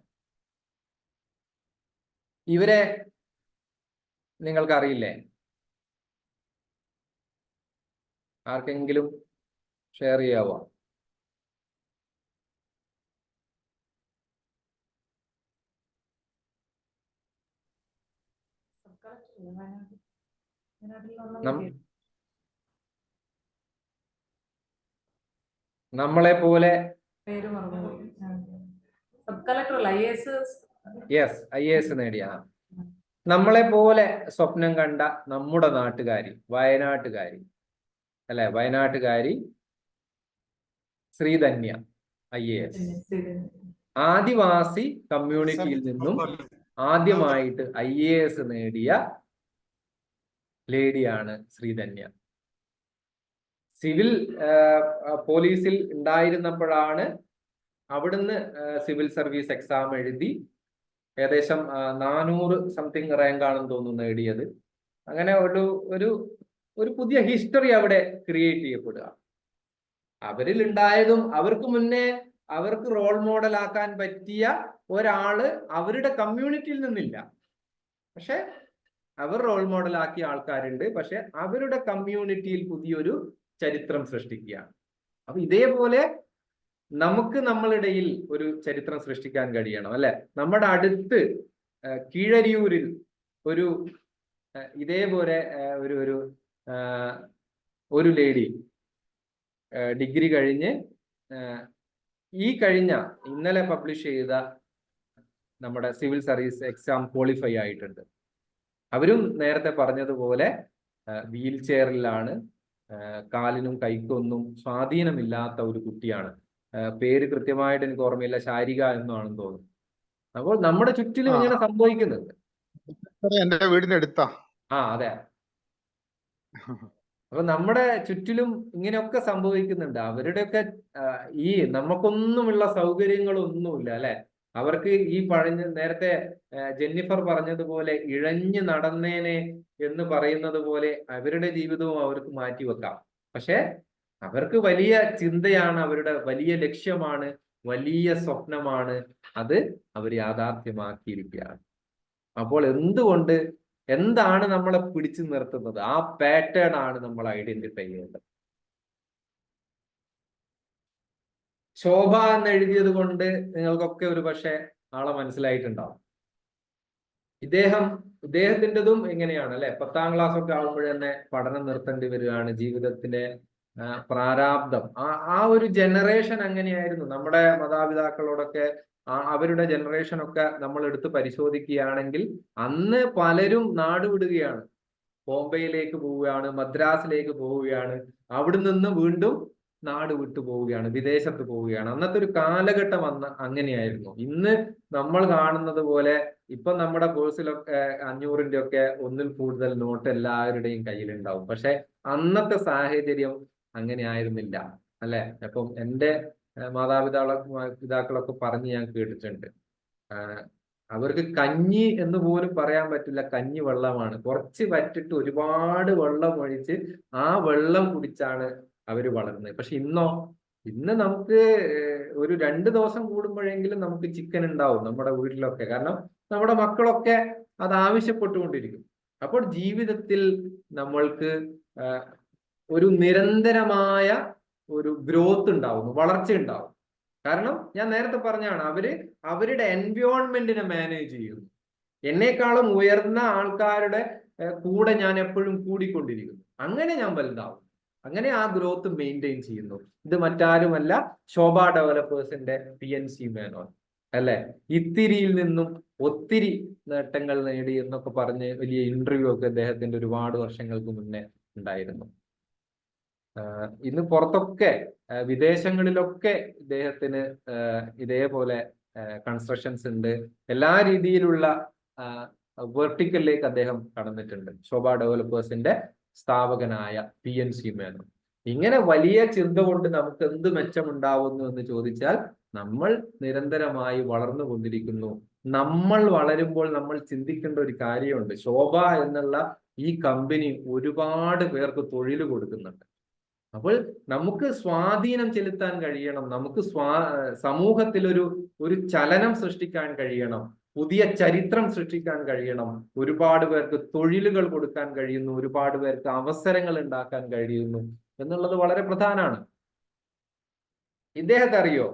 ഇവരെ നിങ്ങൾക്കറിയില്ലേ? ആർക്കെങ്കിലും ഷെയർ ചെയ്യാവോ? നമ്മളെ പോലെ യെസ്, IAS നേടിയ നമ്മളെ പോലെ സ്വപ്നം കണ്ട നമ്മുടെ നാട്ടുകാരി, വയനാട്ടുകാരി, അല്ലെ? വയനാട്ടുകാരി ശ്രീധന്യ IAS. ആദിവാസി കമ്മ്യൂണിറ്റിയിൽ നിന്നും ആദ്യമായിട്ട് IAS നേടിയ ലേഡിയാണ് ശ്രീധന്യ. സിവിൽ പോലീസിൽ ഉണ്ടായിരുന്നപ്പോഴാണ് അവിടുന്ന് സിവിൽ സർവീസ് എക്സാം എഴുതി ഏകദേശം 400 സംതിങ് റാങ്ക് ആണെന്ന് തോന്നുന്നു നേടിയത്. അങ്ങനെ ഒരു പുതിയ ഹിസ്റ്ററി അവിടെ ക്രിയേറ്റ് ചെയ്യപ്പെടുക. അവരിൽ ഉണ്ടായതും അവർക്ക് മുന്നേ അവർക്ക് റോൾ മോഡൽ ആക്കാൻ പറ്റിയ ഒരാള് അവരുടെ കമ്മ്യൂണിറ്റിയിൽ നിന്നില്ല. പക്ഷെ അവർ റോൾ മോഡൽ ആക്കിയ ആൾക്കാരുണ്ട്. പക്ഷെ അവരുടെ കമ്മ്യൂണിറ്റിയിൽ പുതിയൊരു ചരിത്രം സൃഷ്ടിക്കുകയാണ്. അപ്പൊ ഇതേപോലെ നമുക്ക് നമ്മളിടയിൽ ഒരു ചരിത്രം സൃഷ്ടിക്കാൻ കഴിയണം, അല്ലെ? നമ്മുടെ അടുത്ത് കീഴരിയൂരിൽ ഒരു ഇതേപോലെ ഒരു ലേഡി ഡിഗ്രി കഴിഞ്ഞ് ഇന്നലെ പബ്ലിഷ് ചെയ്ത നമ്മുടെ സിവിൽ സർവീസ് എക്സാം ക്വാളിഫൈ ആയിട്ടുണ്ട്. അവരും നേരത്തെ പറഞ്ഞതുപോലെ വീൽ ചെയറിലാണ്, കാലിനും കൈക്കൊന്നും സ്വാധീനമില്ലാത്ത ഒരു കുട്ടിയാണ്. പേര് കൃത്യമായിട്ട് എനിക്ക് ഓർമ്മയില്ല, ശാരിക എന്നാണെന്ന് തോന്നുന്നു. അപ്പോൾ നമ്മുടെ ചുറ്റിലും ഇങ്ങനെ സംഭവിക്കുന്നുണ്ട്. എന്റെ വീടിന്റെ അടുത്താ. അതെ. അപ്പൊ നമ്മുടെ ചുറ്റിലും ഇങ്ങനെയൊക്കെ സംഭവിക്കുന്നുണ്ട്. അവരുടെയൊക്കെ ഈ നമുക്കൊന്നുമുള്ള സൗകര്യങ്ങളൊന്നുമില്ല, അല്ലെ? അവർക്ക് ഈ നേരത്തെ ജെന്നിഫർ പറഞ്ഞതുപോലെ ഇഴഞ്ഞു നടന്നേനെ എന്ന് പറയുന്നത് പോലെ അവരുടെ ജീവിതവും അവർക്ക് മാറ്റിവെക്കാം. പക്ഷെ അവർക്ക് വലിയ ചിന്തയാണ്, അവരുടെ വലിയ ലക്ഷ്യമാണ്, വലിയ സ്വപ്നമാണ്. അത് അവർ യാഥാർത്ഥ്യമാക്കിയിരിക്കുകയാണ്. അപ്പോൾ എന്താണ് നമ്മളെ പിടിച്ചു നിർത്തുന്നത്? ആ പാറ്റേൺ ആണ് നമ്മൾ ഐഡന്റിഫൈ ചെയ്യേണ്ടത്. ശോഭ എന്ന് എഴുതിയത് കൊണ്ട് നിങ്ങൾക്കൊക്കെ ഒരു പക്ഷെ ആളെ മനസ്സിലായിട്ടുണ്ടാവും. ഇദ്ദേഹത്തിൻ്റെതും എങ്ങനെയാണ് അല്ലെ, 10ാം ക്ലാസ് ഒക്കെ ആകുമ്പോൾ തന്നെ പഠനം നിർത്തേണ്ടി വരികയാണ്, ജീവിതത്തിലെ പ്രാരാബ്ദം. ആ ഒരു ജനറേഷൻ അങ്ങനെയായിരുന്നു. നമ്മുടെ മാതാപിതാക്കളോടൊക്കെ അവരുടെ ജനറേഷൻ ഒക്കെ നമ്മൾ എടുത്ത് പരിശോധിക്കുകയാണെങ്കിൽ അന്ന് പലരും നാടുവിടുകയാണ്, ബോംബെയിലേക്ക് പോവുകയാണ്, മദ്രാസിലേക്ക് പോവുകയാണ്, അവിടെ നിന്ന് വീണ്ടും നാട് വിട്ടു പോവുകയാണ്, വിദേശത്ത് പോവുകയാണ്. അന്നത്തെ ഒരു കാലഘട്ടം അങ്ങനെയായിരുന്നു. ഇന്ന് നമ്മൾ കാണുന്നത് പോലെ ഇപ്പൊ നമ്മുടെ കോഴ്സിലൊക്കെ 500ന്റെ ഒക്കെ ഒന്നിൽ കൂടുതൽ നോട്ട് എല്ലാവരുടെയും കയ്യിലുണ്ടാവും. പക്ഷെ അന്നത്തെ സാഹചര്യം അങ്ങനെ ആയിരുന്നില്ല അല്ലെ. അപ്പം എൻ്റെ മാതാപിതാക്കളൊക്കെ പറഞ്ഞ് ഞാൻ കേട്ടിട്ടുണ്ട്, അവർക്ക് കഞ്ഞി എന്ന് പോലും പറയാൻ പറ്റില്ല, കഞ്ഞി വെള്ളമാണ്. കുറച്ച് വറ്റിട്ട് ഒരുപാട് വെള്ളം ഒഴിച്ച് ആ വെള്ളം കുടിച്ചാണ് അവര് വളർന്നത്. പക്ഷെ ഇന്ന് നമുക്ക് ഒരു 2 ദിവസം കൂടുമ്പോഴെങ്കിലും നമുക്ക് ചിക്കൻ ഉണ്ടാവും നമ്മുടെ വീട്ടിലൊക്കെ. കാരണം നമ്മുടെ മക്കളൊക്കെ അത് ആവശ്യപ്പെട്ടുകൊണ്ടിരിക്കും. അപ്പോൾ ജീവിതത്തിൽ നമ്മൾക്ക് ഒരു നിരന്തരമായ ഒരു ഗ്രോത്ത് ഉണ്ടാവും, വളർച്ച ഉണ്ടാവും. കാരണം ഞാൻ നേരത്തെ പറഞ്ഞാണ്, അവരുടെ എൻവയോൺമെന്റിനെ മാനേജ് ചെയ്യുന്നു. എന്നെക്കാളും ഉയർന്ന ആൾക്കാരുടെ കൂടെ ഞാൻ എപ്പോഴും കൂടിക്കൊണ്ടിരിക്കുന്നു. അങ്ങനെ ഞാൻ വലുതാവും, അങ്ങനെ ആ ഗ്രോത്ത് മെയിൻറ്റെയിൻ ചെയ്യുന്നു. ഇത് മറ്റാരുമല്ല, ശോഭ ഡെവലപ്പേഴ്സിന്റെ PNC മേനോൻ അല്ലെ. ഇത്തിരിയിൽ നിന്നും ഒത്തിരി നേട്ടങ്ങൾ നേടി എന്നൊക്കെ പറഞ്ഞ് വലിയ ഇന്റർവ്യൂ ഒക്കെ അദ്ദേഹത്തിന്റെ ഒരുപാട് വർഷങ്ങൾക്ക് മുന്നേ ഉണ്ടായിരുന്നു. ഇന്ന് പുറത്തൊക്കെ വിദേശങ്ങളിലൊക്കെ ഇദ്ദേഹത്തിന് ഇതേപോലെ കൺസ്ട്രക്ഷൻസ് ഉണ്ട്. എല്ലാ രീതിയിലുള്ള വെർട്ടിക്കലിലേക്ക് അദ്ദേഹം കടന്നിട്ടുണ്ട്. ശോഭ ഡെവലപ്പേഴ്സിന്റെ സ്ഥാപകനായ PNC മേനോൻ. ഇങ്ങനെ വലിയ ചിന്ത കൊണ്ട് നമുക്ക് എന്ത് മെച്ചമുണ്ടാവുന്നു എന്ന് ചോദിച്ചാൽ, നമ്മൾ നിരന്തരമായി വളർന്നുകൊണ്ടിരിക്കുന്നു. നമ്മൾ വളരുമ്പോൾ നമ്മൾ ചിന്തിക്കേണ്ട ഒരു കാര്യമുണ്ട്. ശോഭ എന്നുള്ള ഈ കമ്പനി ഒരുപാട് പേർക്ക് തൊഴിൽ കൊടുക്കുന്നുണ്ട്. അപ്പോൾ നമുക്ക് സ്വാധീനം ചെലുത്താൻ കഴിയണം, നമുക്ക് സമൂഹത്തിൽ ഒരു ചലനം സൃഷ്ടിക്കാൻ കഴിയണം, പുതിയ ചരിത്രം സൃഷ്ടിക്കാൻ കഴിയണം. ഒരുപാട് പേർക്ക് തൊഴിലുകൾ കൊടുക്കാൻ കഴിയുന്നു, ഒരുപാട് പേർക്ക് അവസരങ്ങൾ ഉണ്ടാക്കാൻ കഴിയുന്നു എന്നുള്ളത് വളരെ പ്രധാനമാണ്. ഇദ്ദേഹത്തെ അറിയോ?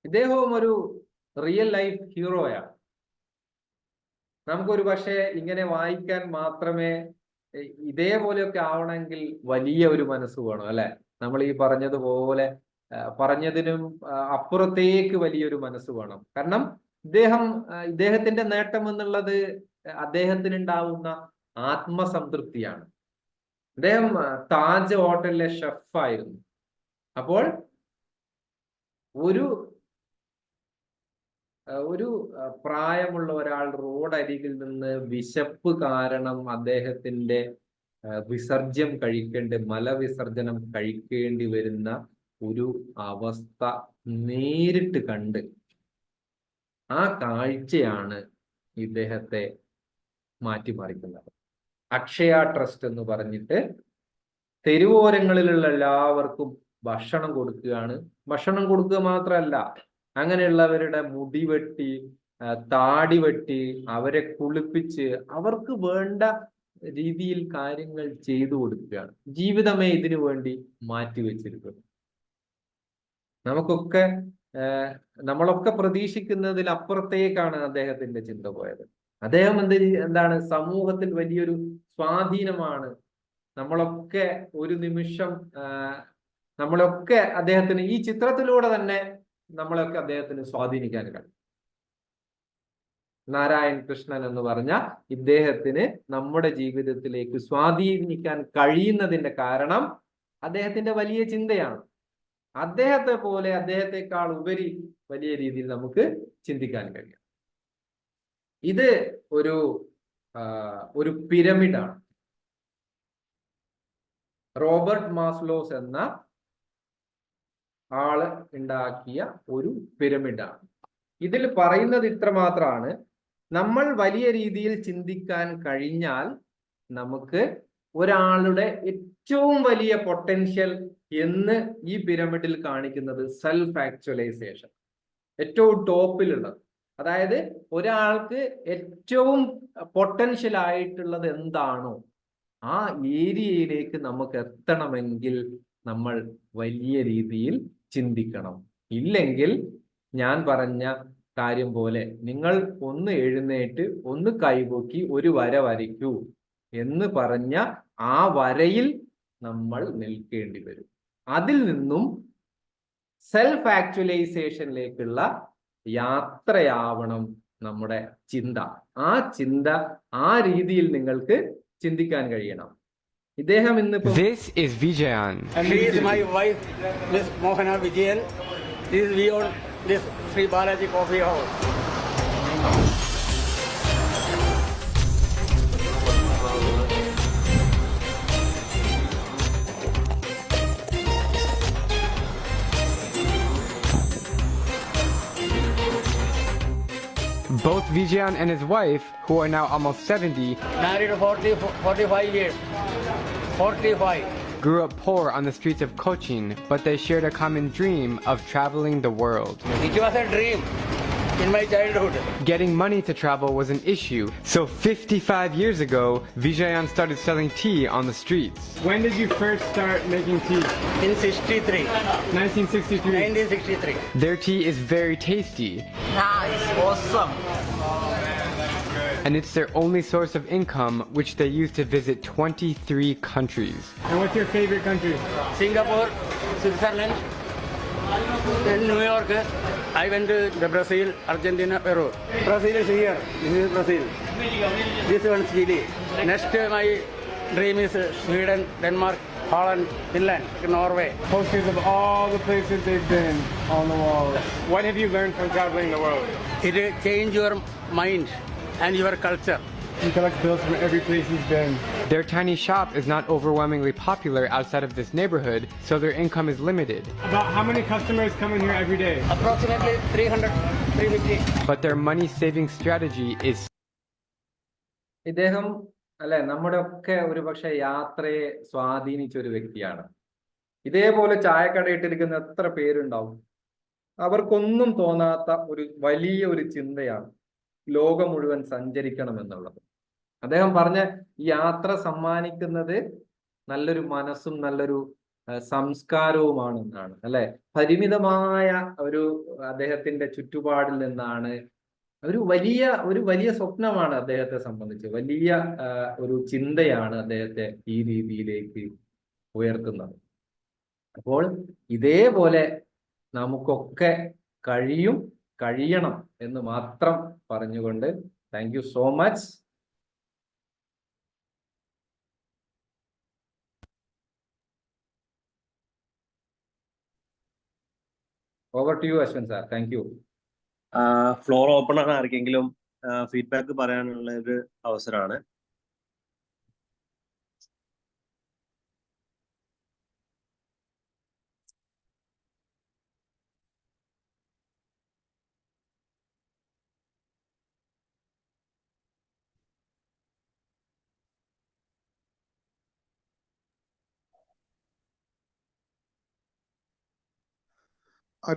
ഇദ്ദേഹവും ഒരു റിയൽ ലൈഫ് ഹീറോയാണ്. നമുക്കൊരു പക്ഷേ ഇങ്ങനെ വായിക്കാൻ മാത്രമേ ഇതേപോലെയൊക്കെ ആവണമെങ്കിൽ വലിയ ഒരു മനസ്സ് വേണം അല്ലെ. നമ്മൾ ഈ പറഞ്ഞതിനും അപ്പുറത്തേക്ക് വലിയൊരു മനസ്സ് വേണം. കാരണം ഇദ്ദേഹത്തിന്റെ നേട്ടം എന്നുള്ളത് അദ്ദേഹത്തിനുണ്ടാവുന്ന ആത്മസംതൃപ്തിയാണ്. അദ്ദേഹം താജ് ഹോട്ടലിലെ ഷെഫായിരുന്നു. അപ്പോൾ ഒരു പ്രായമുള്ള ഒരാൾ റോഡരികിൽ നിന്ന് വിശപ്പ് കാരണം അദ്ദേഹത്തിന്റെ മലവിസർജനം കഴിക്കേണ്ടി വരുന്ന ഒരു അവസ്ഥ നേരിട്ട് കണ്ട് ആ കാഴ്ചയാണ് ഇദ്ദേഹത്തെ മാറ്റിമറിക്കുന്നത്. അക്ഷയ ട്രസ്റ്റ് എന്ന് പറഞ്ഞിട്ട് തെരുവോരങ്ങളിലുള്ള എല്ലാവർക്കും ഭക്ഷണം കൊടുക്കുകയാണ്. ഭക്ഷണം കൊടുക്കുക മാത്രമല്ല, അങ്ങനെയുള്ളവരുടെ മുടി വെട്ടി, താടി വെട്ടി, അവരെ കുളിപ്പിച്ച് അവർക്ക് വേണ്ട രീതിയിൽ കാര്യങ്ങൾ ചെയ്തു കൊടുക്കുകയാണ്. ജീവിതമേ ഇതിനു വേണ്ടി മാറ്റിവെച്ചിരിക്കുന്നു. നമ്മളൊക്കെ പ്രതീക്ഷിക്കുന്നതിൽ അപ്പുറത്തേക്കാണ് അദ്ദേഹത്തിന്റെ ചിന്ത പോയത്. അദ്ദേഹം എന്താണ് സമൂഹത്തിൽ വലിയൊരു സ്വാധീനമാണ്. നമ്മളൊക്കെ ഒരു നിമിഷം നമ്മളൊക്കെ അദ്ദേഹത്തിന് ഈ ചിത്രത്തിലൂടെ തന്നെ നമ്മളൊക്കെ അദ്ദേഹത്തിന് സ്വാധീനിക്കാൻ കഴിയും. നാരായൺ കൃഷ്ണൻ എന്ന് പറഞ്ഞ ഇദ്ദേഹത്തിന് നമ്മുടെ ജീവിതത്തിലേക്ക് സ്വാധീനിക്കാൻ കഴിയുന്നതിന്റെ കാരണം അദ്ദേഹത്തിന്റെ വലിയ ചിന്തയാണ്. അദ്ദേഹത്തെക്കാൾ ഉപരി വലിയ രീതിയിൽ നമുക്ക് ചിന്തിക്കാൻ കഴിയും. ഇത് ഒരു പിരമിഡാണ്. റോബർട്ട് മാസ്ലോസ് എന്ന ആള് ഉണ്ടാക്കിയ ഒരു പിരമിഡാണ്. ഇതിൽ പറയുന്നത് ഇത്ര മാത്രമാണ്: നമ്മൾ വലിയ രീതിയിൽ ചിന്തിക്കാൻ കഴിഞ്ഞാൽ നമുക്ക് ഒരാളുടെ ഏറ്റവും വലിയ പൊട്ടൻഷ്യൽ എന്ന് ഈ പിരമിഡിൽ കാണിക്കുന്നത് സെൽഫ് ആക്ച്വലൈസേഷൻ, ഏറ്റവും ടോപ്പിലുള്ളത്. അതായത് ഒരാൾക്ക് ഏറ്റവും പൊട്ടൻഷ്യൽ ആയിട്ടുള്ളത് എന്താണോ ആ ഏരിയയിലേക്ക് നമുക്ക് എത്തണമെങ്കിൽ നമ്മൾ വലിയ രീതിയിൽ ചിന്തിക്കണം. ഇല്ലെങ്കിൽ ഞാൻ പറഞ്ഞ കാര്യം പോലെ നിങ്ങൾ ഒന്ന് എഴുന്നേറ്റ് ഒന്ന് കൈപൊക്കി ഒരു വര വരയ്ക്കൂ എന്ന് പറഞ്ഞ ആ വരയിൽ നമ്മൾ നിൽക്കേണ്ടി വരും. അതിൽ നിന്നും സെൽഫ് ആക്ച്വലൈസേഷനിലേക്കുള്ള യാത്രയാവണം നമ്മുടെ ചിന്ത. ആ ചിന്ത ആ രീതിയിൽ നിങ്ങൾക്ക് ചിന്തിക്കാൻ കഴിയണം. ഇദ്ദേഹം ഇന്നിപ്പോ This is Vijayan. And she is my wife, Miss Mohana Vijayan. We own this Sri Balaji Coffee House. Both Vijayan and his wife, who are now almost 70, Married 45 years. 45. grew up poor on the streets of Cochin, but they shared a common dream of traveling the world. It was a dream in my childhood. Getting money to travel was an issue, so 55 years ago, Vijayan started selling tea on the streets. When did you first start making tea? In 63. 1963. 1963. Their tea is very tasty, Nice. Awesome. and it's their only source of income, which they use to visit 23 countries. And what's your favorite country? Singapore, Switzerland, then New York. I went to the Brazil, Argentina, Peru. Brazil is here. This is Brazil. This one is Chile. Next, my dream is Sweden, Denmark, Holland, Finland, Norway. Posters of all the places they've been on the wall. What have you learned from traveling the world? It will change your mind and your culture. You collect bills from every place you've been. Their tiny shop is not overwhelmingly popular outside of this neighborhood, so their income is limited. About how many customers come in here every day? Approximately 300, 350. But their money saving strategy is ഇദ്ദേഹം അല്ലെ നമ്മുടെ ഒക്കെ ഒരുപക്ഷെ യാത്രയെ സ്വാധീനിച്ച ഒരു വ്യക്തിയാണ്. ഇതേപോലെ ചായക്കട ഇട്ടിരിക്കുന്ന എത്ര പേരുണ്ടാവും. അവർക്കൊന്നും തോന്നാത്ത ഒരു വലിയ ഒരു ചിന്തയാണ് ലോകം മുഴുവൻ സഞ്ചരിക്കണം എന്നുള്ളത്. അദ്ദേഹം പറഞ്ഞ ഈ യാത്ര സമ്മാനിക്കുന്നത് നല്ലൊരു മനസ്സും നല്ലൊരു സംസ്കാരവുമാണെന്നാണ് അല്ലെ. പരിമിതമായ ഒരു അദ്ദേഹത്തിന്റെ ചുറ്റുപാടിൽ നിന്നാണ് ഒരു വലിയ സ്വപ്നമാണ് അദ്ദേഹത്തെ സംബന്ധിച്ച്. വലിയ ഒരു ചിന്തയാണ് അദ്ദേഹത്തെ ഈ രീതിയിലേക്ക് ഉയർത്തുന്നത്. അപ്പോൾ ഇതേപോലെ നമുക്കൊക്കെ കഴിയണം എന്ന് മാത്രം പറഞ്ഞുകൊണ്ട് thank you so much. Over to you Ashwan sir. Thank you. Floor open ആണ്. ആർക്കെങ്കിലും ഫീഡ്ബാക്ക് പറയാനുള്ള ഒരു അവസരമാണ്.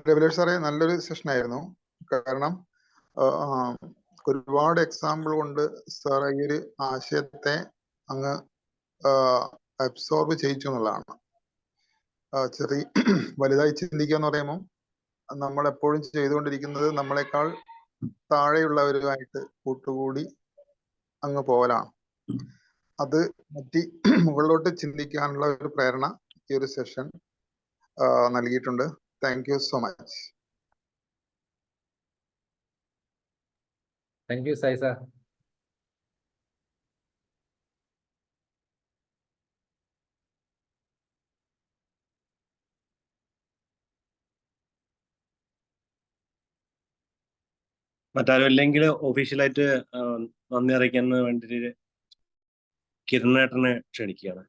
രവിലേഷ് സാറേ, നല്ലൊരു സെഷൻ ആയിരുന്നു. കാരണം ഒരുപാട് എക്സാമ്പിൾ കൊണ്ട് സാറ് ഈ ഒരു ആശയത്തെ അങ്ങ് അബ്സോർബ് ചെയ്യിച്ചു എന്നുള്ളതാണ്. വലുതായി ചിന്തിക്കുക എന്ന് പറയുമ്പോൾ നമ്മൾ എപ്പോഴും ചെയ്തുകൊണ്ടിരിക്കുന്നത് നമ്മളെക്കാൾ താഴെയുള്ളവരുമായിട്ട് കൂട്ടുകൂടി അങ്ങ് പോകലാണ്. അത് മാറ്റി മുകളിലോട്ട് ചിന്തിക്കാനുള്ള ഒരു പ്രേരണ ഈ ഒരു സെഷൻ നൽകിയിട്ടുണ്ട്. Thank you so much. Thank you Sai sir. മറ്റാരും ഇല്ലെങ്കിൽ ഒഫീഷ്യലായിട്ട് നന്ദി അറിയിക്കാൻ വേണ്ടിയിട്ട് കിരണേട്ടനെ ക്ഷണിക്കുകയാണ്.